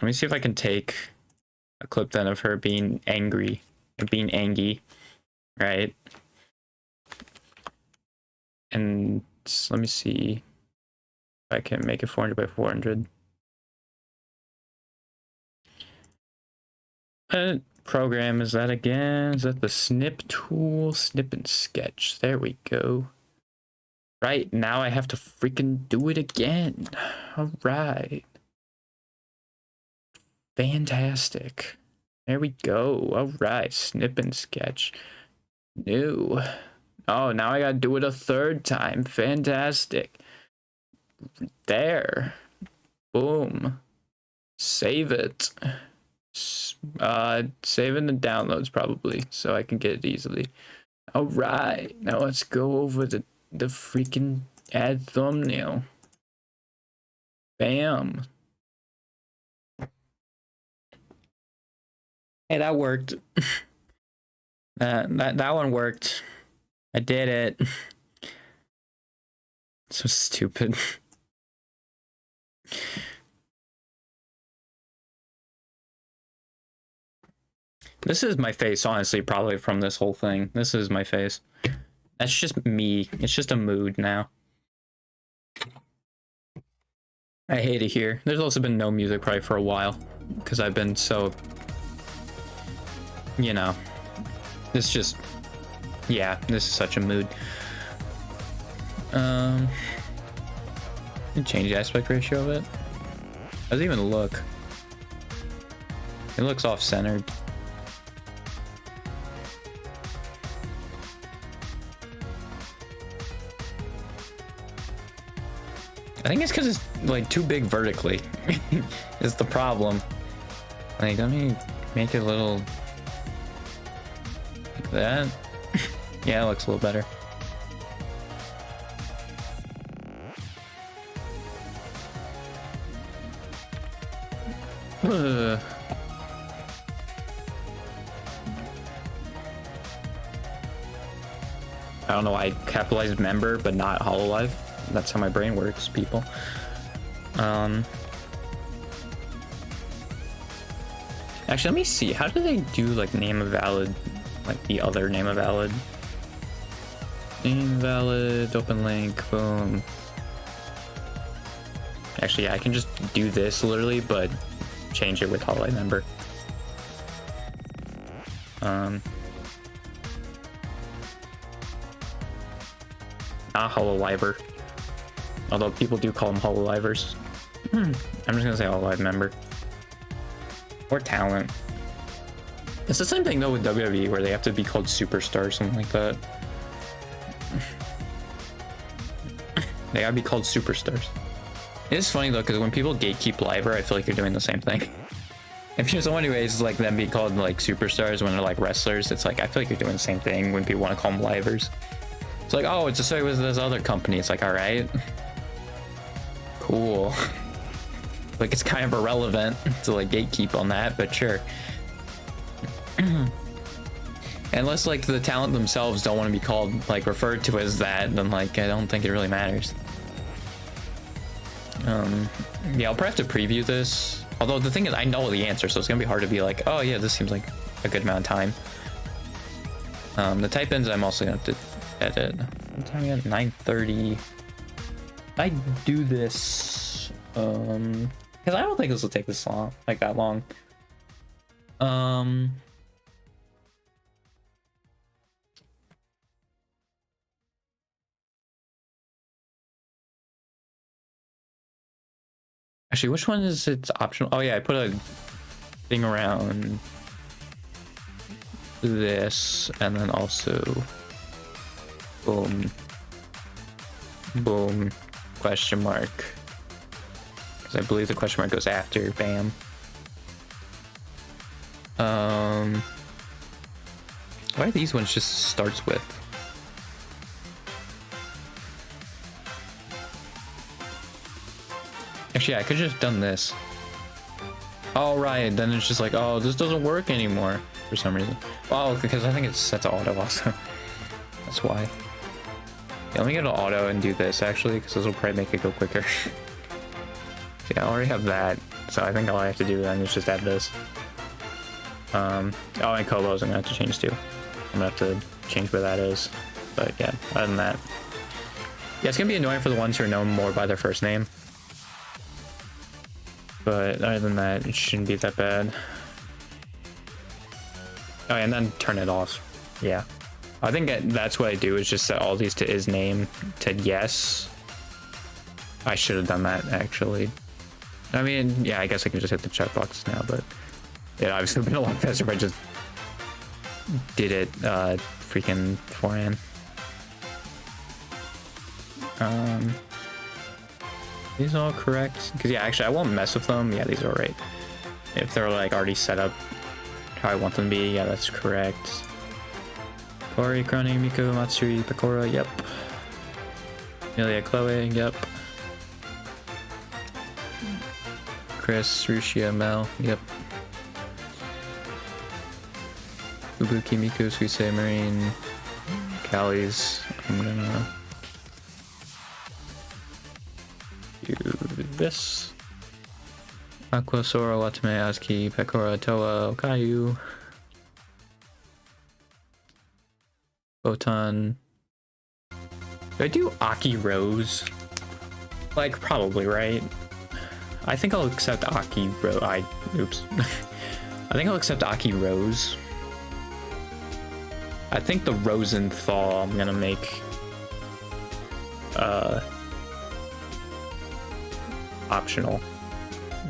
me see if I can take a clip then of her being angry, being angy, right? And let me see if I can make it 400 by 400. What program is that again? Is that the snip tool? Snip and sketch. There we go. Right, now I have to freaking do it again. All right. Fantastic. There we go. All right, snip and sketch. New. Oh, now I gotta do it a third time. Fantastic. There. Boom. Save it. Save in the downloads probably, so I can get it easily. All right, now let's go over the freaking add thumbnail. Bam. Hey, that worked. that one worked. I did it. So stupid. This is my face, honestly, probably from this whole thing. This is my face. That's just me. It's just a mood now. I hate it here. There's also been no music probably for a while because I've been so, you know, it's just, yeah, this is such a mood. Um, change the aspect ratio of it. How does it even look? It looks off-centered. I think it's because it's like too big vertically. Is the problem. Like, let me make it a little like that. Yeah, it looks a little better. I don't know why I capitalized member but not Hololive. That's how my brain works, people. Actually, let me see. How do they do like name a valid, like the other name a valid? Name valid, open link, boom. Actually, yeah, I can just do this literally, but change it with Hololive member. Not Hololiver. Although people do call them Hololivers. I'm just gonna say Hololive member. Or talent. It's the same thing though with WWE where they have to be called superstar or something like that. They gotta be called superstars. It is funny though, because when people gatekeep Liver, I feel like they're doing the same thing. If you're someone who is like them being called like superstars when they're like wrestlers, it's like I feel like you're doing the same thing when people want to call them Livers. It's like, oh, it's a with this other company. It's like, all right, cool. Like it's kind of irrelevant to like gatekeep on that, but sure. Unless like the talent themselves don't want to be called like referred to as that, then like I don't think it really matters. Yeah, I'll probably have to preview this. Although the thing is, I know the answer, so it's gonna be hard to be like, oh yeah, this seems like a good amount of time. The type-ins I'm also gonna have to edit. What time are we at? 9:30. I do this, because I don't think this will take this long, like that long. Actually, which one is it's optional? Oh yeah, I put a thing around this, and then also boom, boom, question mark. Because I believe the question mark goes after bam. Why are these ones just starts with? Actually, I could have just done this. All right, then it's just like, oh, this doesn't work anymore for some reason. Well, because I think it's set to auto also. That's why. Yeah, let me go to auto and do this actually, because this will probably make it go quicker. Yeah, I already have that, so I think all I have to do then is just add this. Oh, and Kobo's I'm gonna have to change too. I'm gonna have to change where that is. But yeah, other than that. Yeah, it's gonna be annoying for the ones who are known more by their first name. But other than that, it shouldn't be that bad. Oh, and then turn it off. Yeah. I think that's what I do, is just set all these to is name to yes. I should have done that, actually. I mean, yeah, I guess I can just hit the checkbox now, but it obviously would have been a lot faster if I just did it freaking beforehand. These are all correct? Because yeah, actually I won't mess with them. Yeah, these are right. If they're like already set up how I want them to be, yeah, that's correct. Kori, Kroni, Miko, Matsuri, Pekora, yep. Amelia, Chloe, yep. Chris, Rushia, Mel, yep. Ubuki, Miku, Suisei, Marine, Callie's. I'm gonna do this. Aqua, Sora, Watame, Azuki, Pekora, Toa, Okayu. Botan. Do I do Aki Rose? Like, probably, right? I think I'll accept Aki Rose. Oops. I think I'll accept Aki Rose. I think the Rosenthal I'm gonna make optional,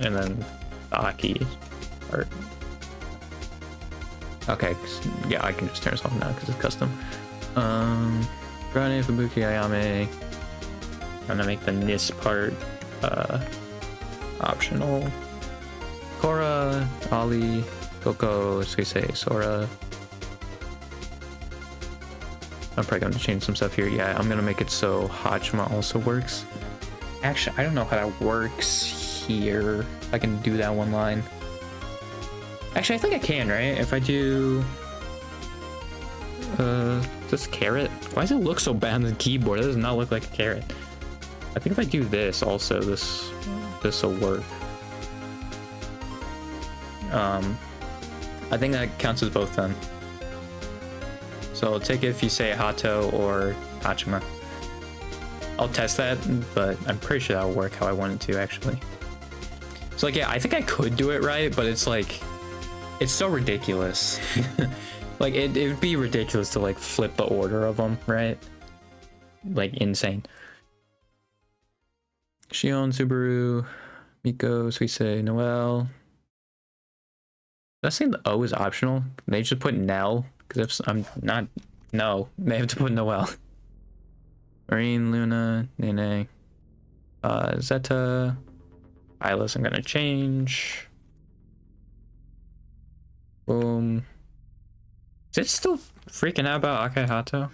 and then the Aki part. Okay, yeah, I can just turn this off now because it's custom. Rane, Fubuki, Ayame. I'm gonna make the Nis part optional. Korra, Ali, Coco, Suisei, Sora. I'm probably gonna change some stuff here. Yeah, I'm gonna make it so Hachima also works. Actually, I don't know how that works here. I can do that one line. Actually, I think I can, right? If I do... this carrot? Why does it look so bad on the keyboard? It does not look like a carrot. I think if I do this also, this will work. I think that counts as both then. So I'll take it if you say Hato or Hachima. I'll test that, but I'm pretty sure that'll work how I want it to, actually. So like, yeah, I think I could do it right, but it's like, it's so ridiculous. Like, it would be ridiculous to like flip the order of them, right? Like, insane. Shion, Subaru, Miko, Suisei, Noelle. Did I say the O is optional? They just put Nell? Because if I'm not... No, they have to put Noelle. Marine, Luna, Nene, Zeta, Eyeless, I'm gonna change. Boom. Is it still freaking out about Akahato?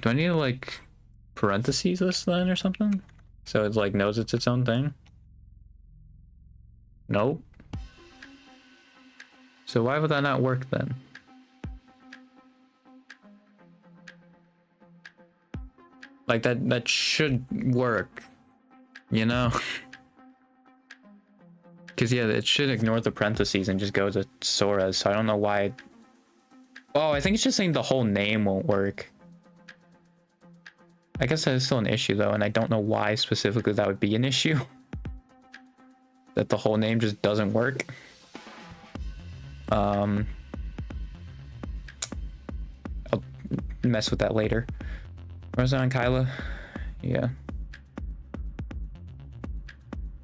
Do I need to like parentheses this then or something? So it like knows it's its own thing? Nope. So why would that not work then? Like that should work, you know? Because yeah, it should ignore the parentheses and just go to Sora's, so I don't know why. Oh, I think it's just saying the whole name won't work. I guess that is still an issue though, and I don't know why specifically that would be an issue. That the whole name just doesn't work. I'll mess with that later. Where's that on Kyla? Yeah.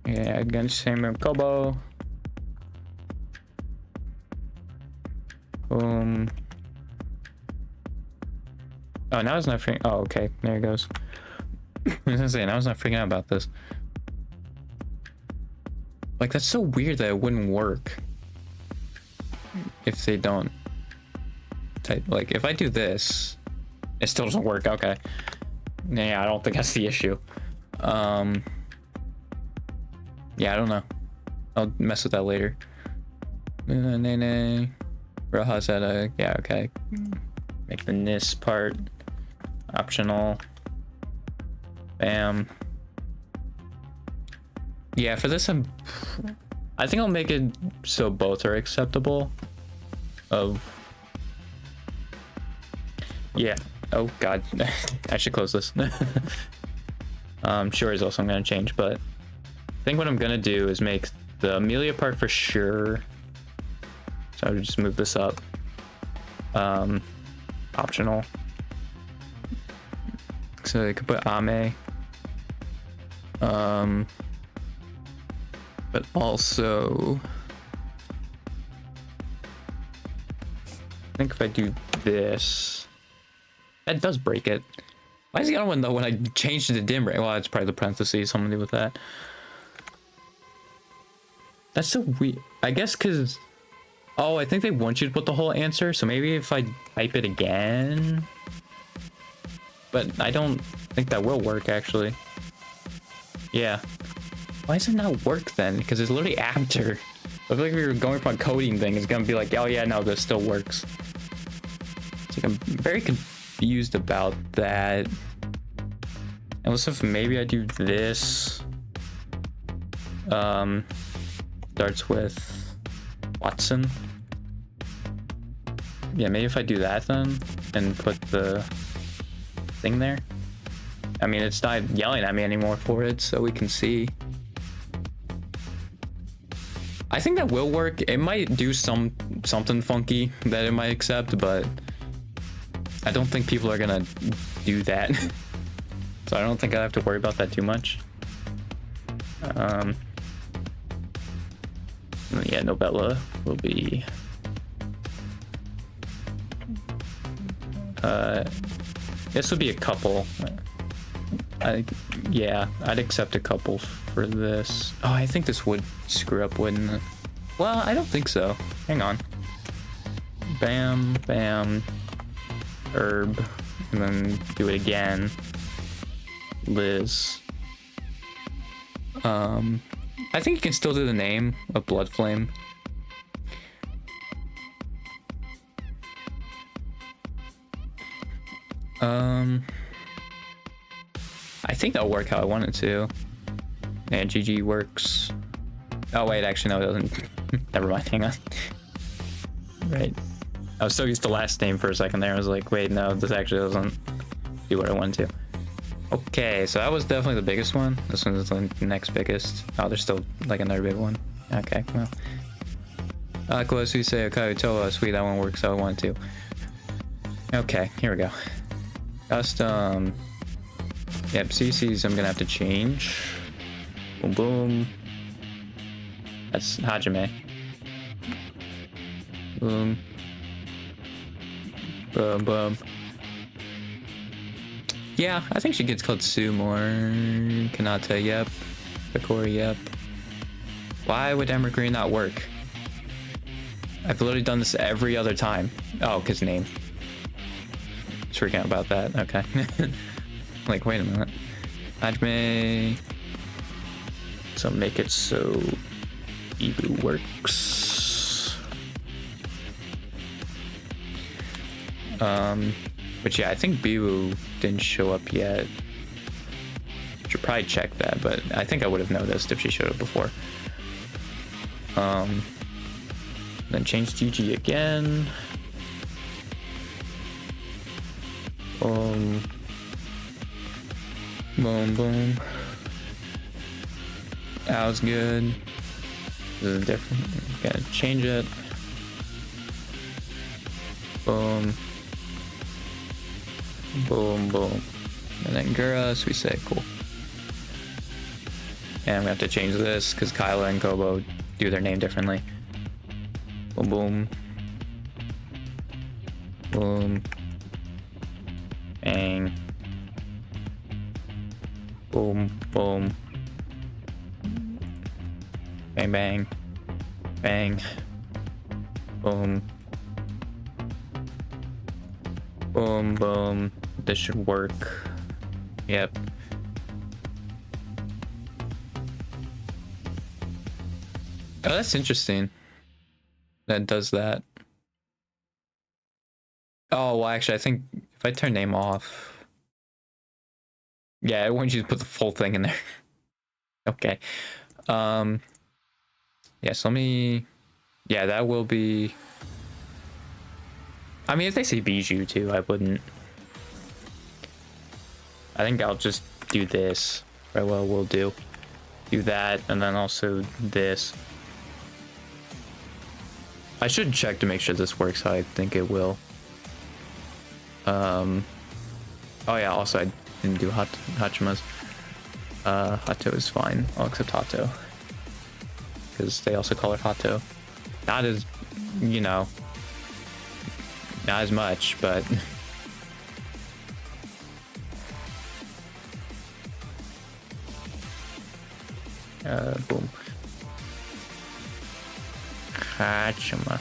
Yeah, against same Kobo. Boom. Oh, now it's not freaking. Oh, okay. There it goes. I was gonna say, now it's not freaking out about this. Like, that's so weird that it wouldn't work if they don't type. Like, if I do this, it still doesn't work. Okay. Yeah, I don't think that's the issue. Yeah, I don't know. I'll mess with that later. Nene. Roja Zeta. Yeah, okay. Make the Nis part optional. Bam. Yeah, for this, I think I'll make it so both are acceptable. Yeah. Oh God, I should close this. Sure is also I'm gonna change, but I think what I'm gonna do is make the Amelia part for sure. So I would just move this up. Optional. So I could put Ame. But also, I think if I do this, that does break it. Why is the other one though when I changed it to dim rate? Well, it's probably the parentheses, something to do with that. That's so weird. I guess because, oh, I think they want you to put the whole answer. So maybe if I type it again, but I don't think that will work actually. Yeah. Why does it not work then? Because it's literally after. I feel like if you're going from a coding thing, it's gonna be like, oh yeah, no, this still works. It's like I'm very confused about that. And also if maybe I do this. Starts with Watson. Yeah, maybe if I do that then and put the thing there. I mean, it's not yelling at me anymore for it, so we can see. I think that will work. It might do something funky that it might accept, but I don't think people are gonna do that. So I don't think I have to worry about that too much. Yeah, Novella will be this would be a couple. Yeah, I'd accept a couple for this. Oh, I think this would screw up, wouldn't it? Well, I don't think so. Hang on. Bam, bam, herb, and then do it again. Liz. I think you can still do the name of Blood Flame. I think that'll work how I want it to. And GG works. Oh wait, actually no, it doesn't. Never mind, hang on. Right. I was so used to last name for a second there. I was like, wait, no, this actually doesn't do what I want to. Okay, so that was definitely the biggest one. This one's the next biggest. Oh, there's still like another big one. Okay, well. Close, you say, okay, tell us, sweet, that one works how I want it to. Okay, here we go. Custom. Yep, CC's I'm gonna have to change. Boom, boom. That's Hajime. Boom. Boom, boom. Yeah, I think she gets called Sue more. Kanata, yep. Sakura, yep. Why would Emerald Green not work? I've literally done this every other time. Oh, his name. Just freaking out about that. Okay. Like, wait a minute. Hajime. So make it so Ibu works. But yeah, I think Biwu didn't show up yet. Should probably check that, but I think I would have noticed if she showed up before. Then change GG again. Boom. Boom, boom. That was good. This is different. Gotta change it. Boom. Boom, boom. And then Gura, so we say cool. And we have to change this because Kyla and Kobo do their name differently. Boom, boom. Boom. Bang. Boom, boom. Bang, bang. Bang. Boom. Boom, boom. This should work. Yep. Oh, that's interesting. That does that. Oh, well, actually, I think if I turn name off... Yeah, I want you to put the full thing in there. Okay. Yeah, so let me... Yeah, that will be... I mean, if they say Bijou too, I wouldn't. I think I'll just do this. Right, well, we'll do that, and then also this. I should check to make sure this works how I think it will. Oh yeah, also I didn't do Hachima's. Hato is fine. I'll accept Hato. Because they also call her Hato. Not as, you know, not as much, but... boom. Hachima.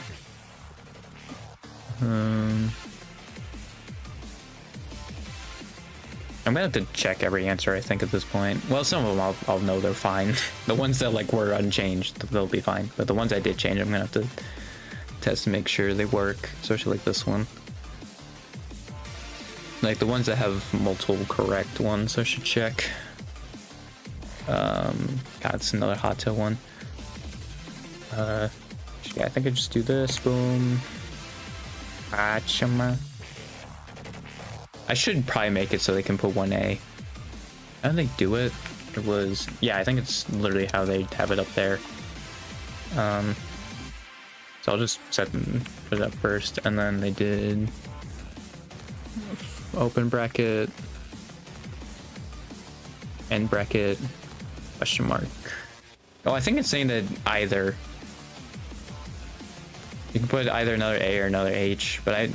I'm gonna have to check every answer, I think, at this point. Well, some of them I'll know they're fine. The ones that like were unchanged, they'll be fine. But the ones I did change, I'm gonna have to test to make sure they work, especially like this one. Like the ones that have multiple correct ones, I should check. God, it's another Hato one. Yeah, I think I just do this. Boom. Hachima. I should probably make it so they can put 1A. How did they do it? It was... Yeah, I think it's literally how they have it up there. So I'll just put it up first, and then they did open bracket, end bracket, question mark. Oh, I think it's saying that either. You can put either another A or another H, but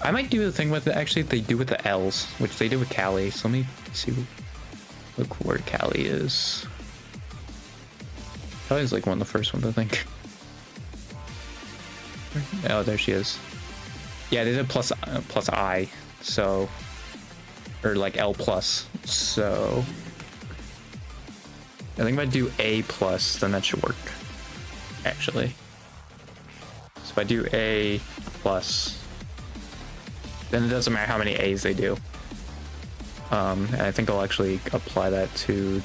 I might do the thing with it. Actually, they do with the L's, which they did with Cali. So let me see look where Cali is. Cali's like one of the first ones, I think. Oh, there she is. Yeah, they did plus I, so, or like L plus. So I think if I do A plus, then that should work. Actually, so if I do A plus, then it doesn't matter how many A's they do. And I think I'll actually apply that to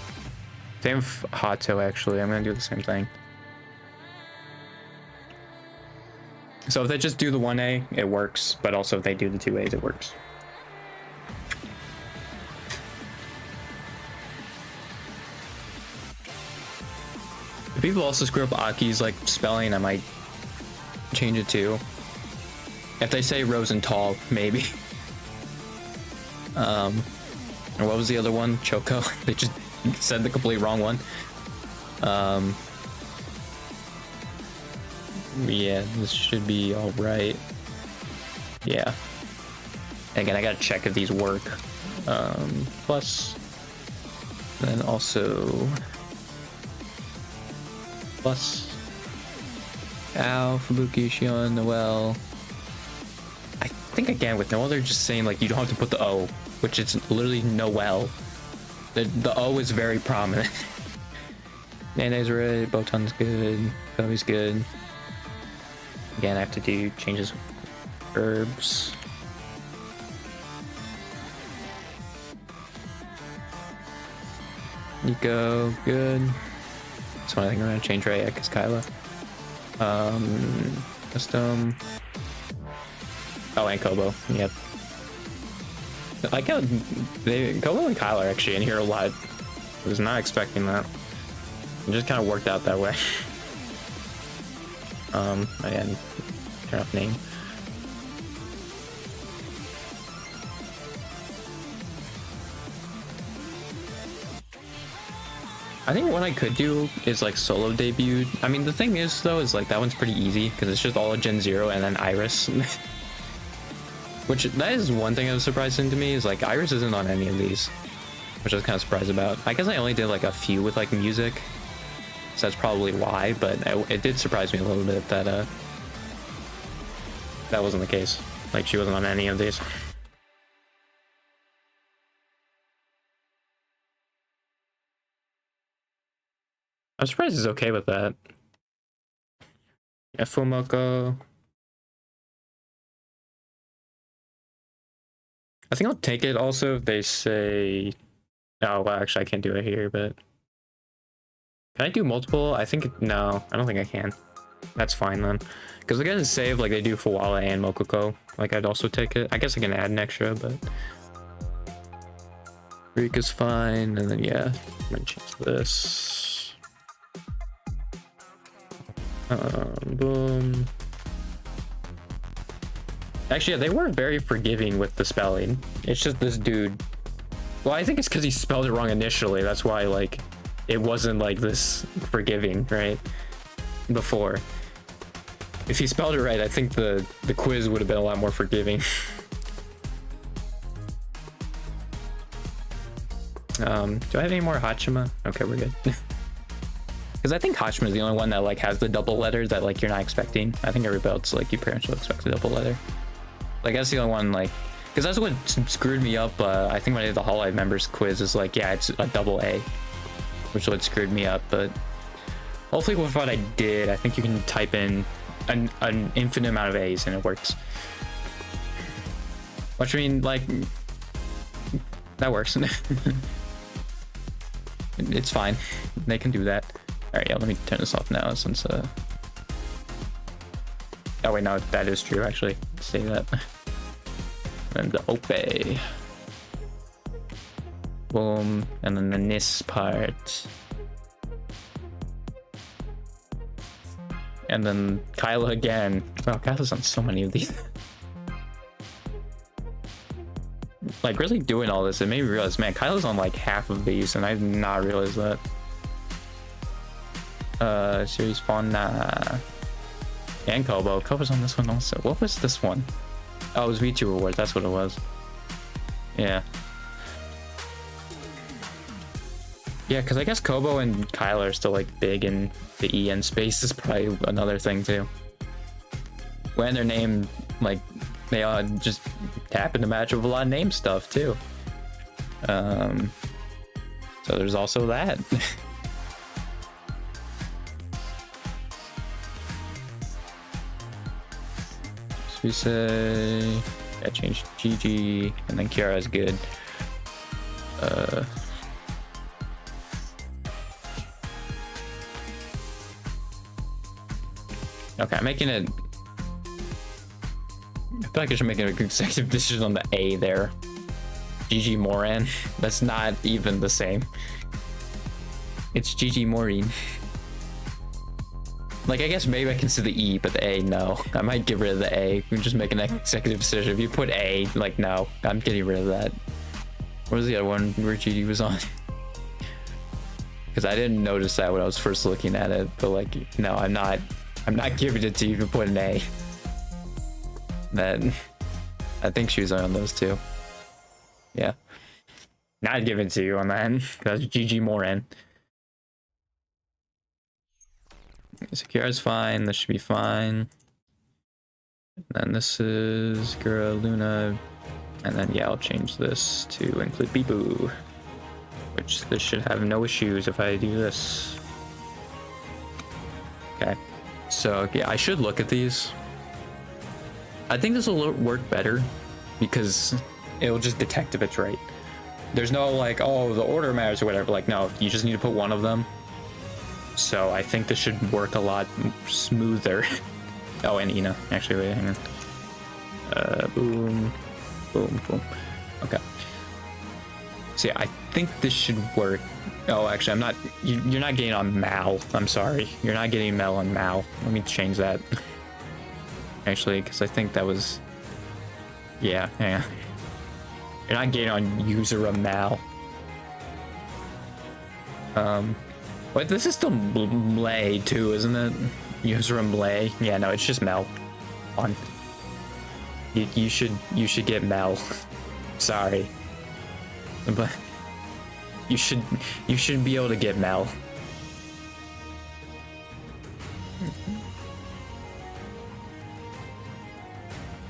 same with Hato. Actually, I'm gonna do the same thing. So if they just do the 1A, it works, but also if they do the 2A's, it works. If people also screw up Aki's like spelling, I might change it too. If they say Rosenthal, maybe. And what was the other one? Choco. They just said the complete wrong one. Yeah, this should be all right. Yeah. Again, I gotta check if these work. Plus, then also plus Al, Fubuki, Shion, Noel. I think again with Noel, they're just saying like you don't have to put the O, which is literally Noel. The O is very prominent. Mayonnaise red, Botan's good, Kobe's good. Again, I have to do changes with herbs. Nico, good. That's one I think I'm gonna change right because Kyla. Custom. Oh, and Kobo. Yep. I like how Kobo and Kyla are actually in here a lot. I was not expecting that. It just kind of worked out that way. Again, turn off name. I think what I could do is like solo debut. I mean, the thing is though, is like that one's pretty easy because it's just all Gen 0 and then Iris. Which that is one thing that was surprising to me is like Iris isn't on any of these, which I was kind of surprised about. I guess I only did like a few with like music, so that's probably why, but it did surprise me a little bit that that wasn't the case. Like she wasn't on any of these. I'm surprised he's okay with that. Yeah, Fumoko. I think I'll take it also if they say... Oh, well, actually I can't do it here, but... Can I do multiple? I think... No, I don't think I can. That's fine then. Because they're gonna save like they do for Wala and Mokoko. Like I'd also take it. I guess I can add an extra, but... Rika's fine, and then yeah, I'm gonna change this. Boom. Actually, yeah, they were very forgiving with the spelling. It's just this dude. Well, I think it's because he spelled it wrong initially. That's why, like, it wasn't like this forgiving, right? Before. If he spelled it right, I think the quiz would have been a lot more forgiving. Do I have any more Hachima? Okay, we're good. Because I think Hachima is the only one that like has the double letter that like you're not expecting. I think everybody else like your parents will expect the double letter. Like that's the only one like, because that's what screwed me up. I think when I did the Hololive members quiz is like, yeah, it's a double A, which is what screwed me up. But hopefully with what I did, I think you can type in an infinite amount of A's and it works. Which I mean, like, that works. It's fine. They can do that. All right, yeah, let me turn this off now since oh wait, no, that is true actually. Say that. And the ope. Boom, and then the nis part. And then Kyla again. Wow, Kyla's on so many of these. Like, really doing all this, it made me realize, man, Kyla's on like half of these, and I did not realize that. Series Fauna. And Kobo. Kobo's on this one also. What was this one? Oh, it was VTuber Awards, that's what it was. Yeah. Yeah, because I guess Kobo and Kyla are still like big in the EN space is probably another thing too. When their name, like, they all just happen to match with a lot of name stuff too. So there's also that. So we say, yeah, change GG, and then Kiara is good. Okay, I'm making it. I feel like I should make a consecutive decision on the A there. GG Moran. That's not even the same. It's GG Maureen. Like, I guess maybe I can see the E, but the A, no. I might get rid of the A. I'm just making an executive decision. If you put A, like, no, I'm getting rid of that. What was the other one where GG was on? Because I didn't notice that when I was first looking at it, but like, no, I'm not giving it to you if you put an A. Then I think she was on those two. Yeah. Not giving it to you on that. That's GG Moran. Sakura's fine. This should be fine. And then this is Gura Luna. And then, yeah, I'll change this to include Bibu. Which this should have no issues if I do this. Okay. So, yeah, I should look at these. I think this will work better because it'll just detect if it's right. There's no like, oh, the order matters or whatever. Like, no, you just need to put one of them. So I think this should work a lot smoother. Oh, and Ina. Actually, wait, hang on. Boom, boom, boom. Okay. So yeah, I think this should work. Oh, actually, I'm not. You're not getting on Mal. I'm sorry. You're not getting Mel on Mal. Let me change that. Actually, because I think that was. Yeah, hang on. You're not getting on Usera Mal. But this is still Mlay too, isn't it? Usera Mlay. Yeah, no, it's just Mel. On. You should get Mel. Sorry. But you should be able to get Mel.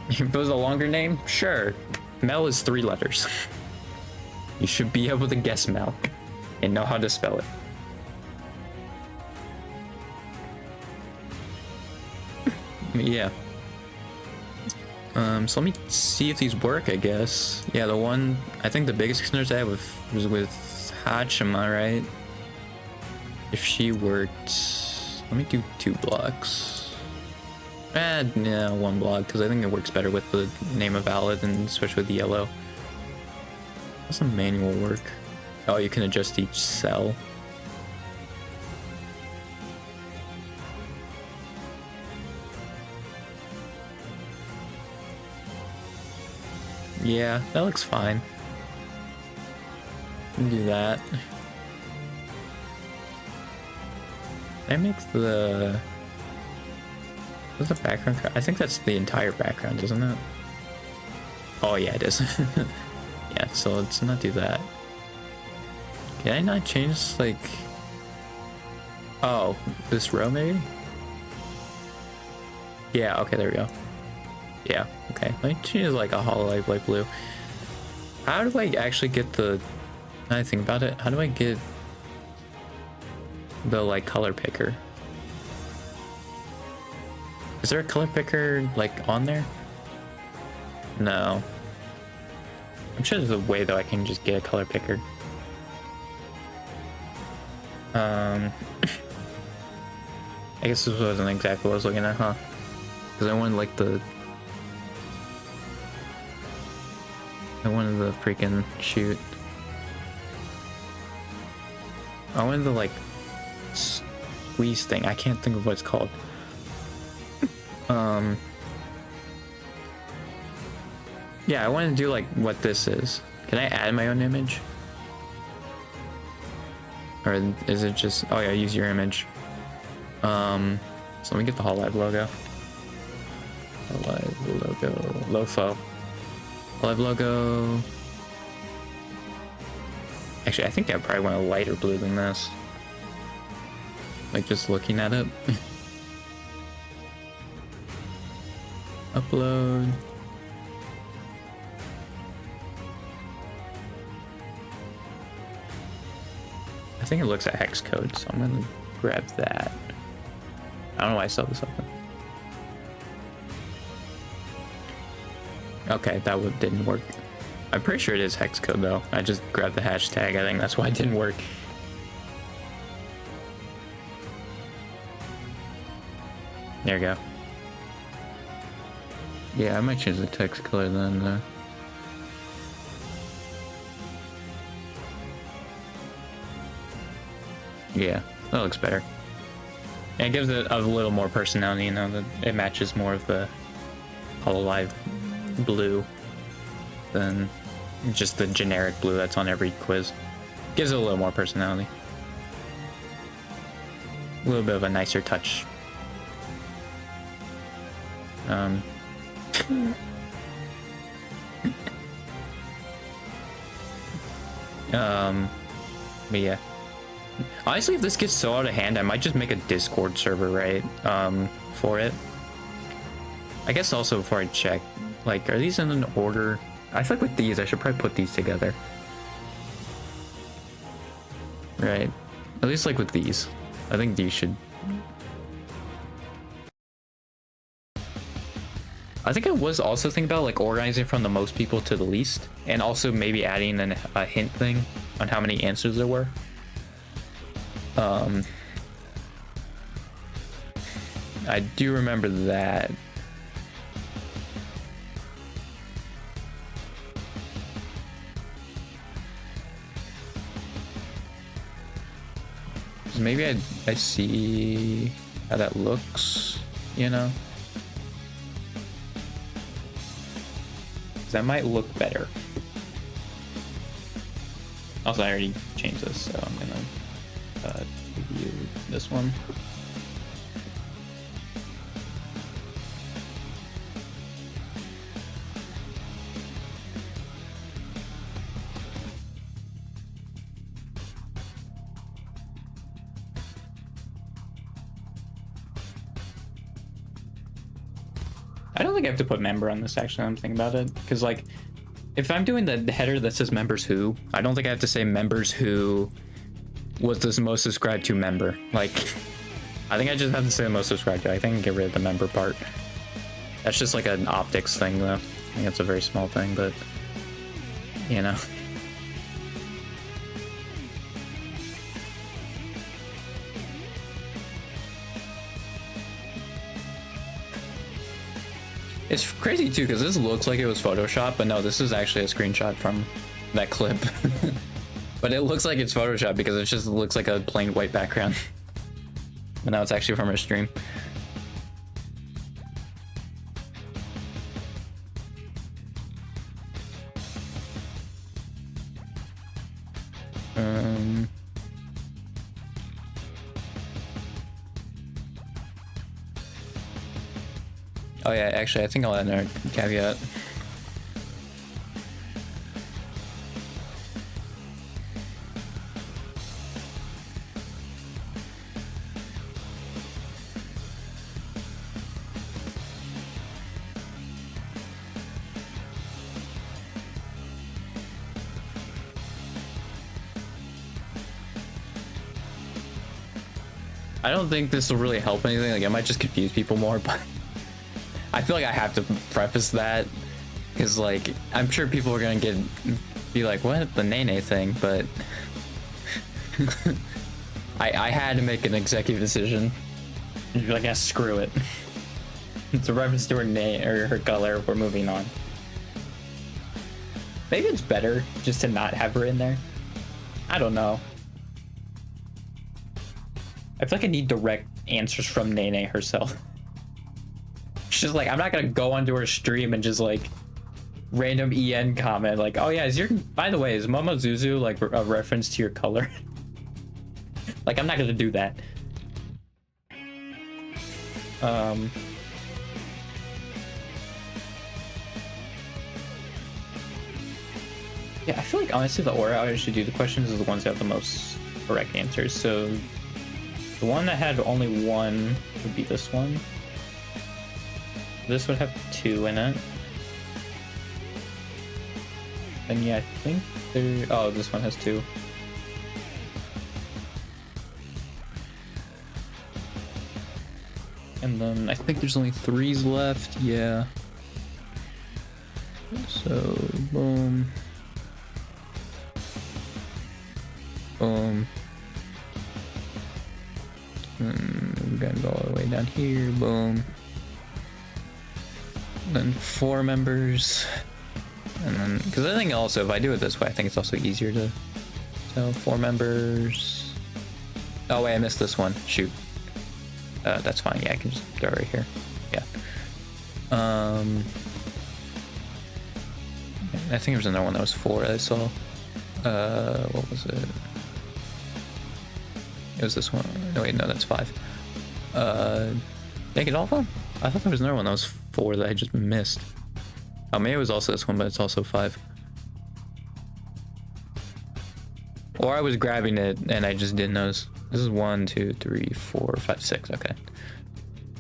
If it was a longer name, sure. Mel is 3 letters. You should be able to guess Mel and know how to spell it. Yeah. So let me see if these work, I guess. Yeah, the one, I think the biggest experience I had was with Hachima, right? If she worked, let me do 2 blocks. Yeah, 1 block, because I think it works better with the name of valid and especially with the yellow. How's the manual work? Oh, you can adjust each cell. Yeah, that looks fine. Do that. I make the... What's the background? I think that's the entire background, isn't it? Oh yeah, it is. Yeah, so let's not do that. Can I not change, like... Oh, this row maybe? Yeah, okay, there we go. Yeah, okay. Let me change like a Hololive light blue. How do I actually get the... Now I think about it, how do I get the like color picker? Is there a color picker like on there? No. I'm sure there's a way though I can just get a color picker. I guess this wasn't exactly what I was looking at, huh? Because I wanted like the... I wanted the freaking shoot. I wanted the like squeeze thing. I can't think of what it's called. Yeah, I want to do like what this is. Can I add my own image? Or is it just, oh yeah, use your image. So let me get the Hololive logo. Hololive logo, Lofo. Hololive logo. Actually, I think I probably want a lighter blue than this. Like just looking at it. Upload. I think it looks at hex code, so I'm gonna grab that. I don't know why I saw this open. Okay, that one didn't work. I'm pretty sure it is hex code though. I just grabbed the hashtag. I think that's why it didn't work. There you go. Yeah, I might change the text color then. Yeah, that looks better. And it gives it a little more personality, you know, that it matches more of the Hololive blue than just the generic blue that's on every quiz. Gives it a little more personality. A little bit of a nicer touch. But yeah. Honestly, if this gets so out of hand, I might just make a Discord server, right? For it. I guess also before I check, like, are these in an order? I feel like with these, I should probably put these together. Right. At least like with these. I think these should... I think I was also thinking about like organizing from the most people to the least, and also maybe adding a hint thing on how many answers there were. I do remember that. Maybe I see how that looks, you know? That might look better. Also, I already changed this, so I'm gonna give you this one. I don't think I have to put member on this, actually. I'm thinking about it, because like if I'm doing the header that says members who, I don't think I have to say members who was the most subscribed to member. Like, I think I just have to say the most subscribed to. I think I can get rid of the member part. That's just like an optics thing though. I think it's a very small thing, but you know. It's crazy too, because this looks like it was Photoshop, but no, this is actually a screenshot from that clip. But it looks like it's Photoshop because it just looks like a plain white background. But now it's actually from her stream. Oh yeah, actually, I think I'll add another caveat. I don't think this will really help anything. Like, it might just confuse people more, but I feel like I have to preface that because, like, I'm sure people are gonna be like, "What the Nene thing?" But I had to make an executive decision. And you're like, "Yeah, screw it." It's a reference to her name or her color. We're moving on. Maybe it's better just to not have her in there. I don't know. I feel like I need direct answers from Nene herself. just like, I'm not gonna go onto her stream and just like random EN comment like, oh yeah, by the way, is Momozuzu like a reference to your color? Like, I'm not gonna do that. Yeah, I feel like honestly the order I should do the questions is the ones that have the most correct answers. So the one that had only one would be this one. This would have 2 in it. And yeah, I think there. Oh, this one has 2. And then I think there's only 3s left. Yeah. So boom. Boom. We're gonna go all the way down here. Boom. Then 4 members. And then, because I think also if I do it this way, I think it's also easier to tell 4 members. Oh wait, I missed this one. Shoot. That's fine. Yeah, I can just throw it right here. Yeah. I think there was another one that was 4 that I saw. What was it? It was this one. No wait, no, that's 5. Did I get all of them? I thought there was another one that was 4 that I just missed. Oh, maybe it was also this one, but it's also 5. Or I was grabbing it and I just didn't notice. This is 1, 2, 3, 4, 5, 6. Okay.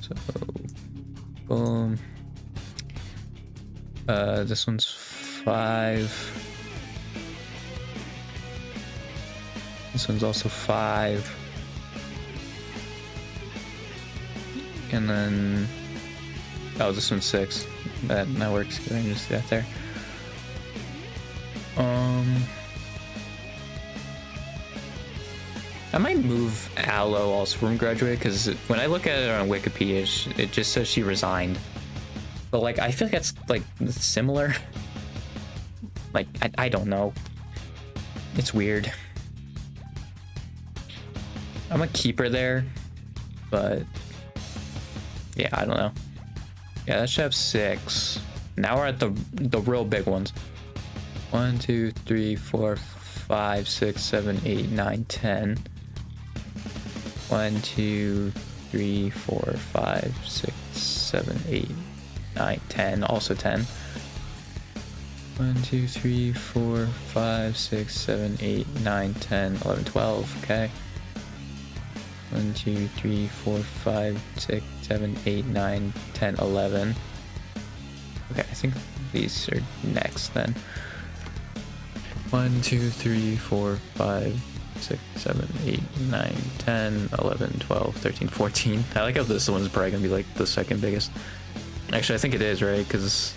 So, boom. This one's 5. This one's also 5. And then, oh, this one's 6. That works. I can just do that there. I might move Aloe also from graduate, because when I look at it on Wikipedia, it just says she resigned. But like, I feel like that's like similar. Like, I don't know. It's weird. I'm gonna keep her there, but yeah, I don't know. Yeah, that should have 6. Now we're at the real big ones. 1, 2, 3, 4, 5, 6, 7, 8, 9, 10. 1, 2, 3, 4, 5, 6, 7, 8, 9, 10. Also 10. 1, 2, 3, 4, 5, 6, 7, 8, 9, 10, 11, 12. Okay. 1, 2, 3, 4, 5, 6, 7, 8, 9, 10, 11. Okay, I think these are next then. 1, 2, 3, 4, 5, 6, 7, 8, 9, 10, 11, 12, 13, 14. I like how this one's probably gonna be like the second biggest. Actually, I think it is, right? Because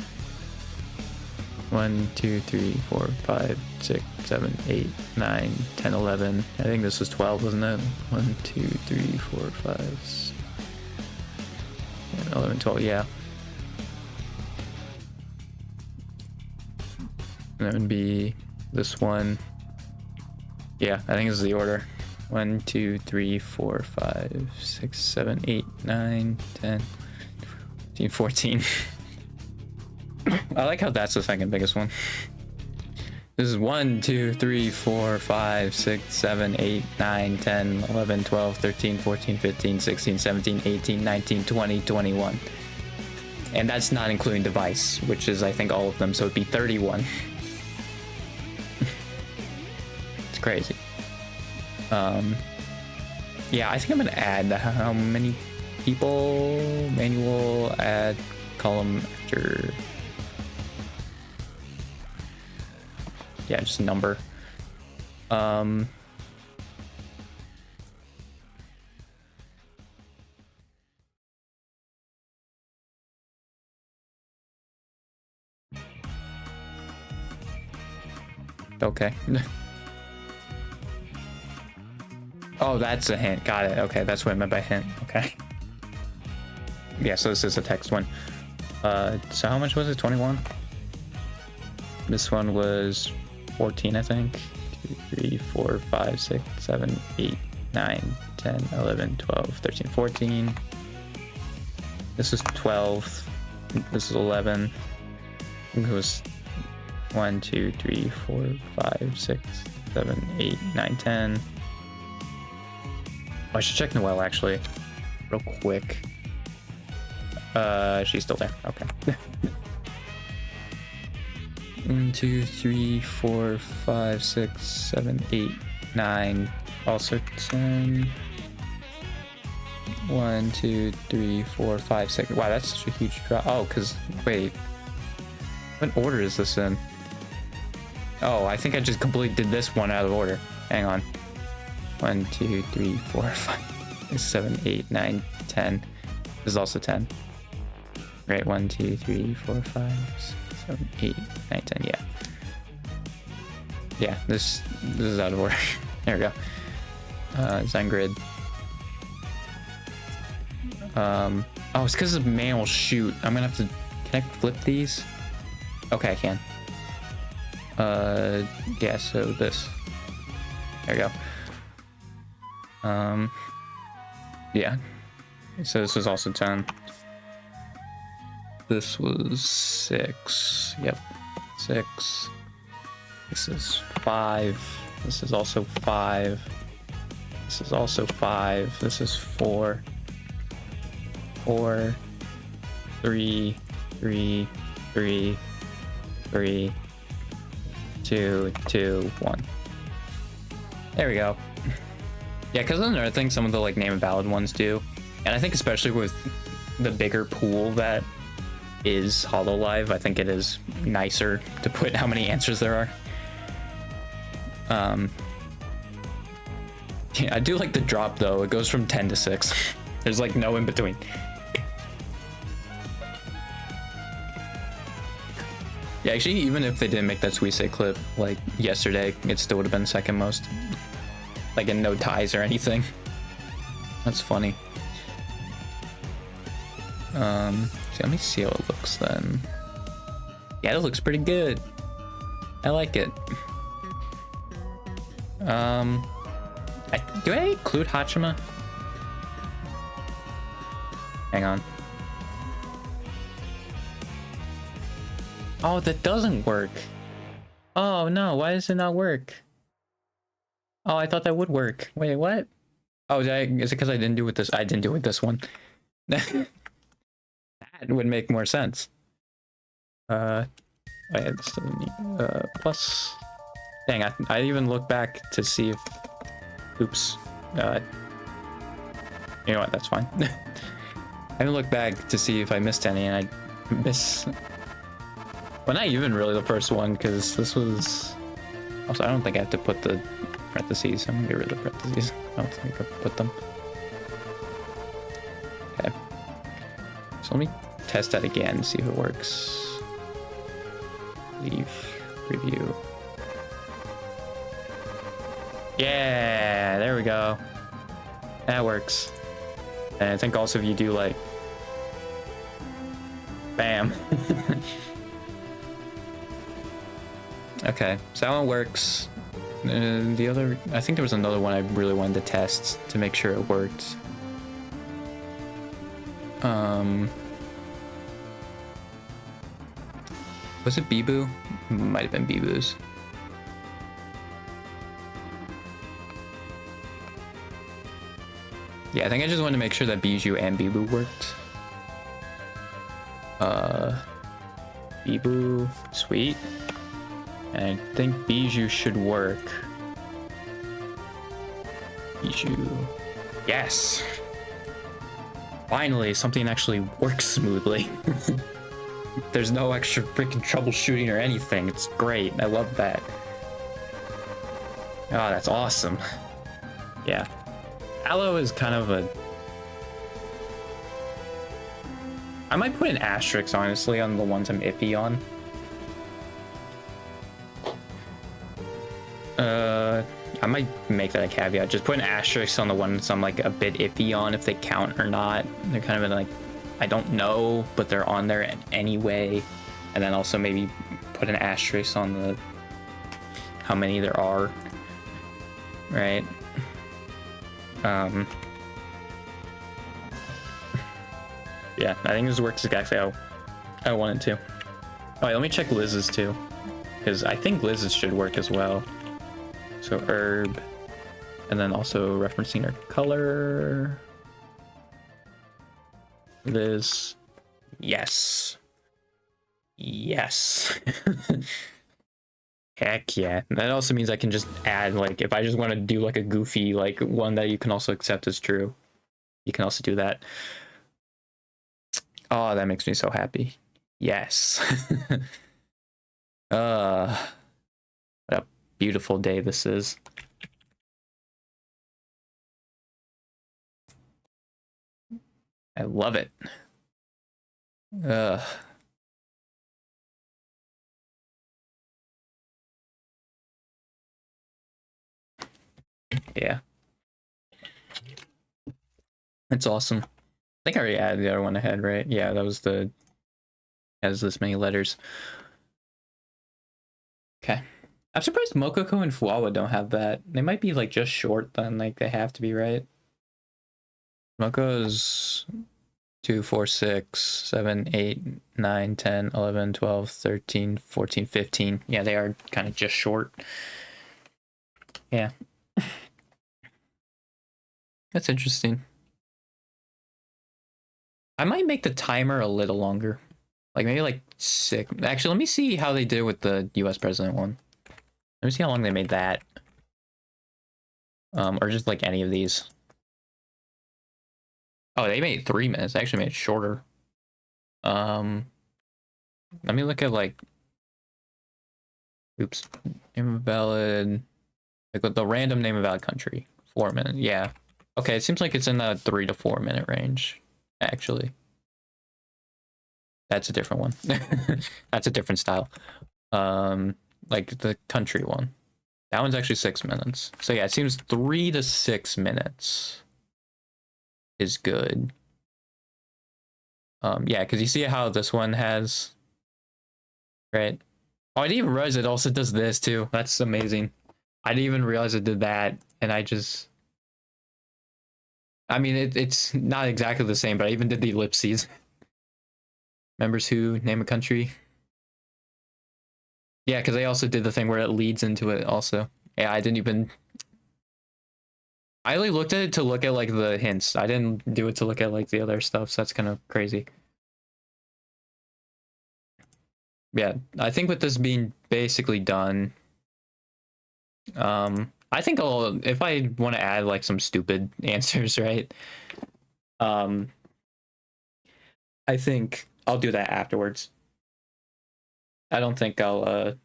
1, 2, 3, 4, 5, 6, 7, 8, 9, 10, 11. I think this was 12, wasn't it? 1, 2, 3, 4, 5, 6, 11, 12, yeah. And that would be this one. Yeah, I think this is the order. 1, 2, 3, 4, 5, 6, 7, 8, 9, 10, 15, 14. I like how that's the second biggest one. This is 1, 2, 3, 4, 5, 6, 7, 8, 9, 10, 11, 12, 13, 14, 15, 16, 17, 18, 19, 20, 21. And that's not including device, which is I think all of them, so it'd be 31. It's crazy. Yeah, I think I'm gonna add how many people. Manual add column after. Yeah, just a number. Okay. Oh, that's a hint. Got it. Okay, that's what I meant by hint. Okay. Yeah, so this is a text one. So how much was it? 21? This one was 14, I think. 2, 3, 4, 5, 6, 7, 8, 9, 10, 11, 12, 13, 14. This is 12. This is 11. It was 1, 2, 3, 4, 5, 6, 7, 8, 9, 10. Oh, I should check Noelle actually, real quick. She's still there. Okay. 1, 2, 3, 4, 5, 6, 7, 8, 9. Also 10. 1, 2, 3, 4, 5, 6. Wow, that's such a huge drop. Oh, because wait, what order is this in? Oh, I think I just completely did this one out of order. Hang on. 1, 2, 3, 4, 5, 6, 7, 8, 9, 10. This is also 10. Right, 1, 2, 3, 4, 5, 6, 7, 8, 9, 10. Yeah. Yeah, this is out of order. There we go. Design grid. Oh, it's because of manual shoot. I'm gonna have to. Can I flip these? Okay, I can. Yeah. So this. There we go. Yeah. So this was also 10. This was 6. Yep. 6. This is 5. This is also 5. This is also 5. This is 4. 4, 3, 3, 3, 3, 2, 2, 1. There we go. Yeah, because another thing some of the like name and ballad ones do, and I think especially with the bigger pool that is Hololive, I think it is nicer to put how many answers there are. Yeah, I do like the drop though. It goes from 10 to 6. There's like no in between. Yeah, actually, even if they didn't make that Suisse clip like yesterday, it still would have been second most. Like in no ties or anything. That's funny. So let me see how it looks then. Yeah, it looks pretty good. I like it. Do I include Hachima? Hang on. Oh, that doesn't work. Oh no, why does it not work? Oh, I thought that would work. Wait, what? Oh, is it because I didn't do it with this? I didn't do it with this one. That would make more sense. I had this plus. Dang, I even look back to see if. Oops. You know what? That's fine. I haven't looked back to see if I missed any, and I miss. Well, not even really the first one, because this was. Also, I don't think I have to put the parentheses. I'm gonna get rid of the parentheses. I don't think I put them. Okay. So let me test that again, see if it works. Leave review. Yeah, there we go. That works. And I think also if you do like, bam. Okay, so that one works. The other, I think there was another one I really wanted to test to make sure it worked. Was it Bibu? Might have been Bibu's. Yeah, I think I just wanted to make sure that Bijou and Bibu worked. Bibu, sweet. And I think Bijou should work. Bijou. Yes! Finally, something actually works smoothly. There's no extra freaking troubleshooting or anything. It's great. I love that. Oh, that's awesome. Yeah. Aloe is kind of a... I might put an asterisk, honestly, on the ones I'm iffy on. I might make that a caveat. Just put an asterisk on the ones I'm like a bit iffy on if they count or not. They're kind of like, I don't know, but they're on there anyway. And then also maybe put an asterisk on the how many there are. Right? Yeah, I think this works exactly how I wanted to. All right, let me check Liz's too, because I think Liz's should work as well. So herb, and then also referencing her color. Liz, yes, yes. Heck yeah. That also means I can just add, like, if I just want to do like a goofy, like one that you can also accept as true, you can also do that. Oh, that makes me so happy. Yes. What a beautiful day this is. I love it. Yeah. It's awesome. I think I already added the other one ahead, right? Yeah, that was the has this many letters. Okay. I'm surprised Mokoko and Fuawa don't have that. They might be like just short then, like they have to be, right? Moko's 2, 4, 6, 7, 8, 9, 10, 11, 12, 13, 14, 15. Yeah, they are kind of just short. Yeah. That's interesting. I might make the timer a little longer. Like maybe like 6. Actually, let me see how they did with the US president one. Let me see how long they made that. Or just like any of these. Oh, they made 3 minutes. They actually made it shorter. Let me look at like, oops, name of valid, like the random name of valid country. 4 minutes. Yeah. Okay, it seems like it's in the 3 to 4 minute range. Actually, that's a different one. That's a different style. Like the country one. That one's actually 6 minutes. So yeah, it seems 3 to 6 minutes is good. Yeah, because you see how this one has, right? Oh, I didn't even realize it also does this too. That's amazing. I didn't even realize it did that, and I mean, it's not exactly the same, but I even did the ellipses. Members who name a country. Yeah, because they also did the thing where it leads into it also. Yeah, I didn't even... I only looked at it to look at, like, the hints. I didn't do it to look at, like, the other stuff, so that's kind of crazy. Yeah, I think with this being basically done, I think if I want to add, like, some stupid answers, right? I think I'll do that afterwards. I don't think I'll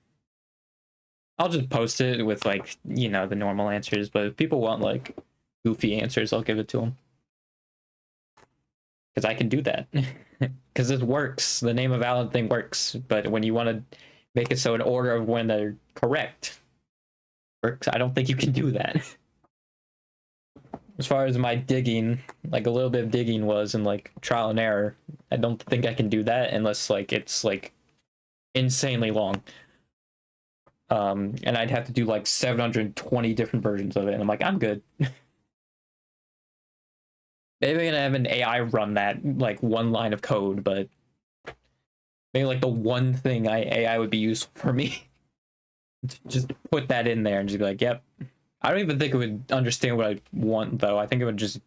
just post it with, like, you know, the normal answers, but if people want, like, goofy answers, I'll give it to them. Because I can do that. Because it works. The name of valid thing works, but when you want to make it so in order of when they're correct works, I don't think you can do that. As far as my digging, like, a little bit of digging was, and, like, trial and error, I don't think I can do that unless, like, it's, like, insanely long. And I'd have to do like 720 different versions of it, and I'm like, I'm good. Maybe I'm gonna have an AI run that like one line of code, but maybe like the one thing AI would be useful for me. Just put that in there and just be like, yep. I don't even think it would understand what I want though. I think it would just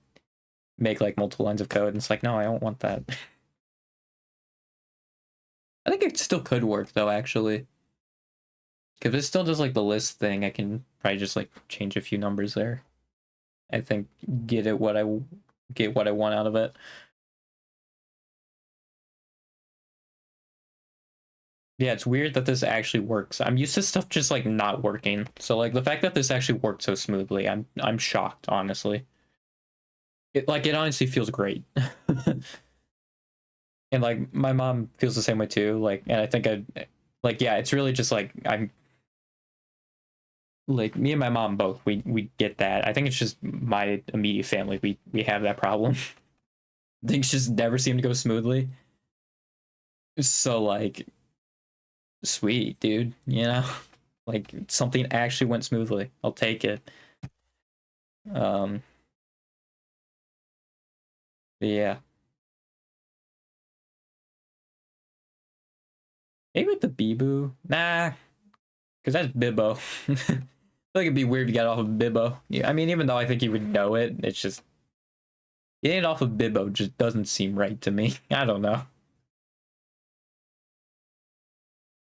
make like multiple lines of code, and it's like, no, I don't want that. I think it still could work though, actually. If it still does like the list thing, I can probably just like change a few numbers there. I think get what I want out of it. Yeah, it's weird that this actually works. I'm used to stuff just like not working. So like the fact that this actually worked so smoothly, I'm shocked, honestly. It honestly feels great. And like my mom feels the same way too. Like, and I think yeah, it's really just like I'm like me and my mom both we get that. I think it's just my immediate family. We have that problem. Things just never seem to go smoothly. So like sweet, dude, you know? Like something actually went smoothly. I'll take it. Um yeah. Maybe with the Bibu? Nah, because that's Bibbo. I feel like it'd be weird to get off of Bibbo. Yeah, I mean, even though I think you would know it, it's just getting it off of Bibbo just doesn't seem right to me. I don't know.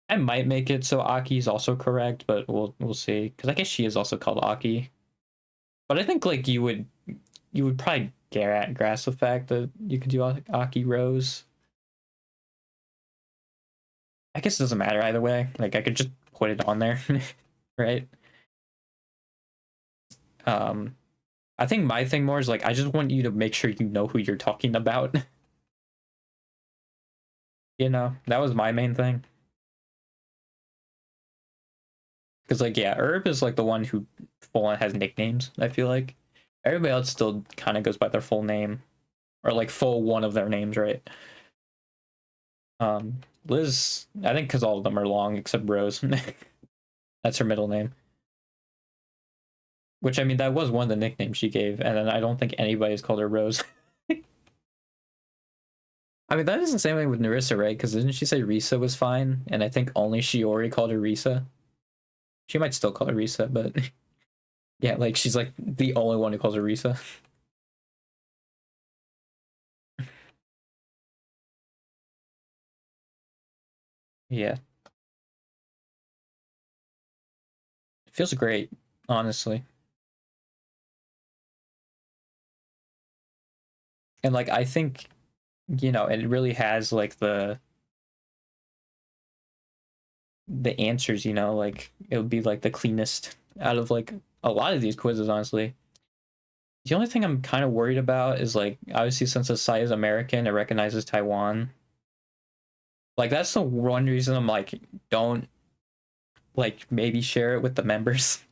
I might make it so Aki is also correct, but we'll see. Because I guess she is also called Aki. But I think like you would probably grasp the fact that you could do Aki Rose. I guess it doesn't matter either way. Like I could just put it on there, right? I think my thing more is like I just want you to make sure you know who you're talking about. You know, that was my main thing. Because like yeah, Herb is like the one who full on has nicknames. I feel like everybody else still kind of goes by their full name, or like full one of their names, right? Liz, I think because all of them are long except Rose. That's her middle name. Which I mean, that was one of the nicknames she gave, and then I don't think anybody's called her Rose. I mean, that is the same way with Narissa, right? Because didn't she say Risa was fine? And I think only Shiori called her Risa. She might still call her Risa, but yeah, like she's like the only one who calls her Risa. Yeah, it feels great, honestly. And like I think, you know, it really has like the answers, you know, like it would be like the cleanest out of like a lot of these quizzes, honestly. The only thing I'm kind of worried about is like obviously since the site is American, it recognizes Taiwan. Like that's the one reason I'm like don't like maybe share it with the members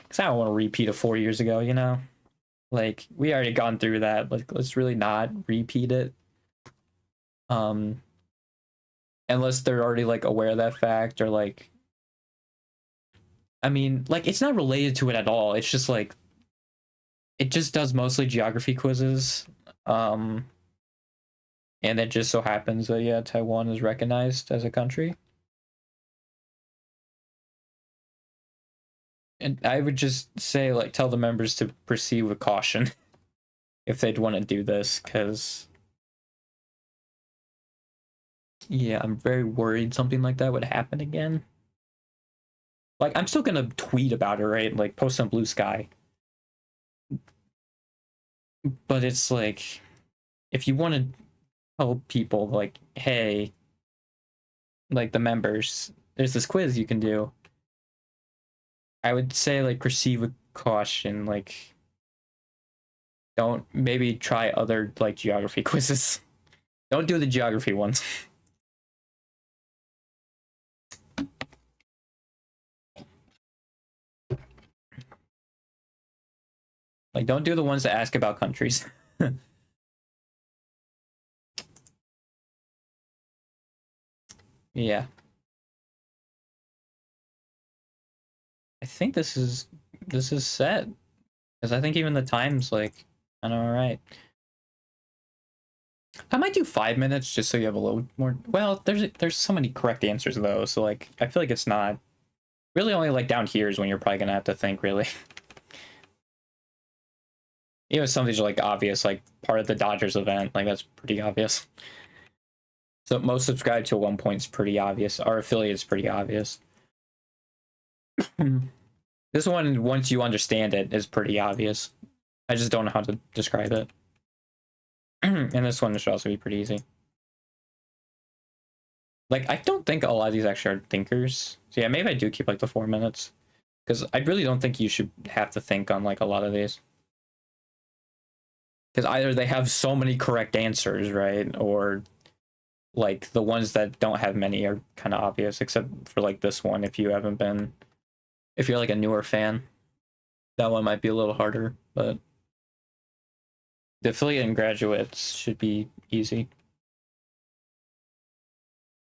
because I don't want to repeat of 4 years ago, you know. Like we already gone through that. Like let's really not repeat it. Um, unless they're already like aware of that fact or like I mean, like it's not related to it at all. It's just like it just does mostly geography quizzes. Um, and it just so happens that yeah, Taiwan is recognized as a country. And I would just say like tell the members to proceed with caution if they'd want to do this, because yeah, I'm very worried something like that would happen again. Like I'm still gonna tweet about it, right? Like post on Blue Sky. But it's like if you want to tell people like, hey, like the members, there's this quiz you can do. I would say like proceed with caution. Like don't maybe try other like geography quizzes. Don't do the geography ones. Like don't do the ones that ask about countries. Yeah. I think this is set. Because I think even the time's like I know, all right. I might do 5 minutes just so you have a little more. Well, there's so many correct answers though, so like I feel like it's not really only like down here is when you're probably gonna have to think really. You know, some of these are like obvious, like part of the Dodgers event, like that's pretty obvious. So most subscribed to 1 point is pretty obvious. Our affiliate is pretty obvious. This one, once you understand it, is pretty obvious. I just don't know how to describe it. And this one should also be pretty easy. Like, I don't think a lot of these actually are thinkers. So yeah, maybe I do keep like the 4 minutes. Because I really don't think you should have to think on like a lot of these. Because either they have so many correct answers, right? Or like the ones that don't have many are kind of obvious, except for like this one. If you're like a newer fan, that one might be a little harder, but the affiliate and graduates should be easy.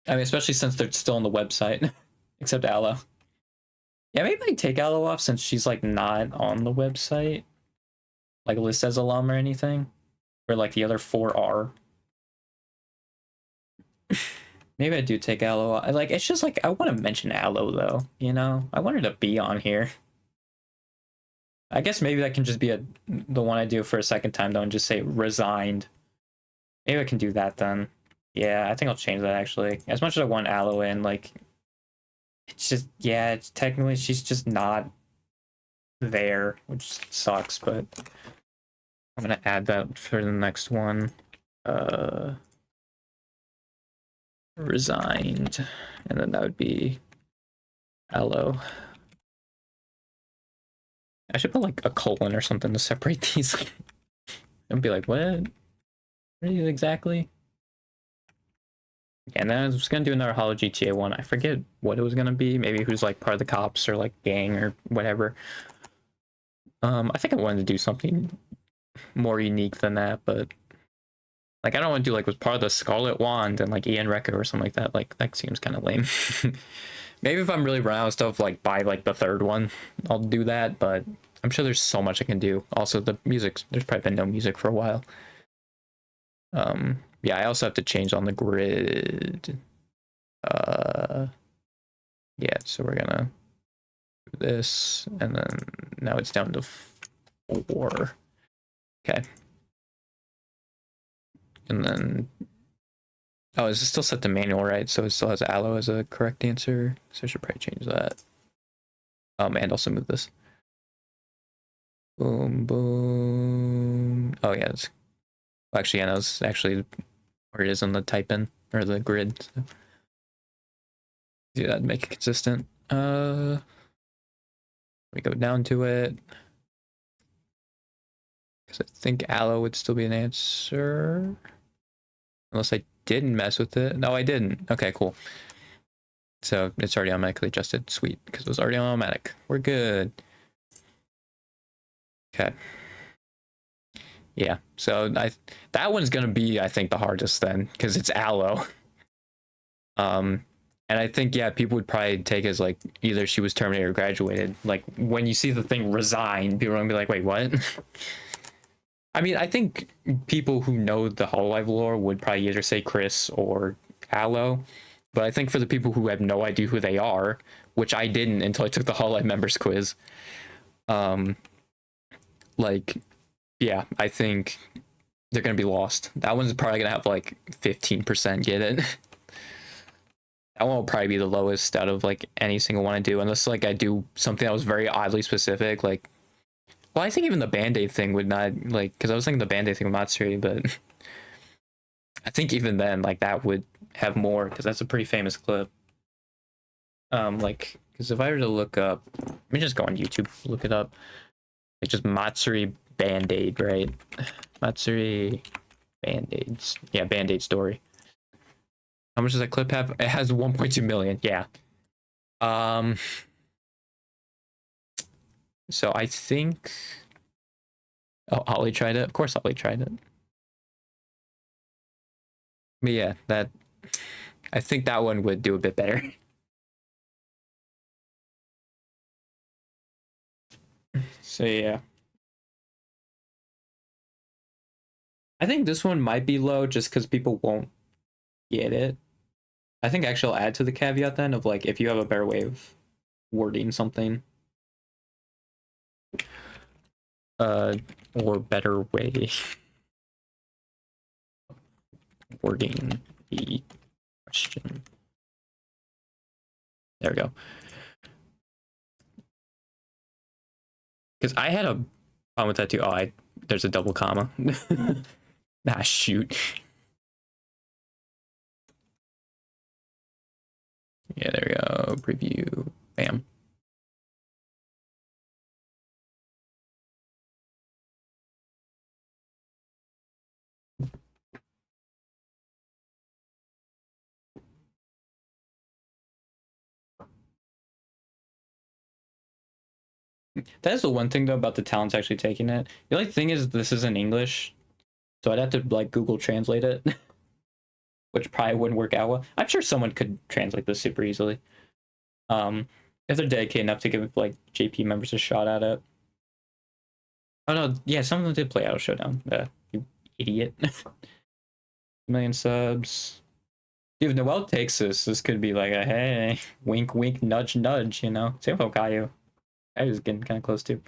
I mean, especially since they're still on the website, except Aloe. Yeah, maybe I take Aloe off since she's like not on the website, like list as alum or anything, or like the other four are. Maybe I do take Aloe. Like, it's just like I want to mention Aloe though. You know, I want her to be on here. I guess maybe that can just be the one I do for a second time though, and just say resigned. Maybe I can do that then. Yeah, I think I'll change that actually. As much as I want Aloe in, like, it's just, yeah, it's technically she's just not there, which sucks, but I'm gonna add that for the next one. Resigned, and then that would be Aloe. I should put like a colon or something to separate these. And be like, what? What are you exactly? And then I was gonna do another Hollow GTA one. I forget what it was gonna be. Maybe who's like part of the cops or like gang or whatever. I think I wanted to do something more unique than that, but like I don't want to do like with part of the Scarlet Wand and like Ian Recco or something like that. Like that seems kind of lame. Maybe if I'm really running out of stuff, like by like the third one, I'll do that. But I'm sure there's so much I can do. Also, the music, there's probably been no music for a while. Yeah, I also have to change on the grid. Yeah, so we're gonna do this, and then now it's down to 4. Okay. And then, oh, is it still set to manual, right? So it still has Aloe as a correct answer. So I should probably change that. And also move this. Boom, boom. Oh yeah, it's actually, yeah, that was actually where it is on the type in or the grid. So. Do that, make it consistent. We go down to it because I think Aloe would still be an answer unless I didn't mess with it. No, I didn't. Okay, cool. So it's already automatically adjusted. Sweet, because it was already automatic. We're good. Okay. Yeah. So that one's gonna be, I think, the hardest then because it's Aloe. And I think, yeah, people would probably take as like either she was terminated or graduated. Like when you see the thing resign, people are gonna be like, wait, what? I mean, I think people who know the Hololive lore would probably either say Chris or Aloe. But I think for the people who have no idea who they are, which I didn't until I took the Hololive members quiz, like, yeah, I think they're gonna be lost. That one's probably gonna have like 15% get it. That one will probably be the lowest out of like any single one I do, unless like I do something that was very oddly specific. Like, well, I think even the Band-Aid thing would not, like, because I was thinking the Band-Aid thing with Matsuri, but I think even then, like, that would have more because that's a pretty famous clip. Like, because if I were to look up, let me just go on YouTube, look it up. Like just Matsuri Band-Aid, right? Matsuri Band-Aids. Yeah, Band-Aid story. How much does that clip have? It has 1.2 million. Yeah. So I think. Oh, Ollie tried it. Of course, Ollie tried it. But yeah, that. I think that one would do a bit better. So yeah. I think this one might be low just because people won't get it. I think actually I'll add to the caveat then of like if you have a better way of wording something. Or better way wording the question. There we go. Because I had a problem with that too. Oh, there's a double comma. Ah, shoot. Yeah, there we go. Preview. Bam. That is the one thing though about the talents actually taking it. The only thing is this is in English, so I'd have to like Google translate it, which probably wouldn't work out well. I'm sure someone could translate this super easily. If they're dedicated enough to give like JP members a shot at it. Oh no, yeah, some of them did play Auto Showdown. You idiot. 1 million subs. If Noelle takes this could be like a hey, wink, wink, nudge, nudge, you know? Same with Caillou. I was getting kind of close too.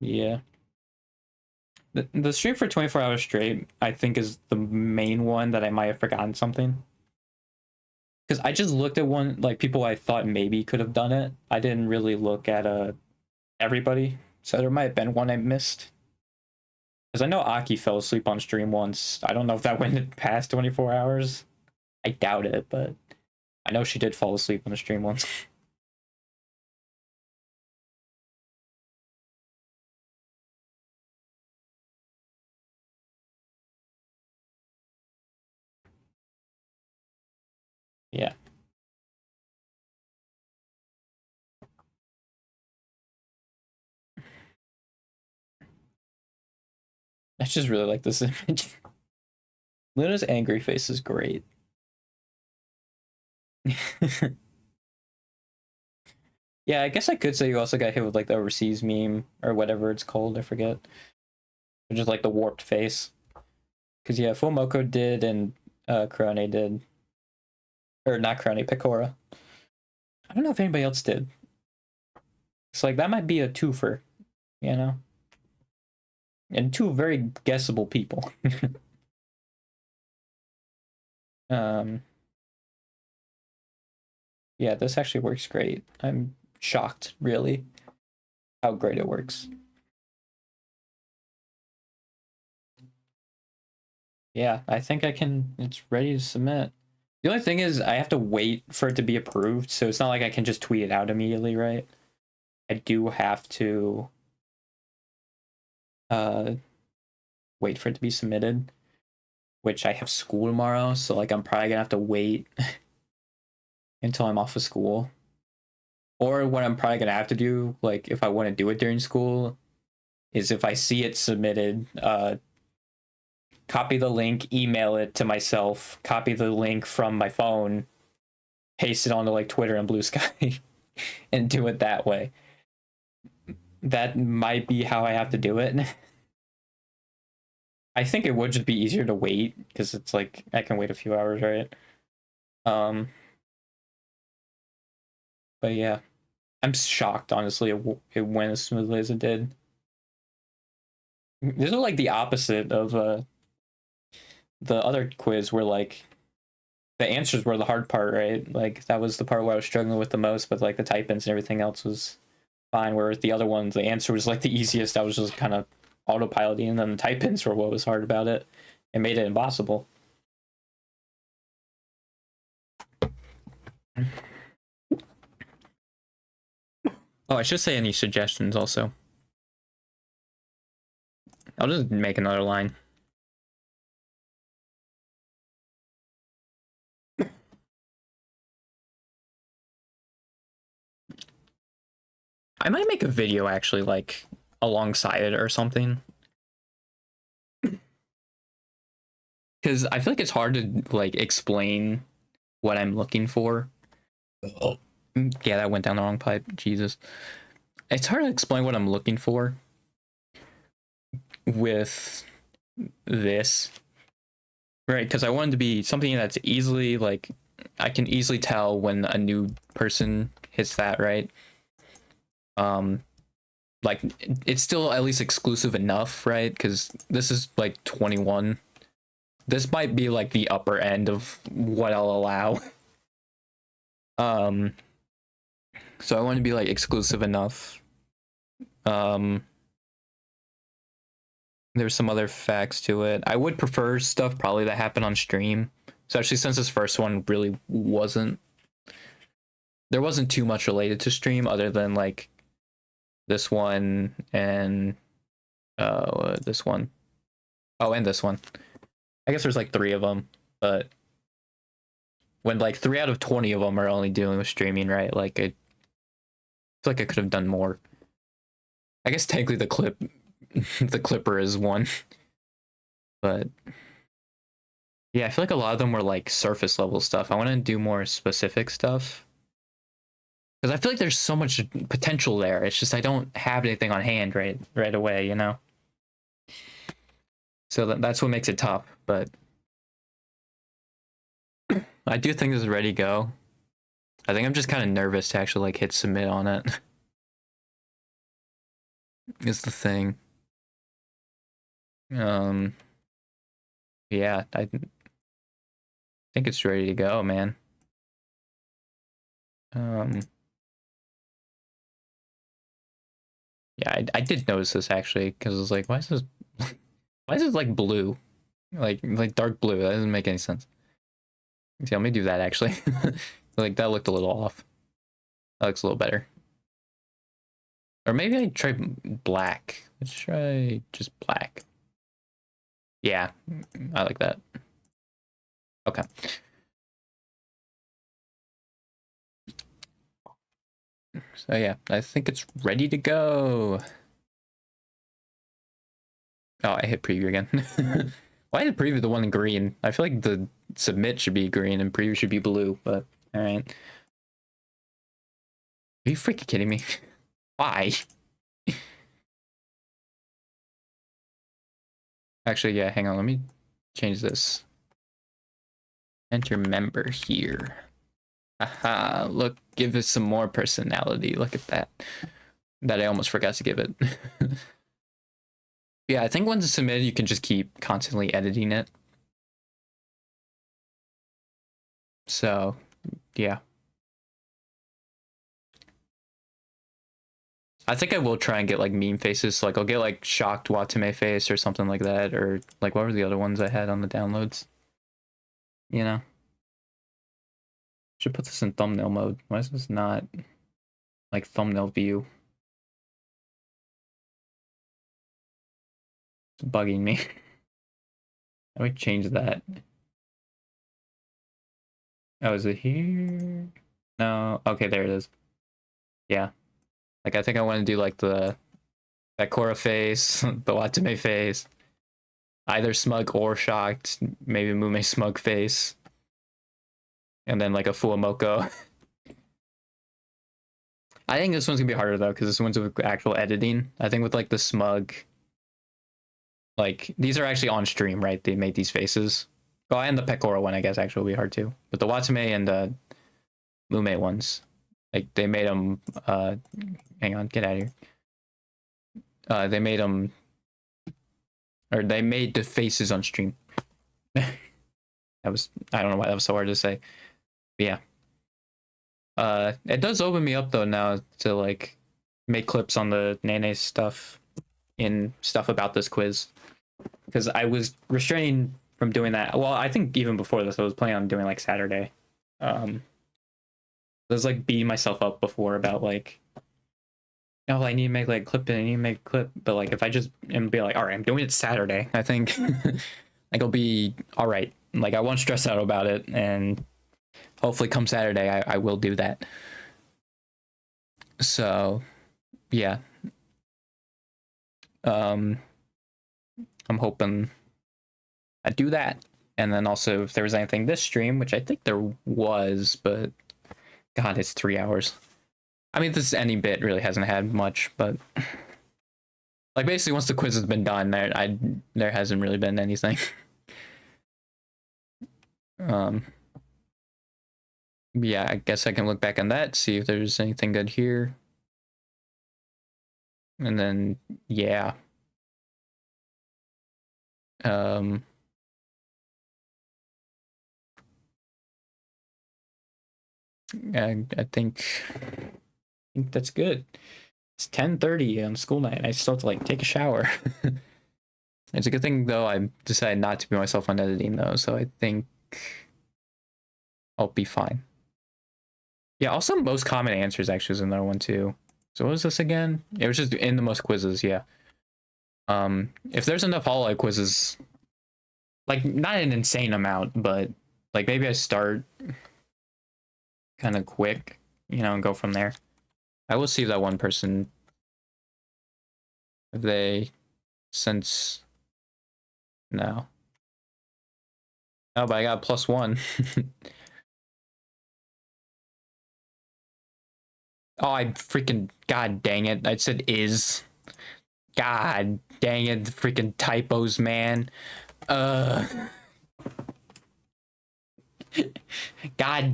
Yeah. The stream for 24 hours straight, I think, is the main one that I might have forgotten something. Because I just looked at one, like, people I thought maybe could have done it. I didn't really look at everybody. So there might have been one I missed. Because I know Aki fell asleep on stream once. I don't know if that went past 24 hours. I doubt it, but I know she did fall asleep on the stream once. Yeah. I just really like this image. Luna's angry face is great. Yeah, I guess I could say you also got hit with like the overseas meme or whatever it's called. I forget. Or just like the warped face. Because yeah, Fumoko did and Kurone did. Or not Kurone, Picora. I don't know if anybody else did. It's like that might be a twofer, you know? And two very guessable people. Yeah, this actually works great. I'm shocked, really, how great it works. Yeah, I think I can, it's ready to submit. The only thing is I have to wait for it to be approved, so it's not like I can just tweet it out immediately, right? I do have to wait for it to be submitted, which I have school tomorrow, so like I'm probably gonna have to wait until I'm off of school. Or what I'm probably gonna have to do, like if I want to do it during school, is if I see it submitted, copy the link, email it to myself, copy the link from my phone, paste it onto like Twitter and Blue Sky, and do it that way. That might be how I have to do it. I think it would just be easier to wait because it's like I can wait a few hours, right? But yeah, I'm shocked, honestly. It went as smoothly as it did. This is like the opposite of the other quiz where like the answers were the hard part, right? Like that was the part where I was struggling with the most, but like the type-ins and everything else was fine. Whereas the other ones, the answer was like the easiest. I was just kind of autopiloting, and then the type-ins were what was hard about it. It made it impossible. Oh, I should say any suggestions also. I'll just make another line. I might make a video actually, like alongside it or something. Because I feel like it's hard to like explain what I'm looking for. Oh. Yeah, that went down the wrong pipe. Jesus. It's hard to explain what I'm looking for with this. Right, because I wanted to be something that's easily, like, I can easily tell when a new person hits that, right? Like, it's still at least exclusive enough, right? Because this is, like, 21. This might be, like, the upper end of what I'll allow. So I want to be, like, exclusive enough. There's some other facts to it. I would prefer stuff probably that happened on stream, especially since this first one really wasn't. There wasn't too much related to stream other than like this one and this one. Oh, and this one. I guess there's like 3 of them, but when like 3 out of 20 of them are only dealing with streaming, right? Like I feel like I could have done more. I guess technically the Clipper is one, but yeah, I feel like a lot of them were like surface level stuff. I want to do more specific stuff because I feel like there's so much potential there. It's just I don't have anything on hand right away, you know. So that's what makes it tough. But I do think this is ready to go. I think I'm just kind of nervous to actually like hit submit on it. Is the thing. Yeah, I think it's ready to go, man. Yeah, I did notice this actually because I was like, why is this like blue, like dark blue? That doesn't make any sense. See, let me do that actually. Like that looked a little off. That looks a little better. Or maybe I try black. Let's try just black. Yeah, I like that. Okay. So yeah, I think it's ready to go. Oh, I hit preview again. Why did preview the one in green? I feel like the submit should be green and preview should be blue, but all right. Are you freaking kidding me? Why? Actually, yeah, hang on. Let me change this. Enter member here. Aha, look, give us some more personality. Look at that. That I almost forgot to give it. Yeah, I think once it's submitted, you can just keep constantly editing it. So, yeah. I think I will try and get like meme faces. Like I'll get like shocked Watame face or something like that, or like what were the other ones I had on the downloads? You know, should put this in thumbnail mode. Why is this not like thumbnail view? It's bugging me. Let me change that. Oh, is it here? No. Okay, there it is. Yeah. Like I think I want to do like that Korra face, the Watame face, either smug or shocked. Maybe Mume smug face, and then like a Fuamoko. I think this one's gonna be harder though, because this one's with actual editing. I think with like the smug, like these are actually on stream, right? They made these faces. Oh, and the Pecora one, I guess, actually will be hard too. But the Watame and the Mume ones, like they made them. Hang on, get out of here. They made them, or they made the faces on stream. That was, I don't know why that was so hard to say. But yeah. It does open me up though now to like make clips on the Nene stuff in stuff about this quiz, because I was restraining from doing that. Well, I think even before this, I was planning on doing like Saturday. I was like beating myself up before about like, oh, I need to make like clip it, I need to make a clip. But like if I just and be like, all right, I'm doing it Saturday, I think like I'll be all right. Like I won't stress out about it, and hopefully come Saturday, I will do that. So yeah. I'm hoping I do that. And then also if there was anything this stream, which I think there was, but God, it's 3 hours. I mean, this any bit really hasn't had much, but like basically once the quiz has been done, there hasn't really been anything. Yeah, I guess I can look back on that, see if there's anything good here. And then yeah. I think that's good. It's 10:30 on school night. I still have to like take a shower. It's a good thing though. I decided not to be myself on editing though, so I think I'll be fine. Yeah. Also, most common answers actually is another one too. So what was this again? It was just in the most quizzes. Yeah. If there's enough Hololive quizzes, like not an insane amount, but like maybe I start kind of quick, and go from there. I will see that one person. If they since no. Oh, but I got +1. Oh, I freaking god dang it! I said is. God dang it, the freaking typos, man. God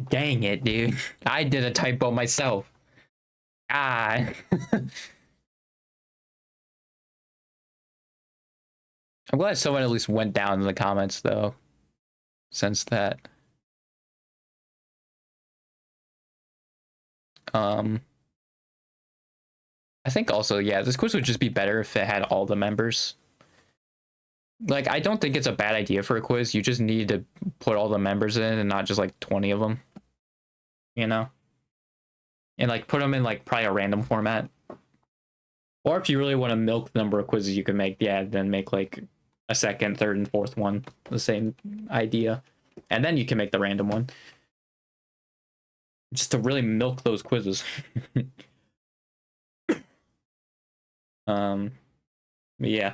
dang it, dude. I did a typo myself. God. I'm glad someone at least went down in the comments, though, since that. I think also, yeah, this quiz would just be better if it had all the members. Like, I don't think it's a bad idea for a quiz. You just need to put all the members in and not just like 20 of them, you know? And like put them in like probably a random format. Or if you really want to milk the number of quizzes you can make, yeah, then make like a second, third, and fourth one, the same idea. And then you can make the random one. Just to really milk those quizzes. Yeah.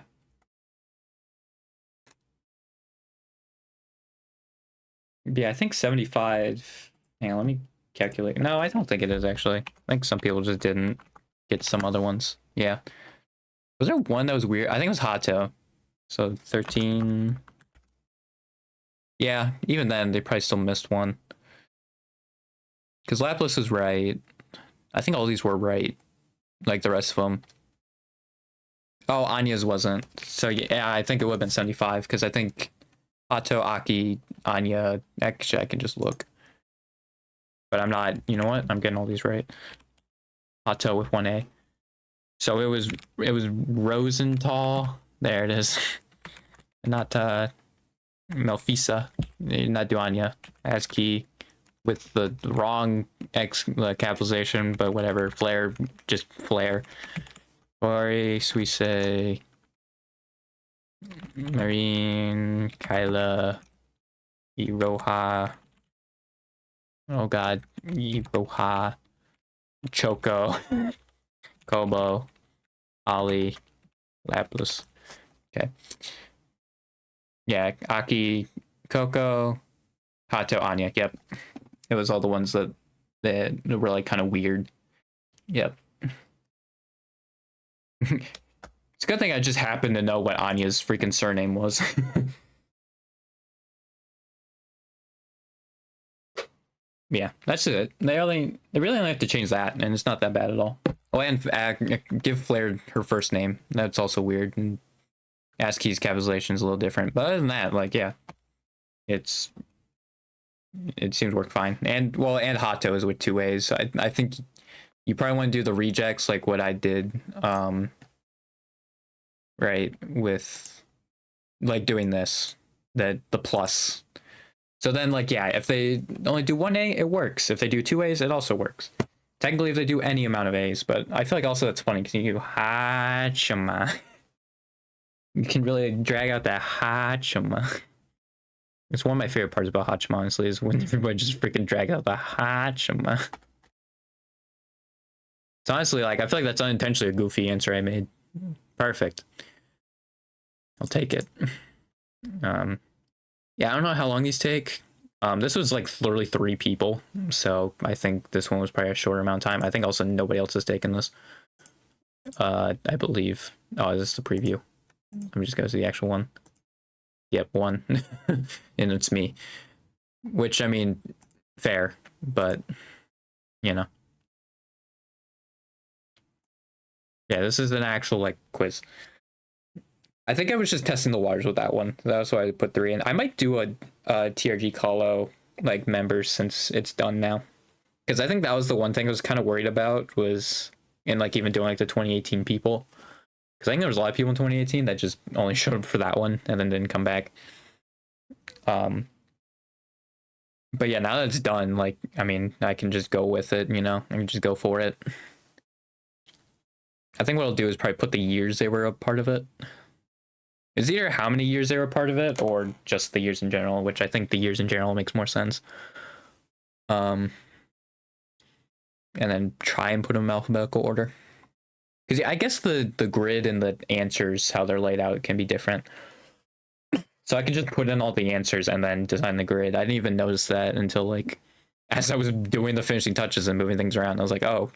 Yeah, I think 75. Hang on, let me calculate. No, I don't think it is actually. I think some people just didn't get some other ones. Yeah. Was there one that was weird? I think it was Hato. So 13. Yeah, even then they probably still missed one. Because Lapis was right. I think all these were right. Like the rest of them. Oh, Anya's wasn't. So yeah, I think it would have been 75 because I think Hato, Aki, Anya. Actually, I can just look. But I'm not. You know what? I'm getting all these right. Hato with 1A. So it was Rosenthal. There it is. Not Melfisa. Not Duanya. ASCII with the wrong X capitalization, but whatever. Flare, just Flare. Ori, Suisse, Marine, Kyla, Iroha. Oh god, Iroha, Choco, Kobo, Ali, Lapis. Okay. Yeah, Aki, Coco, Hato, Anya. Yep. It was all the ones that were like kind of weird. Yep. It's a good thing I just happened to know what Anya's freaking surname was. Yeah, that's it. They really only have to change that, and it's not that bad at all. Oh, and give Flair her first name. That's also weird. And ASCII's capitalization is a little different, but other than that, like, yeah, it seems to work fine. And well, and Hato is with 2 ways. So I think you probably want to do the rejects like what I did. Right, with like doing this, the plus. So then, like, yeah, if they only do 1A, it works. If they do 2 A's, it also works. Technically, if they do any amount of A's, but I feel like also that's funny because you do Hachima. You can really drag out that Hachima. It's one of my favorite parts about Hachima, honestly, is when everybody just freaking drag out the Hachima. So honestly, like, I feel like that's unintentionally a goofy answer I made. Perfect. I'll take it. Yeah, I don't know how long these take. This was like literally 3 people, so I think this one was probably a shorter amount of time. I think also nobody else has taken this. I believe. Oh, is this the preview? Let me just go to the actual one. Yep, 1. And it's me. Which, I mean, fair, but, you know. Yeah, this is an actual, like, quiz. I think I was just testing the waters with that one. That's why I put 3 in. I might do a TRG Colo, like, members since it's done now. Because I think that was the one thing I was kind of worried about was in, like, even doing, like, the 2018 people. Because I think there was a lot of people in 2018 that just only showed up for that one and then didn't come back. But yeah, now that it's done, like, I mean, I can just go with it, you know? I can just go for it. I think what I'll do is probably put the years they were a part of it. It's either how many years they were a part of it or just the years in general, which I think the years in general makes more sense. And then try and put them in alphabetical order. Because I guess the grid and the answers, how they're laid out, can be different. So I can just put in all the answers and then design the grid. I didn't even notice that until, like, as I was doing the finishing touches and moving things around. I was like, oh,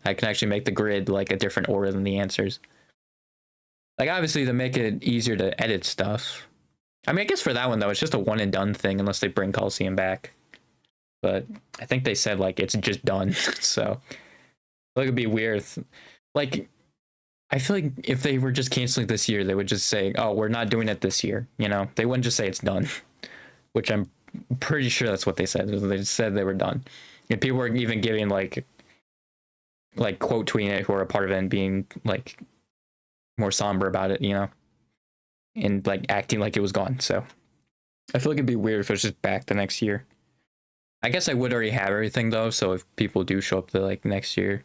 I can actually make the grid, like, a different order than the answers. Like, obviously, to make it easier to edit stuff. I mean, I guess for that one, though, it's just a one and done thing unless they bring Coliseum back. But I think they said, like, it's just done. So, like, it'd be weird. Like, I feel like if they were just canceling this year, they would just say, oh, we're not doing it this year. You know, they wouldn't just say it's done, which I'm pretty sure that's what they said. They just said they were done. And people were even giving, like quote tweeting it who are a part of it and being, like, more somber about it, you know, and, like, acting like it was gone. So I feel like it'd be weird if it was just back the next year. I guess I would already have everything, though, so if people do show up the, like, next year,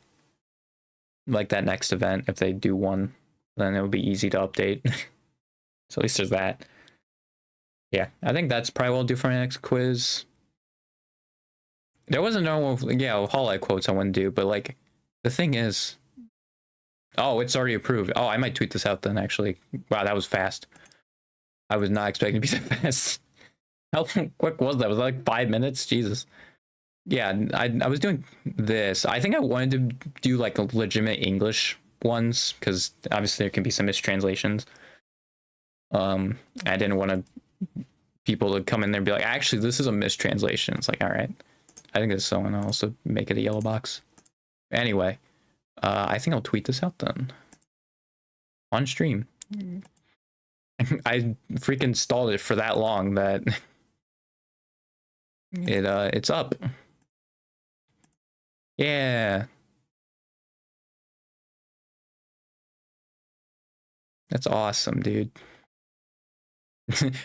like that next event, if they do one, then it would be easy to update. So at least there's that. Yeah, I think that's probably what I'll do for my next quiz. There wasn't no, Hololive quotes I wouldn't do, but, like, the thing is, oh, it's already approved. Oh, I might tweet this out then, actually. Wow, that was fast. I was not expecting to be that fast. How quick was that? Was that like 5 minutes? Jesus. Yeah, I was doing this. I think I wanted to do, like, legitimate English ones, because obviously there can be some mistranslations. I didn't want people to come in there and be like, actually, this is a mistranslation. It's like, all right. I think it's so, and I'll also make it a yellow box. Anyway, I think I'll tweet this out then. On stream. I freaking stalled it for that long that it's up. Yeah. That's awesome, dude.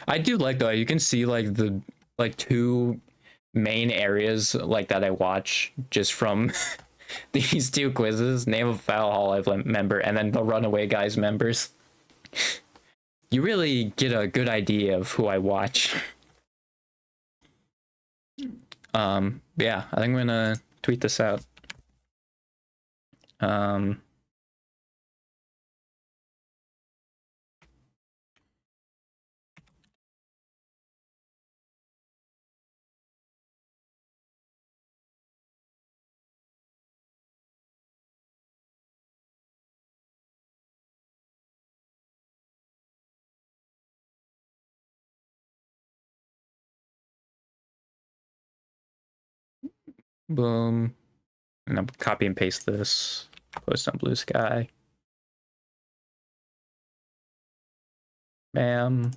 I do like, though, you can see, like, the, like, two main areas, like, that I watch just from these two quizzes. Name of Foul Hololive member and then the Runaway Guys members. You really get a good idea of who I watch. Yeah, I think I'm gonna tweet this out. Boom. And I'll copy and paste this. Post on Blue Sky. Bam.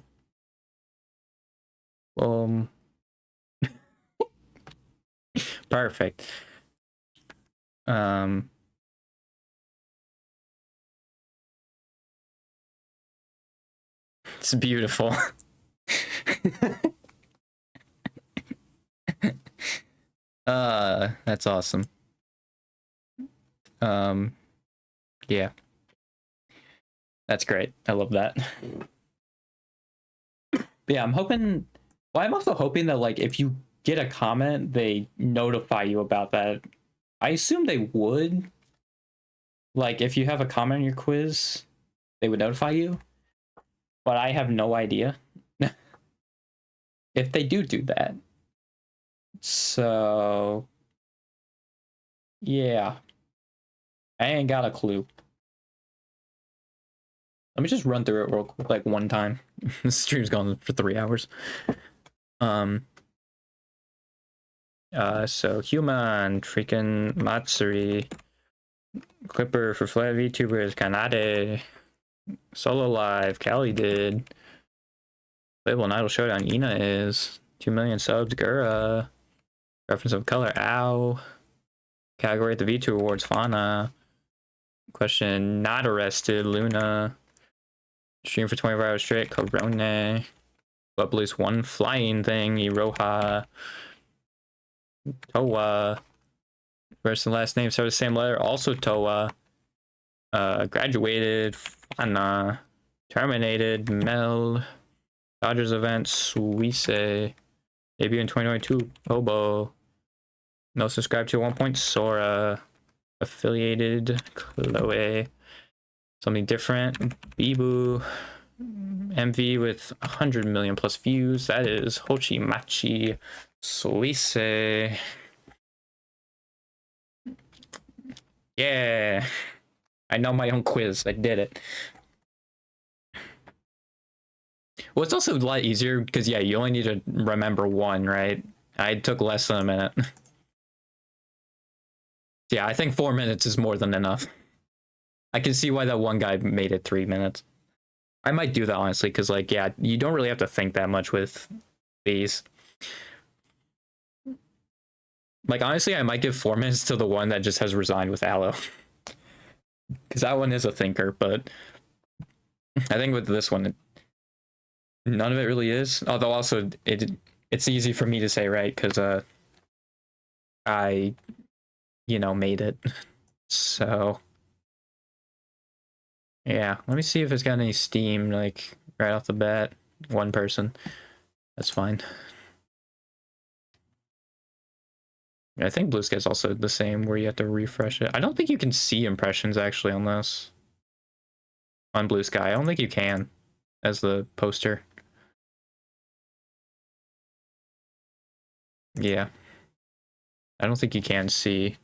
Boom. Perfect. It's beautiful. That's awesome. Yeah. That's great. I love that. But yeah, I'm hoping, well, I'm also hoping that, like, if you get a comment, they notify you about that. I assume they would. Like, if you have a comment on your quiz, they would notify you. But I have no idea if they do that. So, yeah. I ain't got a clue. Let me just run through it real quick, like, one time. This stream's gone for 3 hours. So Human, freaking Matsuri, Clipper for Flat VTubers, Kanade, Hololive, Cali did. Playable and Idol Showdown, Ina is. 2 million subs, Gura. Reference of color, ow. Category at the V2 Awards, Fauna. Question, not arrested, Luna. Stream for 24 hours straight, Corone. Up at least one flying thing, Iroha. Toa. First and last name start the same letter, also Toa. Graduated, Fana. Terminated, Mel. Dodgers event, Suisse. Debut in 2022, Obo. No subscribe to 1 point, Sora. Affiliated, Chloe. Something different, Bibu. MV with 100 million plus views. That is Hochi Machi Suisse. Yeah. I know my own quiz. I did it. Well, it's also a lot easier because yeah, you only need to remember one, right? I took less than a minute. Yeah, I think 4 minutes is more than enough. I can see why that one guy made it 3 minutes. I might do that honestly, because like, yeah, you don't really have to think that much with these. Like honestly, I might give 4 minutes to the one that just has resigned with Aloe. Because that one is a thinker, but I think with this one, none of it really is. Although also, it's easy for me to say, right? Because I, made it. So, yeah. Let me see if it's got any Steam, like, right off the bat. One person. That's fine. I think Blue Sky is also the same, where you have to refresh it. I don't think you can see impressions, actually, on this. On Blue Sky. I don't think you can, as the poster. Yeah. I don't think you can see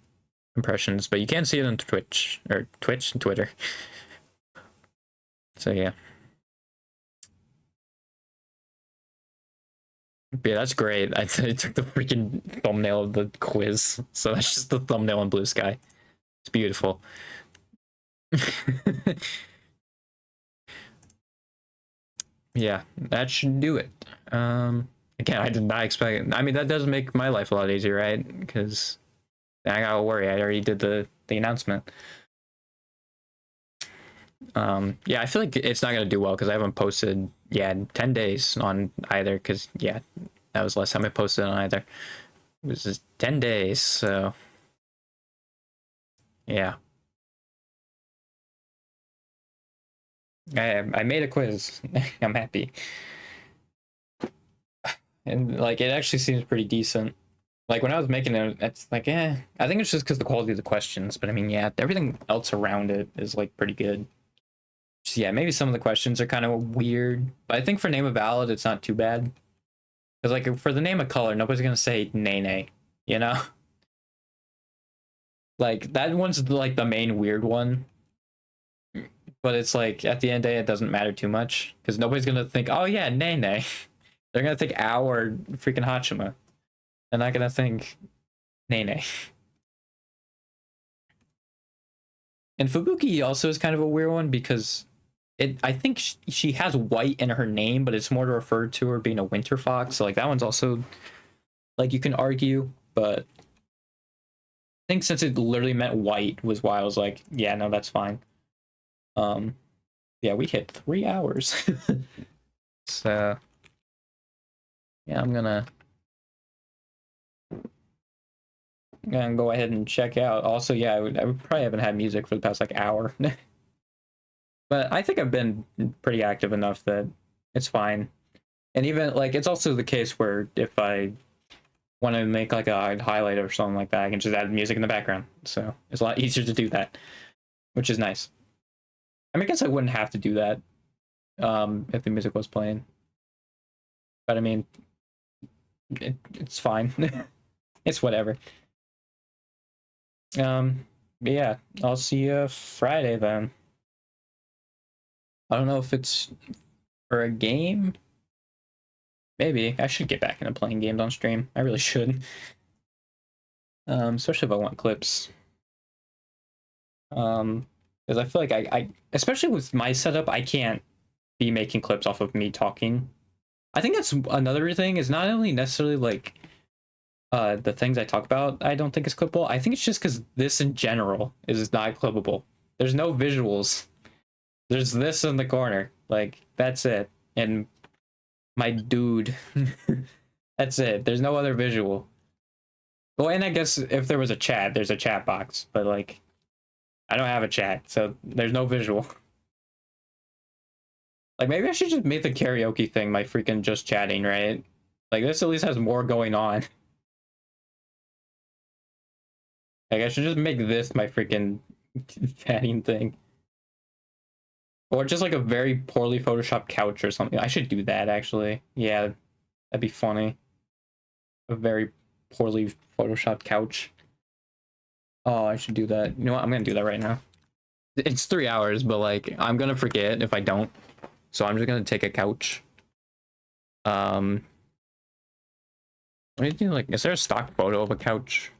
impressions, but you can see it on Twitch, or Twitch and Twitter. So yeah. Yeah, that's great. I took the freaking thumbnail of the quiz, so that's just the thumbnail on Blue Sky. It's beautiful. Yeah, that should do it. Again, I did not expect. I mean, that does make my life a lot easier, right? Because I gotta worry. I already did the announcement. Yeah, I feel like it's not gonna do well because I haven't posted, yeah, 10 days on either. Because yeah, that was the last time I posted on either. It was just 10 days, so yeah. I made a quiz. I'm happy. And like it actually seems pretty decent. Like when I was making it, it's like, I think it's just because the quality of the questions. But I mean, yeah, everything else around it is like pretty good. Just, yeah, maybe some of the questions are kind of weird, but I think for name of ballad, it's not too bad. Because like for the name of color, nobody's gonna say Nene, you know? Like that one's like the main weird one. But it's like at the end of the day, it doesn't matter too much because nobody's gonna think, oh yeah, Nene. They're gonna think Ao or freaking Hachima. They're not gonna think Nene. And Fubuki also is kind of a weird one because I think she has white in her name, but it's more to refer to her being a winter fox. So like that one's also like you can argue, but I think since it literally meant white was why I was like, yeah, no, that's fine. Yeah, we hit 3 hours. So yeah, I'm gonna go ahead and check out. Also, yeah, I probably haven't had music for the past like hour. But I think I've been pretty active enough that it's fine. And even like it's also the case where if I want to make like a highlight or something like that, I can just add music in the background. So it's a lot easier to do that, which is nice. I mean, I guess I wouldn't have to do that if the music was playing. But I mean, it's fine. It's whatever. But yeah, I'll see you Friday then. I don't know if it's for a game. Maybe I should get back into playing games on stream. I really should. Especially if I want clips. Because I feel like I especially with my setup, I can't be making clips off of me talking. I think that's another thing is not only necessarily like the things I talk about I don't think is clippable. I think it's just because this in general is not clippable. There's no visuals. There's this in the corner. Like that's it. And my dude. That's it. There's no other visual. Well, and I guess if there was a chat, there's a chat box, but like I don't have a chat, so there's no visual. Like maybe I should just make the karaoke thing my freaking just chatting, right? Like this at least has more going on. Like I should just make this my freaking chatting thing. Or just like a very poorly photoshopped couch or something. I should do that actually. Yeah, that'd be funny. A very poorly photoshopped couch. Oh, I should do that. You know what? I'm gonna do that right now. It's 3 hours, but like I'm gonna forget if I don't. So I'm just gonna take a couch What do you think? Like, is there a stock photo of a couch?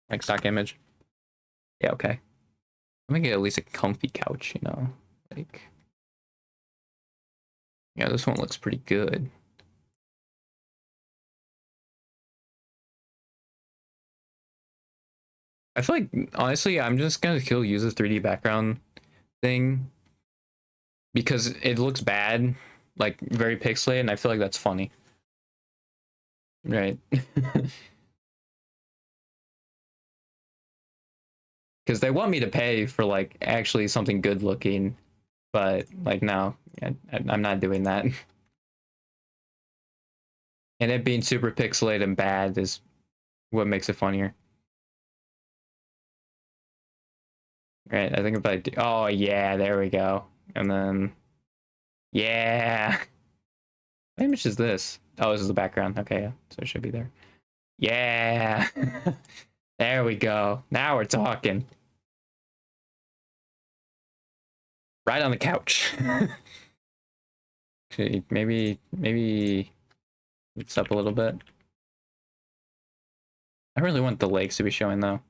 Like stock image? Yeah, okay. I'm gonna get at least a comfy couch, you know? Like, yeah, this one looks pretty good. I feel like, honestly, I'm just gonna use the 3D background thing because it looks bad, like very pixelated, and I feel like that's funny. Right. Because they want me to pay for like actually something good looking, but like no, I'm not doing that. And it being super pixelated and bad is what makes it funnier. Right, I think if I do, oh yeah, there we go. And then, yeah. What image is this? Oh, this is the background. Okay, yeah, so it should be there. Yeah. There we go. Now we're talking. Right on the couch. Actually, maybe it's up a little bit. I really want the legs to be showing though. I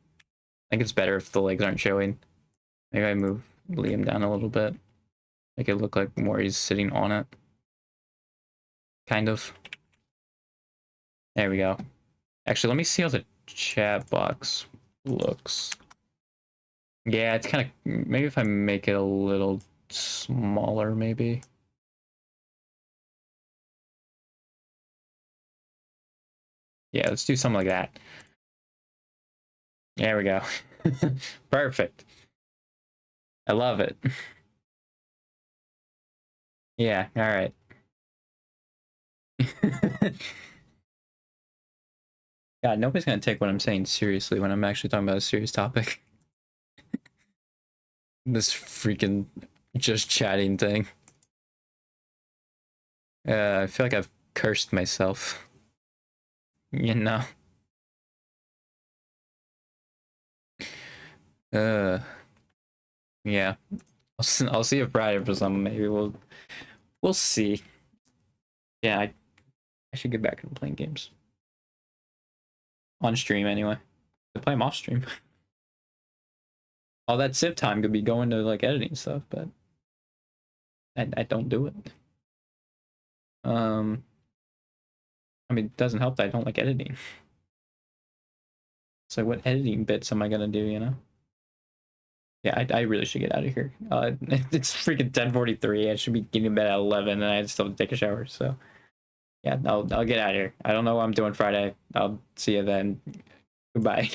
think it's better if the legs aren't showing. Maybe I move Liam down a little bit. Make it look like more he's sitting on it. Kind of. There we go. Actually, let me see how the chat box looks. Yeah, it's kind of... Maybe if I make it a little smaller, maybe. Yeah, let's do something like that. There we go. Perfect. I love it. Yeah, all right. God, nobody's gonna take what I'm saying seriously when I'm actually talking about a serious topic. This freaking just chatting thing. I feel like I've cursed myself. You know. Yeah. I'll see if Friday for some. Maybe we'll see. Yeah, I should get back into playing games on stream anyway. I play them off stream. All that Civ time could be going to like editing stuff, but I don't do it. I mean, it doesn't help that I don't like editing. So what editing bits am I gonna do, you know? Yeah, I really should get out of here. It's freaking 10:43. I should be getting to bed at 11, and I still have to take a shower. So yeah, I'll get out of here. I don't know what I'm doing Friday. I'll see you then. Goodbye.